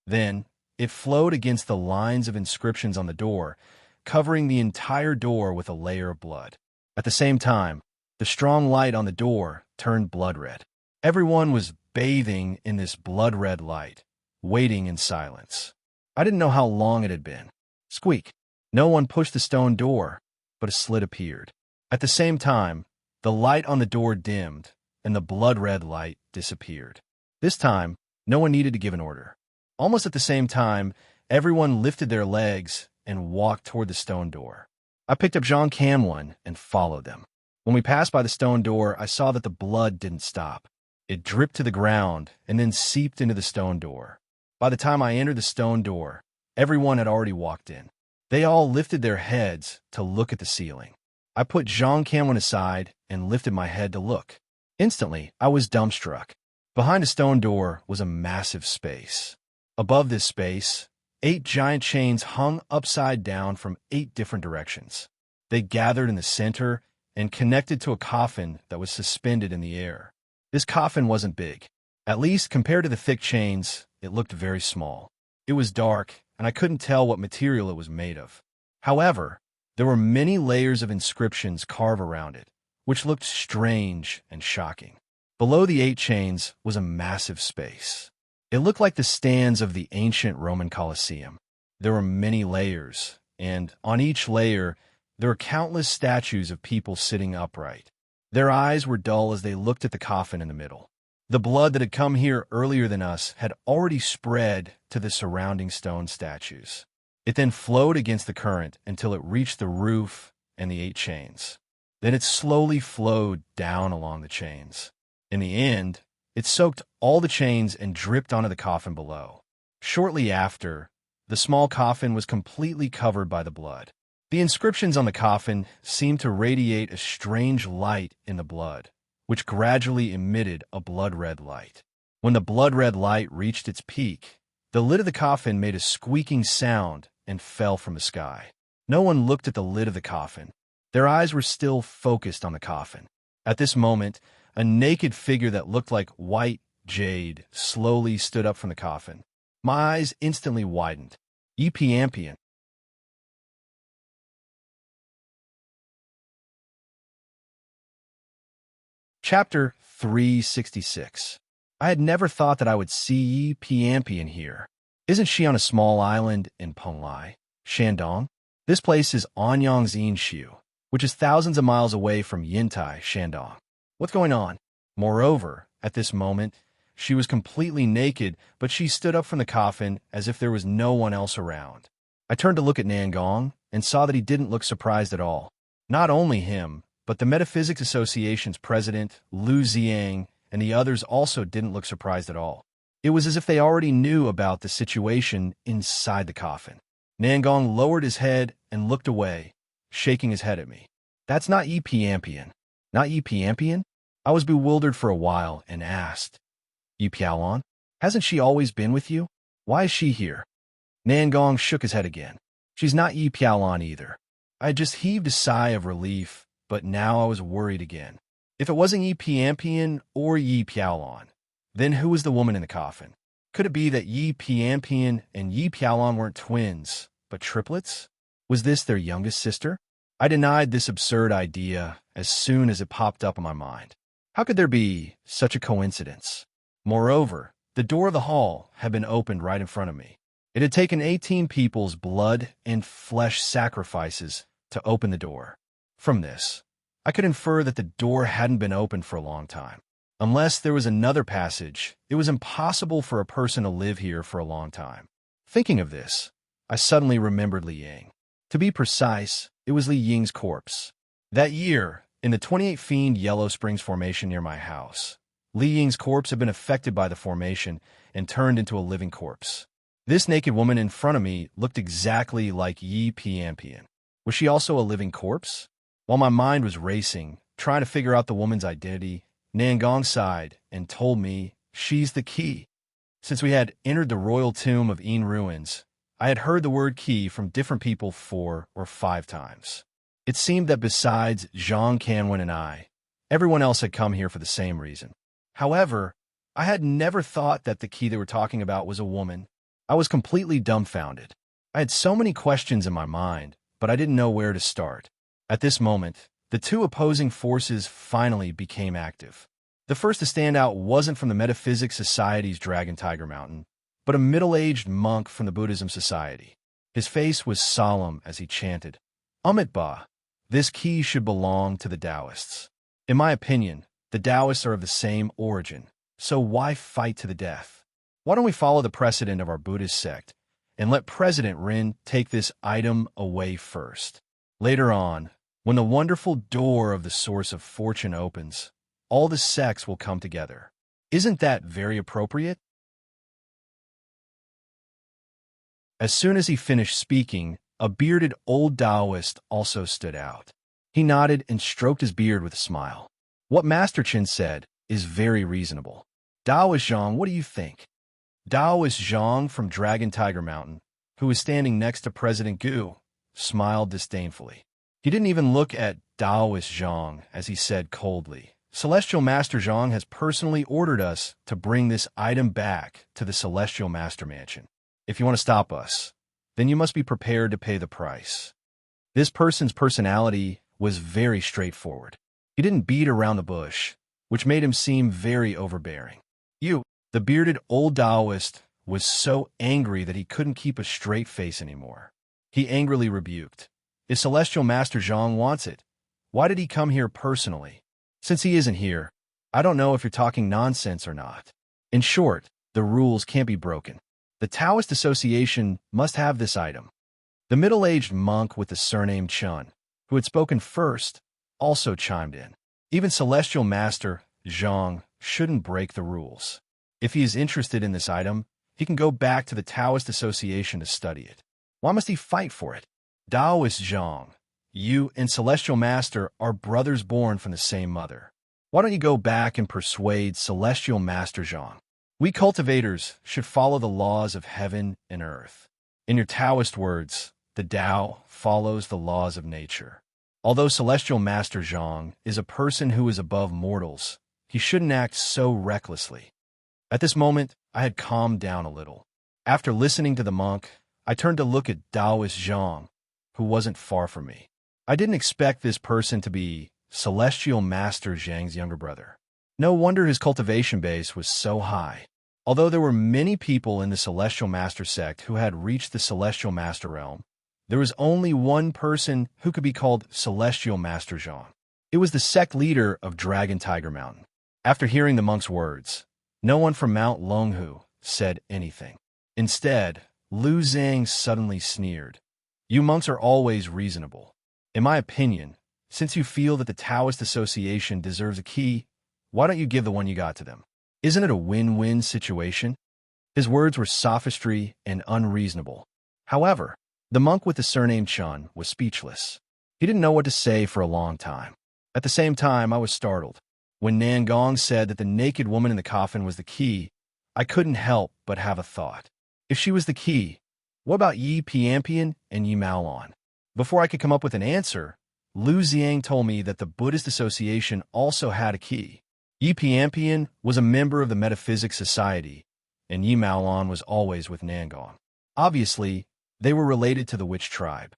Then, it flowed against the lines of inscriptions on the door, covering the entire door with a layer of blood. At the same time, The strong light on the door turned blood red. Everyone was bathing in this blood red light, waiting in silence. I didn't know how long it had been. Squeak. No one pushed the stone door, but a slit appeared. At the same time, the light on the door dimmed, and the blood red light disappeared. This time, no one needed to give an order. Almost at the same time, everyone lifted their legs and walked toward the stone door. I picked up Jean Canwin and followed them. When we passed by the stone door, I saw that the blood didn't stop. It dripped to the ground and then seeped into the stone door. By the time I entered the stone door, everyone had already walked in. They all lifted their heads to look at the ceiling. I put Jean Canwin aside and lifted my head to look. Instantly, I was dumbstruck. Behind the stone door was a massive space. Above this space, 8 giant chains hung upside down from 8 different directions. They gathered in the center and connected to a coffin that was suspended in the air. This coffin wasn't big. At least compared to the thick chains, it looked very small. It was dark, and I couldn't tell what material it was made of. However, there were many layers of inscriptions carved around it, which looked strange and shocking. Below the 8 chains was a massive space. It looked like the stands of the ancient Roman Colosseum. There were many layers, and on each layer, there were countless statues of people sitting upright. Their eyes were dull as they looked at the coffin in the middle. The blood that had come here earlier than us had already spread to the surrounding stone statues. It then flowed against the current until it reached the roof and the 8 chains. Then it slowly flowed down along the chains. In the end, it soaked all the chains and dripped onto the coffin below. Shortly after, the small coffin was completely covered by the blood. The inscriptions on the coffin seemed to radiate a strange light in the blood, which gradually emitted a blood-red light. When the blood-red light reached its peak, the lid of the coffin made a squeaking sound and fell from the sky. No one looked at the lid of the coffin. Their eyes were still focused on the coffin. At this moment, a naked figure that looked like white jade slowly stood up from the coffin. My eyes instantly widened. Epiampian. Chapter 366. I had never thought that I would see Yi Piampian here. Isn't she on a small island in Penglai, Shandong? This place is Anyang's Inshu, which is thousands of miles away from Yintai, Shandong. What's going on? Moreover, at this moment, she was completely naked, but she stood up from the coffin as if there was no one else around. I turned to look at Nangong and saw that he didn't look surprised at all. Not only him, but the Metaphysics Association's president, Lu Ziang, and the others also didn't look surprised at all. It was as if they already knew about the situation inside the coffin. Nangong lowered his head and looked away, shaking his head at me. That's not Yi Piampian. Not Yi Piampian? I was bewildered for a while and asked, Yi Piaolon? Hasn't she always been with you? Why is she here? Nangong shook his head again. She's not Yi Piaolon either. I had just heaved a sigh of relief, but now I was worried again. If it wasn't Yi Piampian or Yi Piaolon, then who was the woman in the coffin? Could it be that Yi Piampian and Yi Piaolon weren't twins, but triplets? Was this their youngest sister? I denied this absurd idea as soon as it popped up in my mind. How could there be such a coincidence? Moreover, the door of the hall had been opened right in front of me. It had taken 18 people's blood and flesh sacrifices to open the door. From this, I could infer that the door hadn't been opened for a long time. Unless there was another passage, it was impossible for a person to live here for a long time. Thinking of this, I suddenly remembered Li Ying. To be precise, it was Li Ying's corpse. That year, in the 28 Fiend Yellow Springs Formation near my house, Li Ying's corpse had been affected by the formation and turned into a living corpse. This naked woman in front of me looked exactly like Yi Piampian. Was she also a living corpse? While my mind was racing, trying to figure out the woman's identity, Nangong sighed and told me she's the key. Since we had entered the royal tomb of Yin ruins, I had heard the word key from different people 4 or 5 times. It seemed that besides Jean Canwin and I, everyone else had come here for the same reason. However, I had never thought that the key they were talking about was a woman. I was completely dumbfounded. I had so many questions in my mind, but I didn't know where to start. At this moment, The two opposing forces finally became active. The first to stand out wasn't from the Metaphysics Society's Dragon Tiger Mountain, but a middle-aged monk from the Buddhism Society. His face was solemn as he chanted, Ba, this key should belong to the Taoists. In my opinion, the Taoists are of the same origin, so why fight to the death? Why don't we follow the precedent of our Buddhist sect and let President Rin take this item away first? Later on, when the wonderful door of the source of fortune opens, all the sects will come together. Isn't that very appropriate? As soon as he finished speaking, a bearded old Taoist also stood out. He nodded and stroked his beard with a smile. What Master Chin said is very reasonable. Taoist Zhang, what do you think? Taoist Zhang from Dragon Tiger Mountain, who was standing next to President Gu, smiled disdainfully. He didn't even look at Taoist Zhang as he said coldly, Celestial Master Zhang has personally ordered us to bring this item back to the Celestial Master Mansion. If you want to stop us, then you must be prepared to pay the price. This person's personality was very straightforward. He didn't beat around the bush, which made him seem very overbearing. The bearded old Taoist, was so angry that he couldn't keep a straight face anymore. He angrily rebuked, If Celestial Master Zhang wants it, why did he come here personally? Since he isn't here, I don't know if you're talking nonsense or not. In short, the rules can't be broken. The Taoist Association must have this item. The middle-aged monk with the surname Chun, who had spoken first, also chimed in. Even Celestial Master Zhang shouldn't break the rules. If he is interested in this item, he can go back to the Taoist Association to study it. Why must he fight for it? Taoist Zhang, you and Celestial Master are brothers born from the same mother. Why don't you go back and persuade Celestial Master Zhang? We cultivators should follow the laws of heaven and earth. In your Taoist words, the Tao follows the laws of nature. Although Celestial Master Zhang is a person who is above mortals, he shouldn't act so recklessly. At this moment, I had calmed down a little. After listening to the monk, I turned to look at Taoist Zhang, who wasn't far from me. I didn't expect this person to be Celestial Master Zhang's younger brother. No wonder his cultivation base was so high. Although there were many people in the Celestial Master sect who had reached the Celestial Master realm, there was only one person who could be called Celestial Master Zhang. It was the sect leader of Dragon Tiger Mountain. After hearing the monk's words, no one from Mount Longhu said anything. Instead, Lu Zhang suddenly sneered. You monks are always reasonable. In my opinion, since you feel that the Taoist Association deserves a key, why don't you give the one you got to them? Isn't it a win-win situation? His words were sophistry and unreasonable. However, the monk with the surname Chun was speechless. He didn't know what to say for a long time. At the same time, I was startled. When Nangong said that the naked woman in the coffin was the key, I couldn't help but have a thought. If she was the key, what about Yi Piampian and Yi Maolon? Before I could come up with an answer, Lu Zhang told me that the Buddhist Association also had a key. Yi Piampian was a member of the Metaphysics Society, and Yi Maolon was always with Nangong. Obviously, they were related to the witch tribe.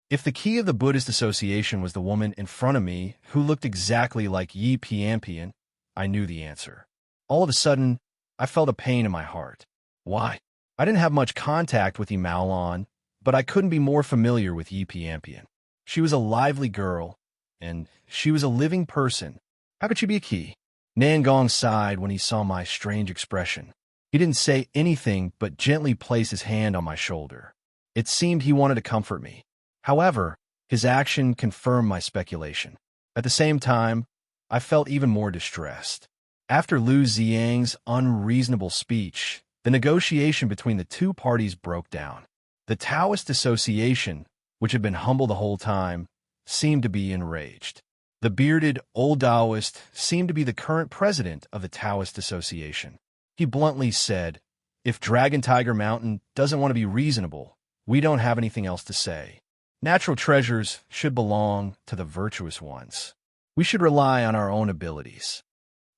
If the key of the Buddhist Association was the woman in front of me who looked exactly like Yi Piampian, I knew the answer. All of a sudden, I felt a pain in my heart. Why? I didn't have much contact with Yi Maolon, but I couldn't be more familiar with Yi Piampian. She was a lively girl, and she was a living person. How could she be a key? Nangong sighed when he saw my strange expression. He didn't say anything but gently place his hand on my shoulder. It seemed he wanted to comfort me. However, his action confirmed my speculation. At the same time, I felt even more distressed. After Lu Zhang's unreasonable speech, the negotiation between the two parties broke down. The Taoist Association, which had been humble the whole time, seemed to be enraged. The bearded old Taoist seemed to be the current president of the Taoist Association. He bluntly said, If Dragon Tiger Mountain doesn't want to be reasonable, we don't have anything else to say. Natural treasures should belong to the virtuous ones. We should rely on our own abilities.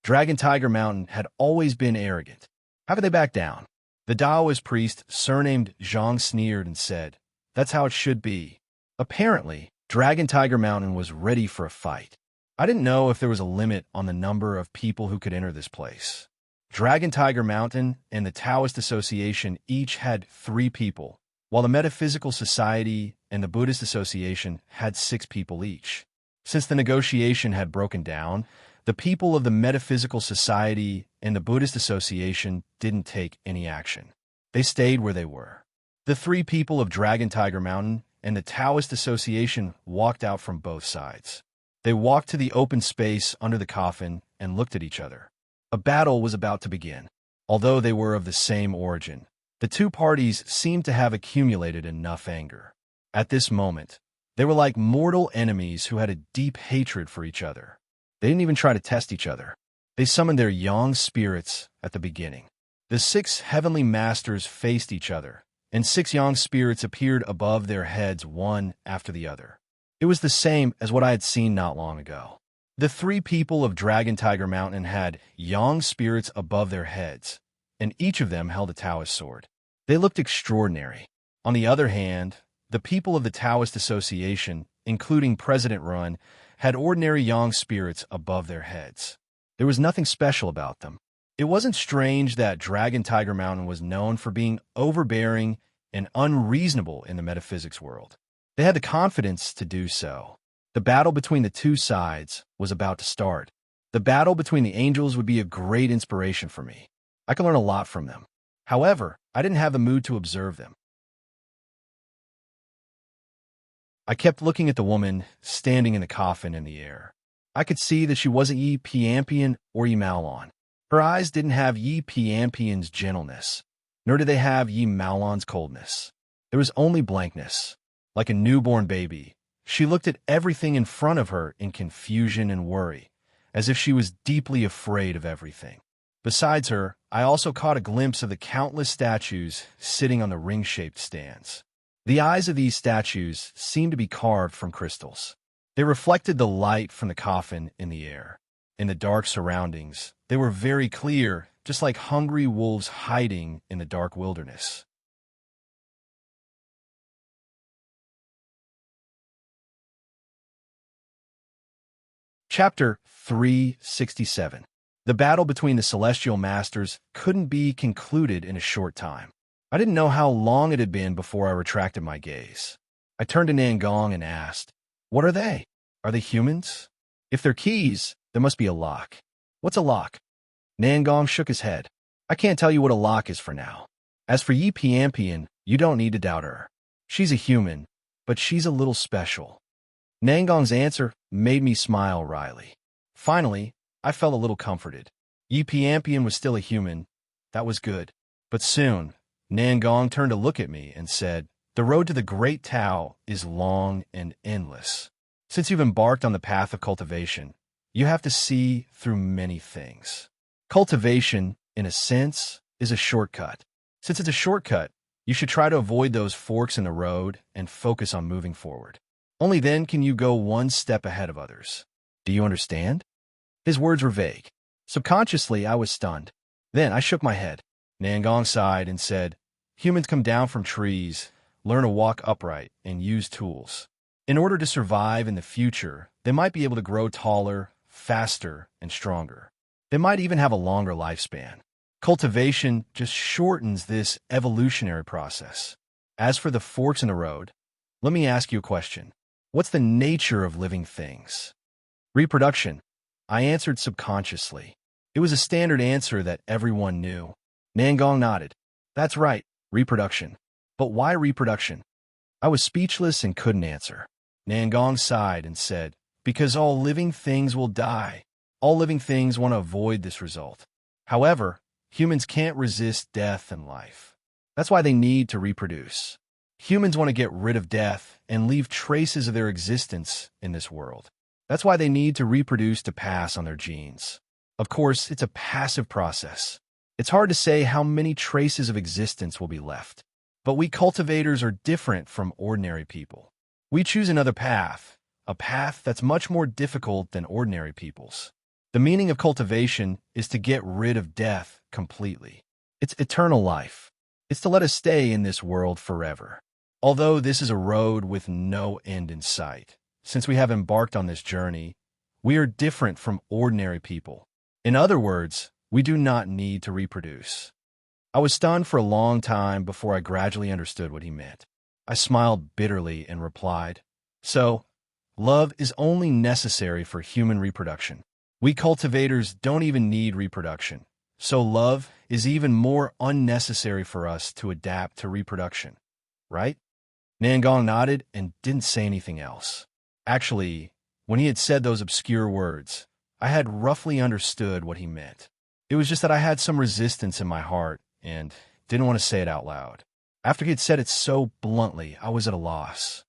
Dragon Tiger Mountain had always been arrogant. How could they back down? The Taoist priest, surnamed Zhang, sneered and said, That's how it should be. Apparently, Dragon Tiger Mountain was ready for a fight. I didn't know if there was a limit on the number of people who could enter this place. Dragon Tiger Mountain and the Taoist Association each had 3 people, while the Metaphysical Society and the Buddhist Association had 6 people each. Since the negotiation had broken down, the people of the Metaphysical Society and the Buddhist Association didn't take any action. They stayed where they were. The 3 people of Dragon Tiger Mountain and the Taoist Association walked out from both sides. They walked to the open space under the coffin and looked at each other. A battle was about to begin. Although they were of the same origin, the 2 parties seemed to have accumulated enough anger. At this moment, they were like mortal enemies who had a deep hatred for each other. They didn't even try to test each other. They summoned their yang spirits at the beginning. The 6 heavenly masters faced each other, and 6 yang spirits appeared above their heads one after the other. It was the same as what I had seen not long ago. The 3 people of Dragon Tiger Mountain had yang spirits above their heads, and each of them held a Taoist sword. They looked extraordinary. On the other hand, the people of the Taoist Association, including President Run, had ordinary yang spirits above their heads. There was nothing special about them. It wasn't strange that Dragon Tiger Mountain was known for being overbearing and unreasonable in the metaphysics world. They had the confidence to do so. The battle between the 2 sides was about to start. The battle between the angels would be a great inspiration for me. I could learn a lot from them. However, I didn't have the mood to observe them. I kept looking at the woman standing in the coffin in the air. I could see that she wasn't Yi Piampian or Yi Maolon. Her eyes didn't have Yi Piampian's gentleness, nor did they have Yi Maolon's coldness. There was only blankness. Like a newborn baby, she looked at everything in front of her in confusion and worry, as if she was deeply afraid of everything. Besides her, I also caught a glimpse of the countless statues sitting on the ring-shaped stands. The eyes of these statues seemed to be carved from crystals. They reflected the light from the coffin in the air. In the dark surroundings, they were very clear, just like hungry wolves hiding in the dark wilderness. Chapter 367. The battle between the Celestial Masters couldn't be concluded in a short time. I didn't know how long it had been before I retracted my gaze. I turned to Nangong and asked, "What are they? Are they humans? If they're keys, there must be a lock." "What's a lock?" Nangong shook his head. "I can't tell you what a lock is for now. As for Yi Piampian, you don't need to doubt her. She's a human, but she's a little special." Nangong's answer made me smile wryly. Finally, I felt a little comforted. Yi Piampian was still a human. That was good. But soon, Nangong turned to look at me and said, "The road to the Great Tao is long and endless. Since you've embarked on the path of cultivation, you have to see through many things. Cultivation, in a sense, is a shortcut. Since it's a shortcut, you should try to avoid those forks in the road and focus on moving forward. Only then can you go one step ahead of others. Do you understand?" His words were vague. Subconsciously, I was stunned. Then I shook my head. Nangong sighed and said, "Humans come down from trees, learn to walk upright, and use tools. In order to survive in the future, they might be able to grow taller, faster, and stronger. They might even have a longer lifespan. Cultivation just shortens this evolutionary process. As for the forks in the road, let me ask you a question. What's the nature of living things?" "Reproduction," I answered subconsciously. It was a standard answer that everyone knew. Nangong nodded. "That's right, reproduction. But why reproduction?" I was speechless and couldn't answer. Nangong sighed and said, "Because all living things will die. All living things want to avoid this result. However, humans can't resist death and life. That's why they need to reproduce. Humans want to get rid of death and leave traces of their existence in this world. That's why they need to reproduce to pass on their genes. Of course, it's a passive process. It's hard to say how many traces of existence will be left. But we cultivators are different from ordinary people. We choose another path, a path that's much more difficult than ordinary people's. The meaning of cultivation is to get rid of death completely. It's eternal life. It's to let us stay in this world forever. Although this is a road with no end in sight, since we have embarked on this journey, we are different from ordinary people. In other words, we do not need to reproduce. I was stunned for a long time before I gradually understood what he meant. I smiled bitterly and replied, "So, love is only necessary for human reproduction. We cultivators don't even need reproduction, so love is even more unnecessary for us to adapt to reproduction, right?" Nangong nodded and didn't say anything else. Actually, when he had said those obscure words, I had roughly understood what he meant. It was just that I had some resistance in my heart and didn't want to say it out loud. After he had said it so bluntly, I was at a loss.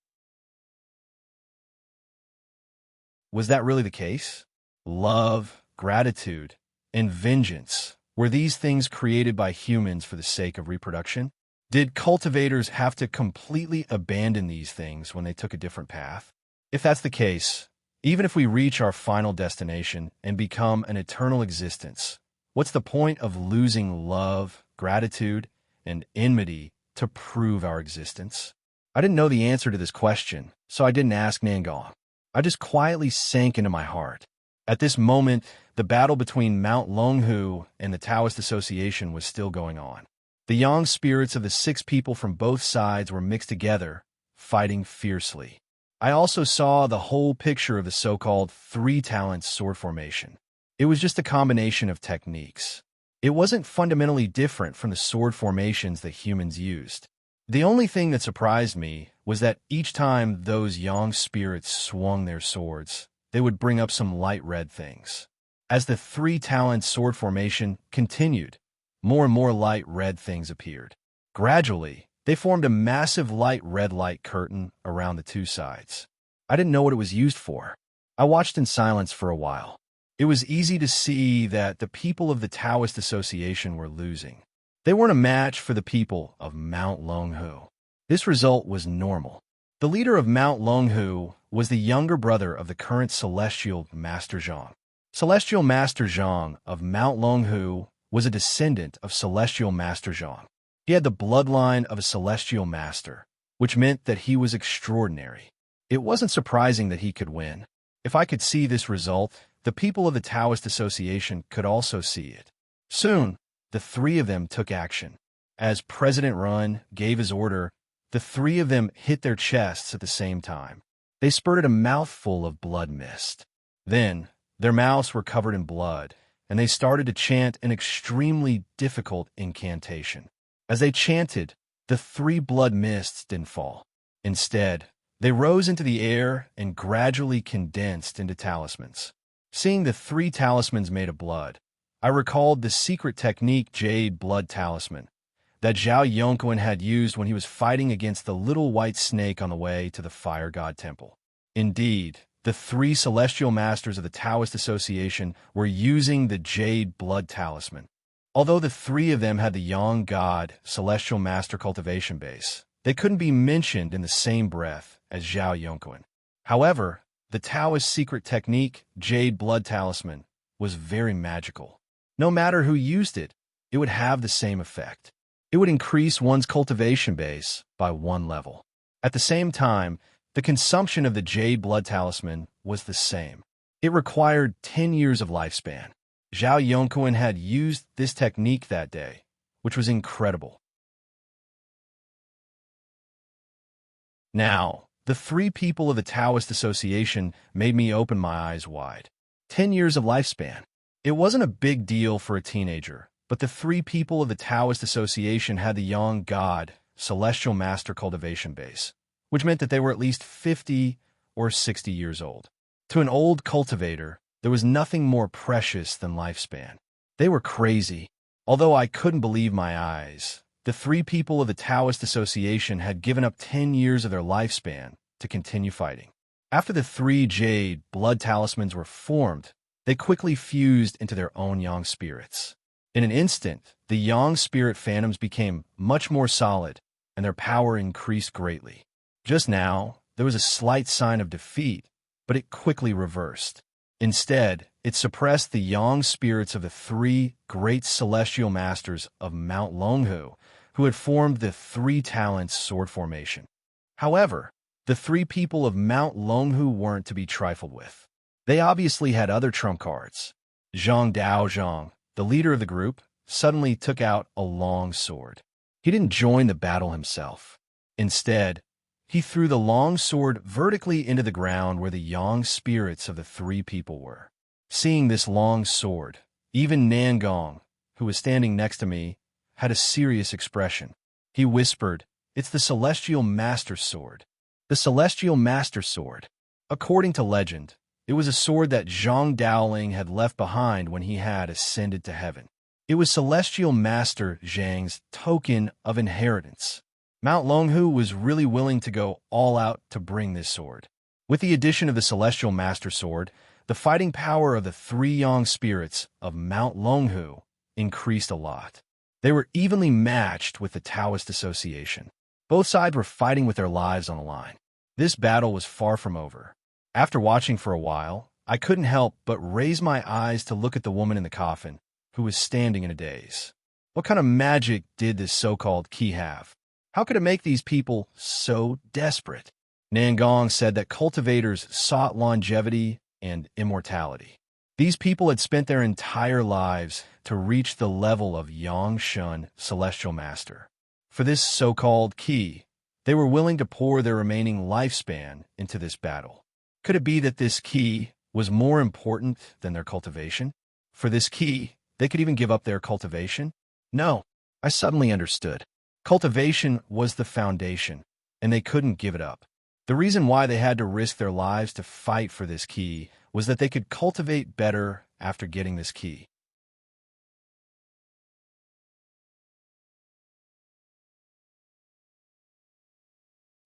Was that really the case? Love, gratitude, and vengeance, were these things created by humans for the sake of reproduction? Did cultivators have to completely abandon these things when they took a different path? If that's the case, even if we reach our final destination and become an eternal existence, what's the point of losing love, gratitude, and enmity to prove our existence? I didn't know the answer to this question, so I didn't ask Nangong. I just quietly sank into my heart. At this moment, the battle between Mount Longhu and the Taoist Association was still going on. The yang spirits of the 6 people from both sides were mixed together, fighting fiercely. I also saw the whole picture of the so-called 3-talent sword formation. It was just a combination of techniques. It wasn't fundamentally different from the sword formations that humans used. The only thing that surprised me was that each time those yang spirits swung their swords, they would bring up some light red things. As the 3-talent sword formation continued, more and more light red things appeared. Gradually, they formed a massive light red light curtain around the 2 sides. I didn't know what it was used for. I watched in silence for a while. It was easy to see that the people of the Taoist Association were losing. They weren't a match for the people of Mount Longhu. This result was normal. The leader of Mount Longhu was the younger brother of the current Celestial Master Zhang. Celestial Master Zhang of Mount Longhu was a descendant of Celestial Master Zhang. He had the bloodline of a Celestial Master, which meant that he was extraordinary. It wasn't surprising that he could win. If I could see this result, the people of the Taoist Association could also see it. Soon, the 3 of them took action. As President Run gave his order, the 3 of them hit their chests at the same time. They spurted a mouthful of blood mist. Then, their mouths were covered in blood, and they started to chant an extremely difficult incantation. As they chanted, the 3 blood mists didn't fall. Instead, they rose into the air and gradually condensed into talismans. Seeing the 3 talismans made of blood, I recalled the secret technique Jade Blood Talisman that Zhao Yongquan had used when he was fighting against the little white snake on the way to the Fire God Temple. Indeed, the 3 celestial masters of the Taoist Association were using the Jade Blood Talisman. Although the 3 of them had the Yang God Celestial Master cultivation base, they couldn't be mentioned in the same breath as Zhao Yongquan. However, the Taoist secret technique, Jade Blood Talisman, was very magical. No matter who used it, it would have the same effect. It would increase one's cultivation base by 1 level. At the same time, the consumption of the Jade Blood Talisman was the same. It required 10 years of lifespan. Zhao Yongquan had used this technique that day, which was incredible. Now, the 3 people of the Taoist Association made me open my eyes wide. 10 years of lifespan. It wasn't a big deal for a teenager, but the 3 people of the Taoist Association had the Yang God Celestial Master cultivation base, which meant that they were at least 50 or 60 years old. To an old cultivator, there was nothing more precious than lifespan. They were crazy. Although I couldn't believe my eyes, the 3 people of the Taoist Association had given up 10 years of their lifespan to continue fighting. After the 3 Jade Blood Talismans were formed, they quickly fused into their own Yang spirits. In an instant, the Yang spirit phantoms became much more solid, and their power increased greatly. Just now, there was a slight sign of defeat, but it quickly reversed. Instead, it suppressed the Yang spirits of the 3 great celestial masters of Mount Longhu, who had formed the 3 talents sword formation. However, the three people of Mount Longhu weren't to be trifled with. They obviously had other trump cards. Zhang Daozhang, the leader of the group, suddenly took out a long sword. He didn't join the battle himself. Instead, he threw the long sword vertically into the ground where the yang spirits of the three people were. Seeing this long sword, even Nangong, who was standing next to me, had a serious expression. He whispered, "It's the Celestial Master Sword." The Celestial Master Sword. According to legend, it was a sword that Zhang Daoling had left behind when he had ascended to heaven. It was Celestial Master Zhang's token of inheritance. Mount Longhu was really willing to go all out to bring this sword. With the addition of the Celestial Master Sword, the fighting power of the three yang spirits of Mount Longhu increased a lot. They were evenly matched with the Taoist Association. Both sides were fighting with their lives on the line. This battle was far from over. After watching for a while, I couldn't help but raise my eyes to look at the woman in the coffin, who was standing in a daze. What kind of magic did this so-called key have? How could it make these people so desperate? Nangong said that cultivators sought longevity and immortality. These people had spent their entire lives to reach the level of Yang Shun, Celestial Master. For this so-called key, they were willing to pour their remaining lifespan into this battle. Could it be that this key was more important than their cultivation? For this key, they could even give up their cultivation? No, I suddenly understood. Cultivation was the foundation, and they couldn't give it up. The reason why they had to risk their lives to fight for this key was that they could cultivate better after getting this key.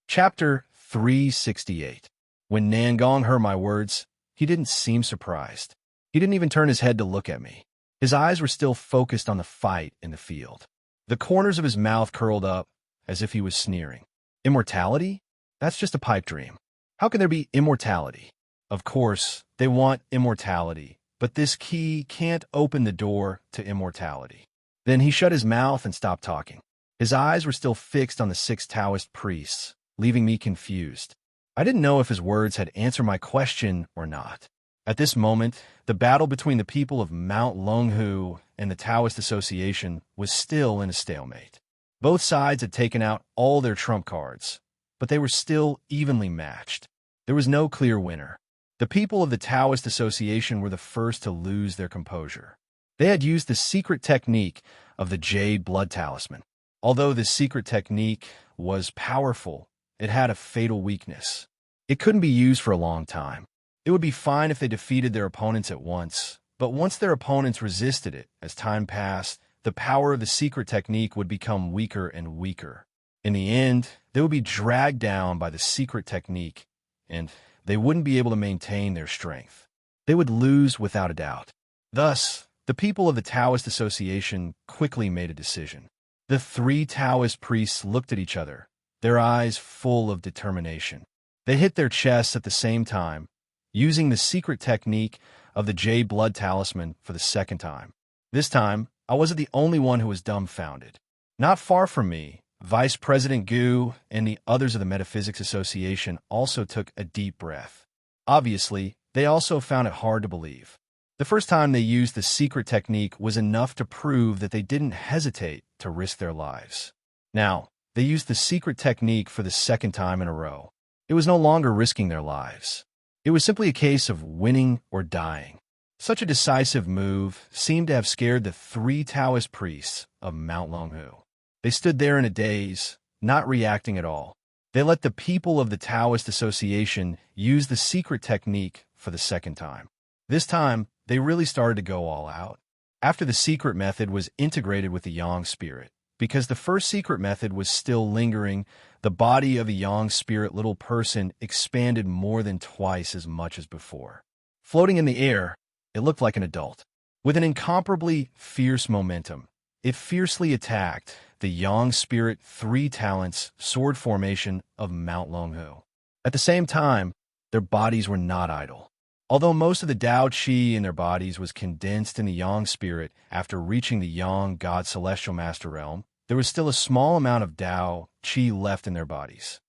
Chapter 368. When Nangong heard my words, he didn't seem surprised. He didn't even turn his head to look at me. His eyes were still focused on the fight in the field. The corners of his mouth curled up as if he was sneering. Immortality? That's just a pipe dream. How can there be immortality? Of course, they want immortality, but this key can't open the door to immortality. Then he shut his mouth and stopped talking. His eyes were still fixed on the 6 Taoist priests, leaving me confused. I didn't know if his words had answered my question or not. At this moment, the battle between the people of Mount Longhu and the Taoist Association was still in a stalemate. Both sides had taken out all their trump cards, but they were still evenly matched. There was no clear winner. The people of the Taoist Association were the first to lose their composure. They had used the secret technique of the Jade Blood Talisman. Although this secret technique was powerful, it had a fatal weakness. It couldn't be used for a long time. It would be fine if they defeated their opponents at once, but once their opponents resisted it, as time passed, the power of the secret technique would become weaker and weaker. In the end, they would be dragged down by the secret technique, and they wouldn't be able to maintain their strength. They would lose without a doubt. Thus, the people of the Taoist Association quickly made a decision. The 3 Taoist priests looked at each other, their eyes full of determination. They hit their chests at the same time, using the secret technique of the Jade Blood Talisman for the second time. This time, I wasn't the only one who was dumbfounded. Not far from me, Vice President Gu and the others of the Metaphysics Association also took a deep breath. Obviously, they also found it hard to believe. The first time they used the secret technique was enough to prove that they didn't hesitate to risk their lives. Now, they used the secret technique for the second time in a row. It was no longer risking their lives. It was simply a case of winning or dying. Such a decisive move seemed to have scared the 3 Taoist priests of Mount Longhu. They stood there in a daze, not reacting at all. They let the people of the Taoist Association use the secret technique for the second time. This time, they really started to go all out. After the secret method was integrated with the Yang spirit, because the first secret method was still lingering, the body of a Yang spirit little person expanded more than twice as much as before. Floating in the air, it looked like an adult. With an incomparably fierce momentum, it fiercely attacked the Yang spirit 3 talents sword formation of Mount Longhu. At the same time, their bodies were not idle. Although most of the Tao Qi in their bodies was condensed in the Yang spirit after reaching the Yang God Celestial Master Realm, there was still a small amount of Tao Qi left in their bodies.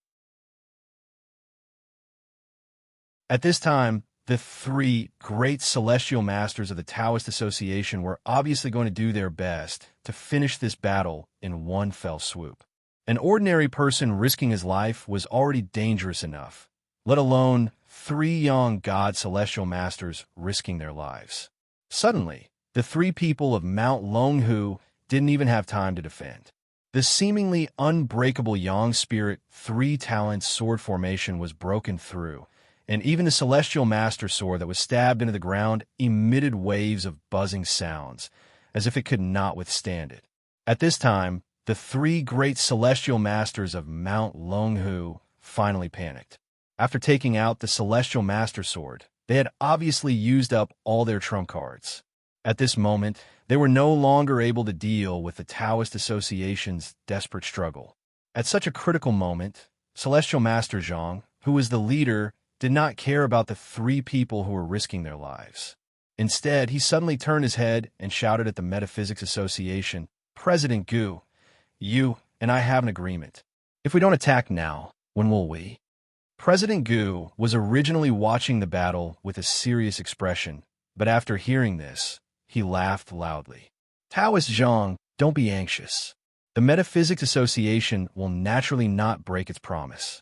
At this time, the three great celestial masters of the Taoist Association were obviously going to do their best to finish this battle in one fell swoop. An ordinary person risking his life was already dangerous enough, let alone three young god celestial masters risking their lives. Suddenly, the three people of Mount Longhu didn't even have time to defend. The seemingly unbreakable Yang Spirit three-talent sword formation was broken through, and even the celestial master sword that was stabbed into the ground emitted waves of buzzing sounds, as if it could not withstand it. At this time, the three great celestial masters of Mount Longhu finally panicked. After taking out the celestial master sword, they had obviously used up all their trump cards. At this moment, they were no longer able to deal with the Taoist Association's desperate struggle. At such a critical moment, Celestial Master Zhang, who was the leader, did not care about the three people who were risking their lives. Instead, he suddenly turned his head and shouted at the Metaphysics Association, "President Gu, you and I have an agreement. If we don't attack now, when will we?" President Gu was originally watching the battle with a serious expression, but after hearing this, he laughed loudly. "Taoist Zhang, don't be anxious. The Metaphysics Association will naturally not break its promise."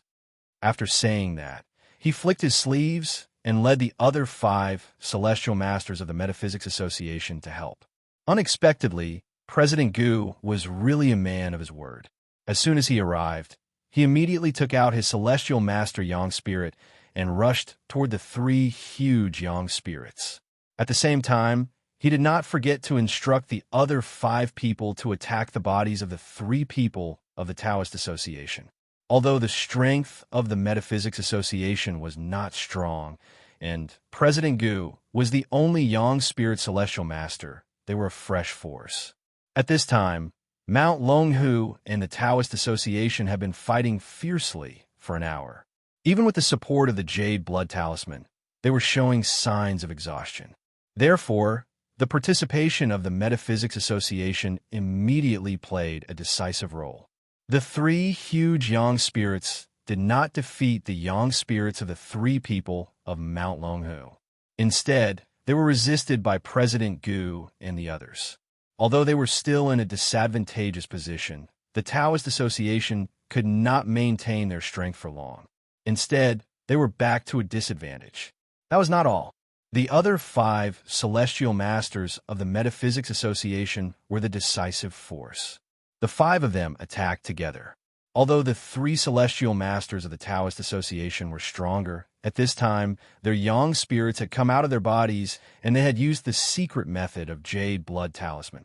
After saying that, he flicked his sleeves and led the other 5 celestial masters of the Metaphysics Association to help. Unexpectedly, President Gu was really a man of his word. As soon as he arrived, he immediately took out his celestial master Yang Spirit and rushed toward the 3 huge Yang Spirits. At the same time, he did not forget to instruct the other 5 people to attack the bodies of the 3 people of the Taoist Association. Although the strength of the Metaphysics Association was not strong, and President Gu was the only Yang Spirit Celestial Master, they were a fresh force. At this time, Mount Longhu and the Taoist Association had been fighting fiercely for an hour. Even with the support of the Jade Blood Talisman, they were showing signs of exhaustion. Therefore, the participation of the Metaphysics Association immediately played a decisive role. The 3 huge Yang Spirits did not defeat the Yang Spirits of the 3 people of Mount Longhu. Instead, they were resisted by President Gu and the others. Although they were still in a disadvantageous position, the Taoist Association could not maintain their strength for long. Instead, they were back to a disadvantage. That was not all. The other 5 celestial masters of the Metaphysics Association were the decisive force. The 5 of them attacked together. Although the 3 celestial masters of the Taoist Association were stronger, at this time, their Yang Spirits had come out of their bodies and they had used the secret method of Jade Blood Talisman.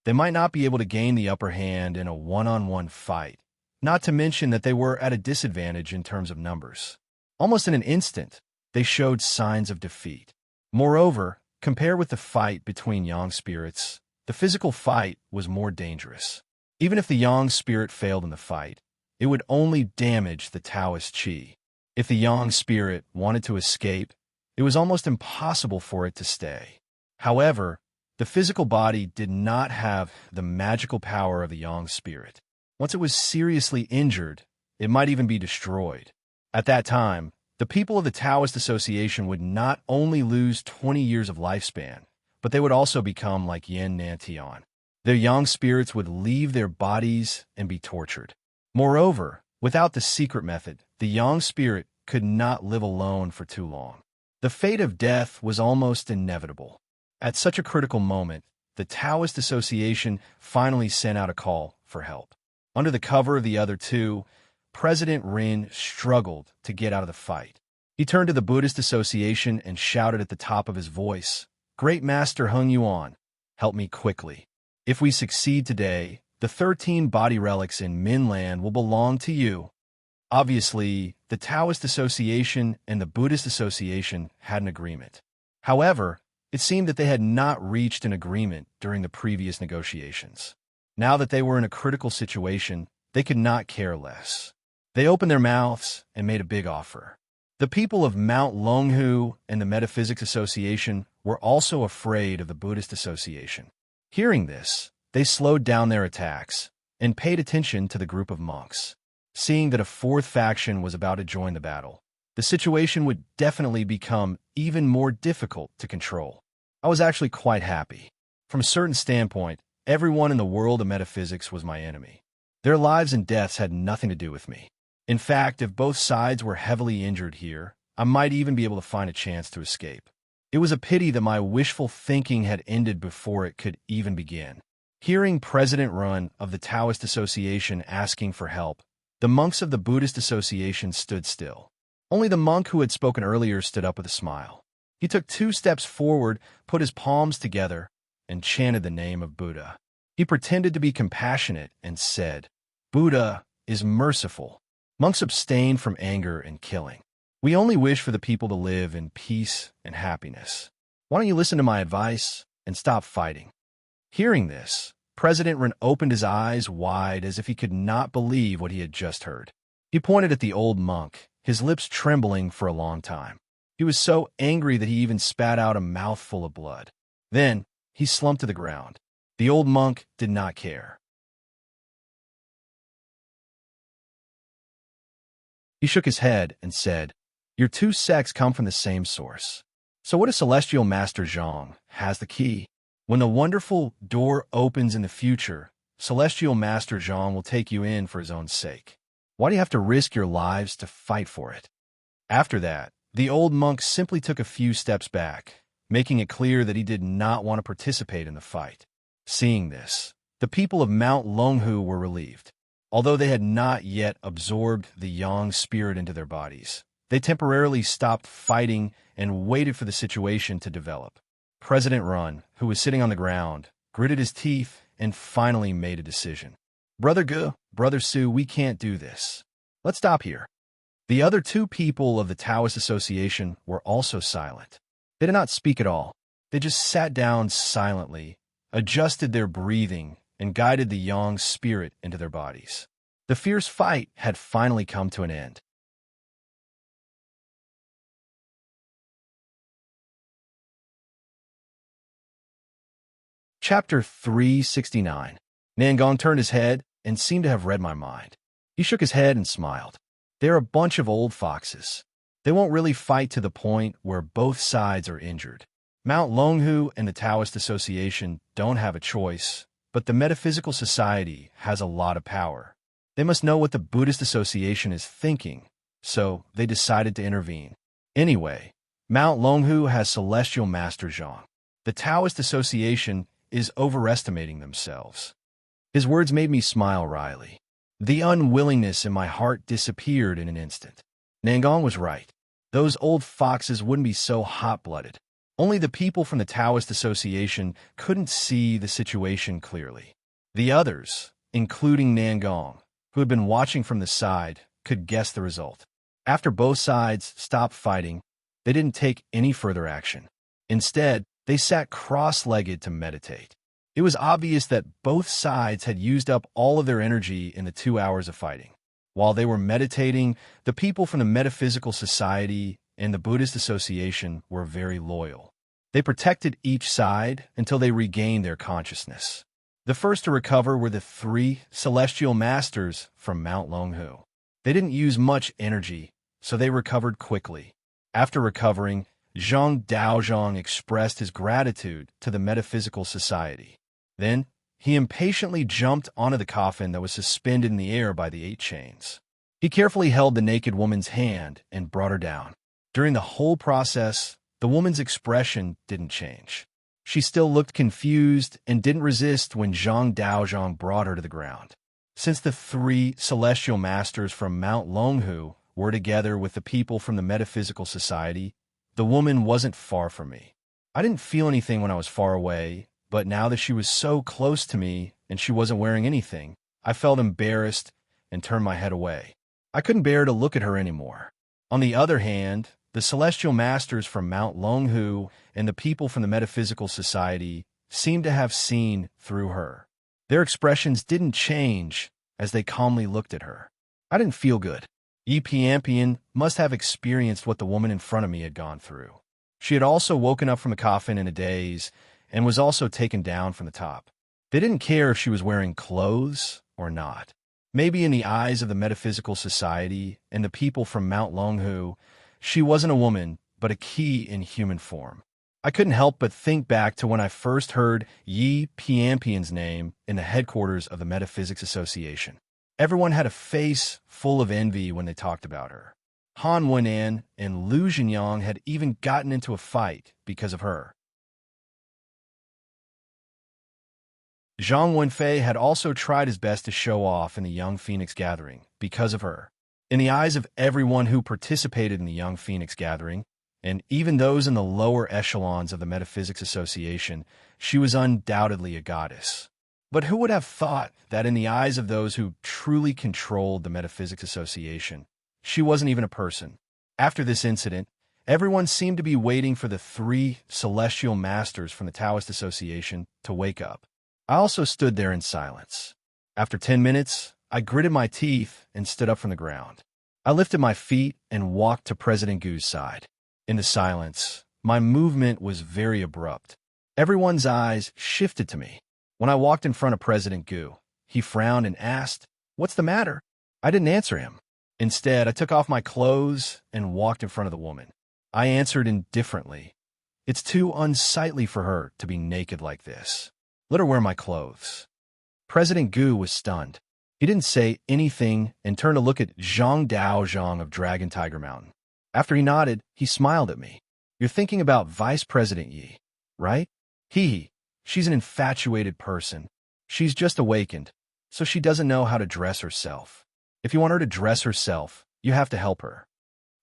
They might not be able to gain the upper hand in a one-on-one fight, not to mention that they were at a disadvantage in terms of numbers. Almost in an instant, they showed signs of defeat. Moreover, compared with the fight between Yang Spirits, the physical fight was more dangerous. Even if the Yang Spirit failed in the fight, it would only damage the Taoist Qi. If the Yang Spirit wanted to escape, it was almost impossible for it to stay. However, the physical body did not have the magical power of the Yang Spirit. Once it was seriously injured, it might even be destroyed. At that time, the people of the Taoist Association would not only lose 20 years of lifespan, but they would also become like Yin Nantian. Their Yang Spirits would leave their bodies and be tortured. Moreover, without the secret method, the Yang Spirit could not live alone for too long. The fate of death was almost inevitable. At such a critical moment, the Taoist Association finally sent out a call for help. Under the cover of the other 2, President Rin struggled to get out of the fight. He turned to the Buddhist Association and shouted at the top of his voice, "Great Master Hung Yuan, help me quickly. If we succeed today, the 13 body relics in Minland will belong to you." Obviously, the Taoist Association and the Buddhist Association had an agreement. However, it seemed that they had not reached an agreement during the previous negotiations. Now that they were in a critical situation, they could not care less. They opened their mouths and made a big offer. The people of Mount Longhu and the Metaphysics Association were also afraid of the Buddhist Association. Hearing this, they slowed down their attacks and paid attention to the group of monks. seeing that a fourth faction was about to join the battle. The situation would definitely become even more difficult to control. I was actually quite happy. From a certain standpoint, everyone in the world of metaphysics was my enemy. Their lives and deaths had nothing to do with me. In fact, if both sides were heavily injured here, I might even be able to find a chance to escape. It was a pity that my wishful thinking had ended before it could even begin. Hearing President Run of the Taoist Association asking for help, the monks of the Buddhist Association stood still. Only the monk who had spoken earlier stood up with a smile. He took 2 steps forward, put his palms together, and chanted the name of Buddha. He pretended to be compassionate and said, "Buddha is merciful." Monks abstain from anger and killing. We only wish for the people to live in peace and happiness. Why don't you listen to my advice and stop fighting? Hearing this, President Ren opened his eyes wide as if he could not believe what he had just heard. He pointed at the old monk, his lips trembling for a long time. He was so angry that he even spat out a mouthful of blood. Then, he slumped to the ground. The old monk did not care. He shook his head and said, "Your 2 sects come from the same source. So what if Celestial Master Zhang has the key? When the wonderful door opens in the future, Celestial Master Zhang will take you in for his own sake. Why do you have to risk your lives to fight for it?" After that, the old monk simply took a few steps back, making it clear that he did not want to participate in the fight. Seeing this, the people of Mount Longhu were relieved. Although they had not yet absorbed the yang spirit into their bodies, they temporarily stopped fighting and waited for the situation to develop. President Run, who was sitting on the ground, gritted his teeth and finally made a decision. "Brother Gu, Brother Su, we can't do this. Let's stop here." The other 2 people of the Taoist Association were also silent. They did not speak at all. They just sat down silently, adjusted their breathing, and guided the yang spirit into their bodies. The fierce fight had finally come to an end. Chapter 369. Nangong turned his head and seemed to have read my mind. He shook his head and smiled. "They're a bunch of old foxes. They won't really fight to the point where both sides are injured. Mount Longhu and the Taoist Association don't have a choice, but the Metaphysical Society has a lot of power. They must know what the Buddhist Association is thinking, so they decided to intervene. Anyway, Mount Longhu has Celestial Master Zhang. The Taoist Association is overestimating themselves." His words made me smile wryly. The unwillingness in my heart disappeared in an instant. Nangong was right. Those old foxes wouldn't be so hot-blooded. Only the people from the Taoist Association couldn't see the situation clearly. The others, including Nangong, who had been watching from the side, could guess the result. After both sides stopped fighting, they didn't take any further action. Instead, they sat cross-legged to meditate. It was obvious that both sides had used up all of their energy in the 2 hours of fighting. While they were meditating, the people from the Metaphysical Society and the Buddhist Association were very loyal. They protected each side until they regained their consciousness. The first to recover were the 3 celestial masters from Mount Longhu. They didn't use much energy, so they recovered quickly. After recovering, Zhang Daozhang expressed his gratitude to the Metaphysical Society. Then, he impatiently jumped onto the coffin that was suspended in the air by the 8 chains. He carefully held the naked woman's hand and brought her down. During the whole process, the woman's expression didn't change. She still looked confused and didn't resist when Zhang Daozhang brought her to the ground. Since the 3 celestial masters from Mount Longhu were together with the people from the Metaphysical Society, the woman wasn't far from me. I didn't feel anything when I was far away, but now that she was so close to me and she wasn't wearing anything, I felt embarrassed and turned my head away. I couldn't bear to look at her anymore. On the other hand, the celestial masters from Mount Longhu and the people from the Metaphysical Society seemed to have seen through her. Their expressions didn't change as they calmly looked at her. I didn't feel good. Yi Piampian must have experienced what the woman in front of me had gone through. She had also woken up from the coffin in a daze and was also taken down from the top. They didn't care if she was wearing clothes or not. Maybe in the eyes of the metaphysical society and the people from Mount Longhu, she wasn't a woman, but a key in human form. I couldn't help but think back to when I first heard Yi Pianpian's name in the headquarters of the Metaphysics Association. Everyone had a face full of envy when they talked about her. Han Wenan and Lu Jinyang had even gotten into a fight because of her. Zhang Wenfei had also tried his best to show off in the Young Phoenix Gathering because of her. In the eyes of everyone who participated in the Young Phoenix Gathering, and even those in the lower echelons of the Metaphysics Association, she was undoubtedly a goddess. But who would have thought that in the eyes of those who truly controlled the Metaphysics Association, she wasn't even a person? After this incident, everyone seemed to be waiting for the 3 celestial masters from the Taoist Association to wake up. I also stood there in silence. After 10 minutes, I gritted my teeth and stood up from the ground. I lifted my feet and walked to President Gu's side. In the silence, my movement was very abrupt. Everyone's eyes shifted to me. When I walked in front of President Gu, he frowned and asked, "What's the matter?" I didn't answer him. Instead, I took off my clothes and walked in front of the woman. I answered indifferently. "It's too unsightly for her to be naked like this. Let her wear my clothes." President Gu was stunned. He didn't say anything and turned to look at Zhang Daozhang of Dragon Tiger Mountain. After he nodded, he smiled at me. "You're thinking about Vice President Yi, right?" She's an infatuated person. She's just awakened, so she doesn't know how to dress herself. If you want her to dress herself, you have to help her."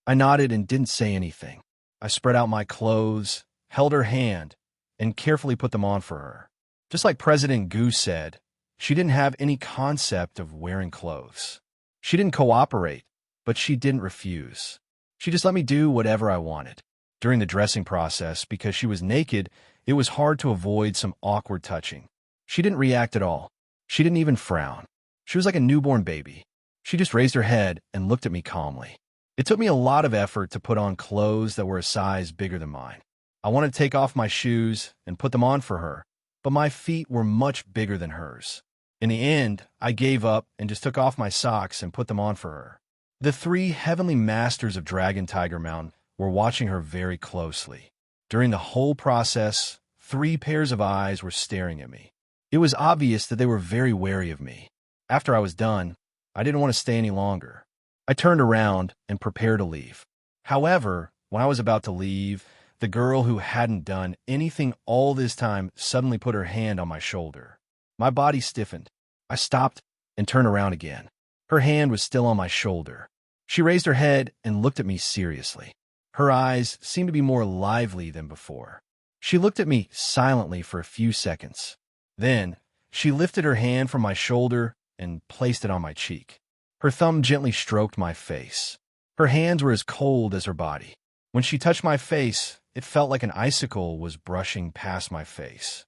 I nodded and didn't say anything. I spread out my clothes, held her hand, and carefully put them on for her. Just like President Gu said, she didn't have any concept of wearing clothes. She didn't cooperate, but she didn't refuse. She just let me do whatever I wanted. During the dressing process, because she was naked, it was hard to avoid some awkward touching. She didn't react at all. She didn't even frown. She was like a newborn baby. She just raised her head and looked at me calmly. It took me a lot of effort to put on clothes that were a size bigger than mine. I wanted to take off my shoes and put them on for her, but my feet were much bigger than hers. In the end, I gave up and just took off my socks and put them on for her. The 3 heavenly masters of Dragon Tiger Mountain were watching her very closely. During the whole process, 3 pairs of eyes were staring at me. It was obvious that they were very wary of me. After I was done, I didn't want to stay any longer. I turned around and prepared to leave. However, when I was about to leave, the girl who hadn't done anything all this time suddenly put her hand on my shoulder. My body stiffened. I stopped and turned around again. Her hand was still on my shoulder. She raised her head and looked at me seriously. Her eyes seemed to be more lively than before. She looked at me silently for a few seconds. Then, she lifted her hand from my shoulder and placed it on my cheek. Her thumb gently stroked my face. Her hands were as cold as her body. When she touched my face, it felt like an icicle was brushing past my face.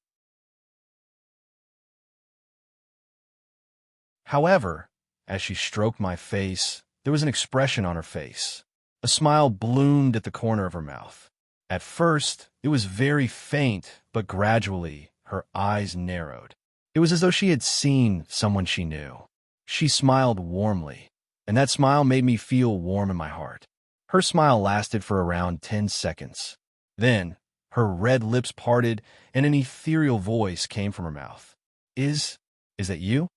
However, as she stroked my face, there was an expression on her face. A smile bloomed at the corner of her mouth. At first, it was very faint, but gradually, her eyes narrowed. It was as though she had seen someone she knew. She smiled warmly, and that smile made me feel warm in my heart. Her smile lasted for around 10 seconds. Then, her red lips parted, and an ethereal voice came from her mouth. Is that you?"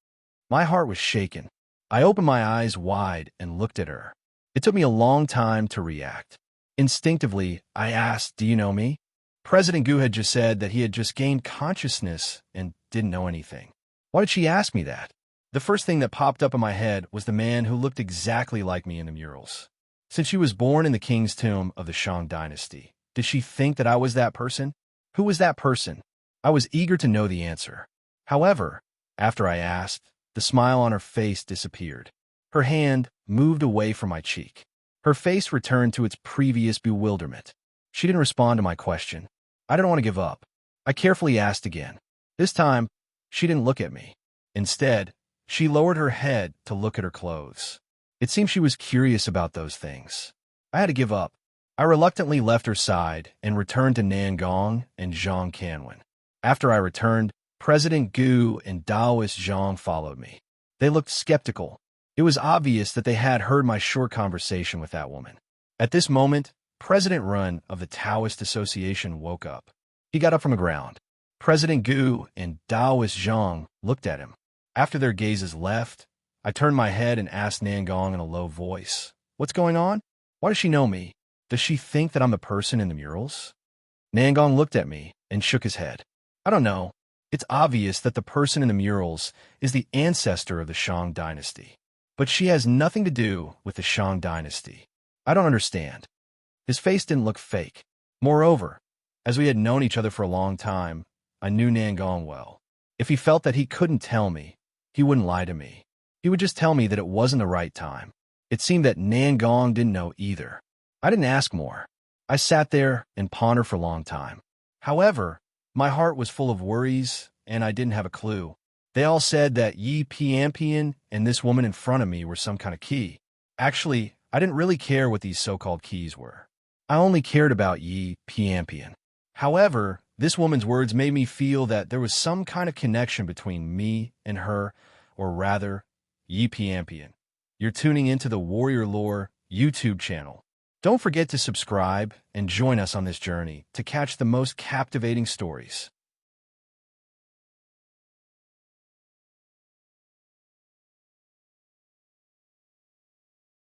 My heart was shaken. I opened my eyes wide and looked at her. It took me a long time to react. Instinctively, I asked, "Do you know me?" President Gu had just said that he had just gained consciousness and didn't know anything. Why did she ask me that? The first thing that popped up in my head was the man who looked exactly like me in the murals. Since she was born in the king's tomb of the Shang dynasty, did she think that I was that person? Who was that person? I was eager to know the answer. However, after I asked, the smile on her face disappeared. Her hand moved away from my cheek. Her face returned to its previous bewilderment. She didn't respond to my question. I didn't want to give up. I carefully asked again. This time, she didn't look at me. Instead, she lowered her head to look at her clothes. It seemed she was curious about those things. I had to give up. I reluctantly left her side and returned to Nangong and Zhang Canwen. After I returned, President Gu and Daoist Zhang followed me. They looked skeptical. It was obvious that they had heard my short conversation with that woman. At this moment, President Run of the Taoist Association woke up. He got up from the ground. President Gu and Taoist Zhang looked at him. After their gazes left, I turned my head and asked Nangong in a low voice, "What's going on? Why does she know me? Does she think that I'm the person in the murals?" Nangong looked at me and shook his head. "I don't know. It's obvious that the person in the murals is the ancestor of the Shang dynasty. But she has nothing to do with the Shang dynasty. I don't understand." His face didn't look fake. Moreover, as we had known each other for a long time, I knew Nangong well. If he felt that he couldn't tell me, he wouldn't lie to me. He would just tell me that it wasn't the right time. It seemed that Nangong didn't know either. I didn't ask more. I sat there and pondered for a long time. However, my heart was full of worries, and I didn't have a clue. They all said that Yi Piampian and this woman in front of me were some kind of key. Actually, I didn't really care what these so-called keys were. I only cared about Yi Piampian. However, this woman's words made me feel that there was some kind of connection between me and her, or rather, Yi Piampian. You're tuning into the Warrior Lore YouTube channel. Don't forget to subscribe and join us on this journey to catch the most captivating stories.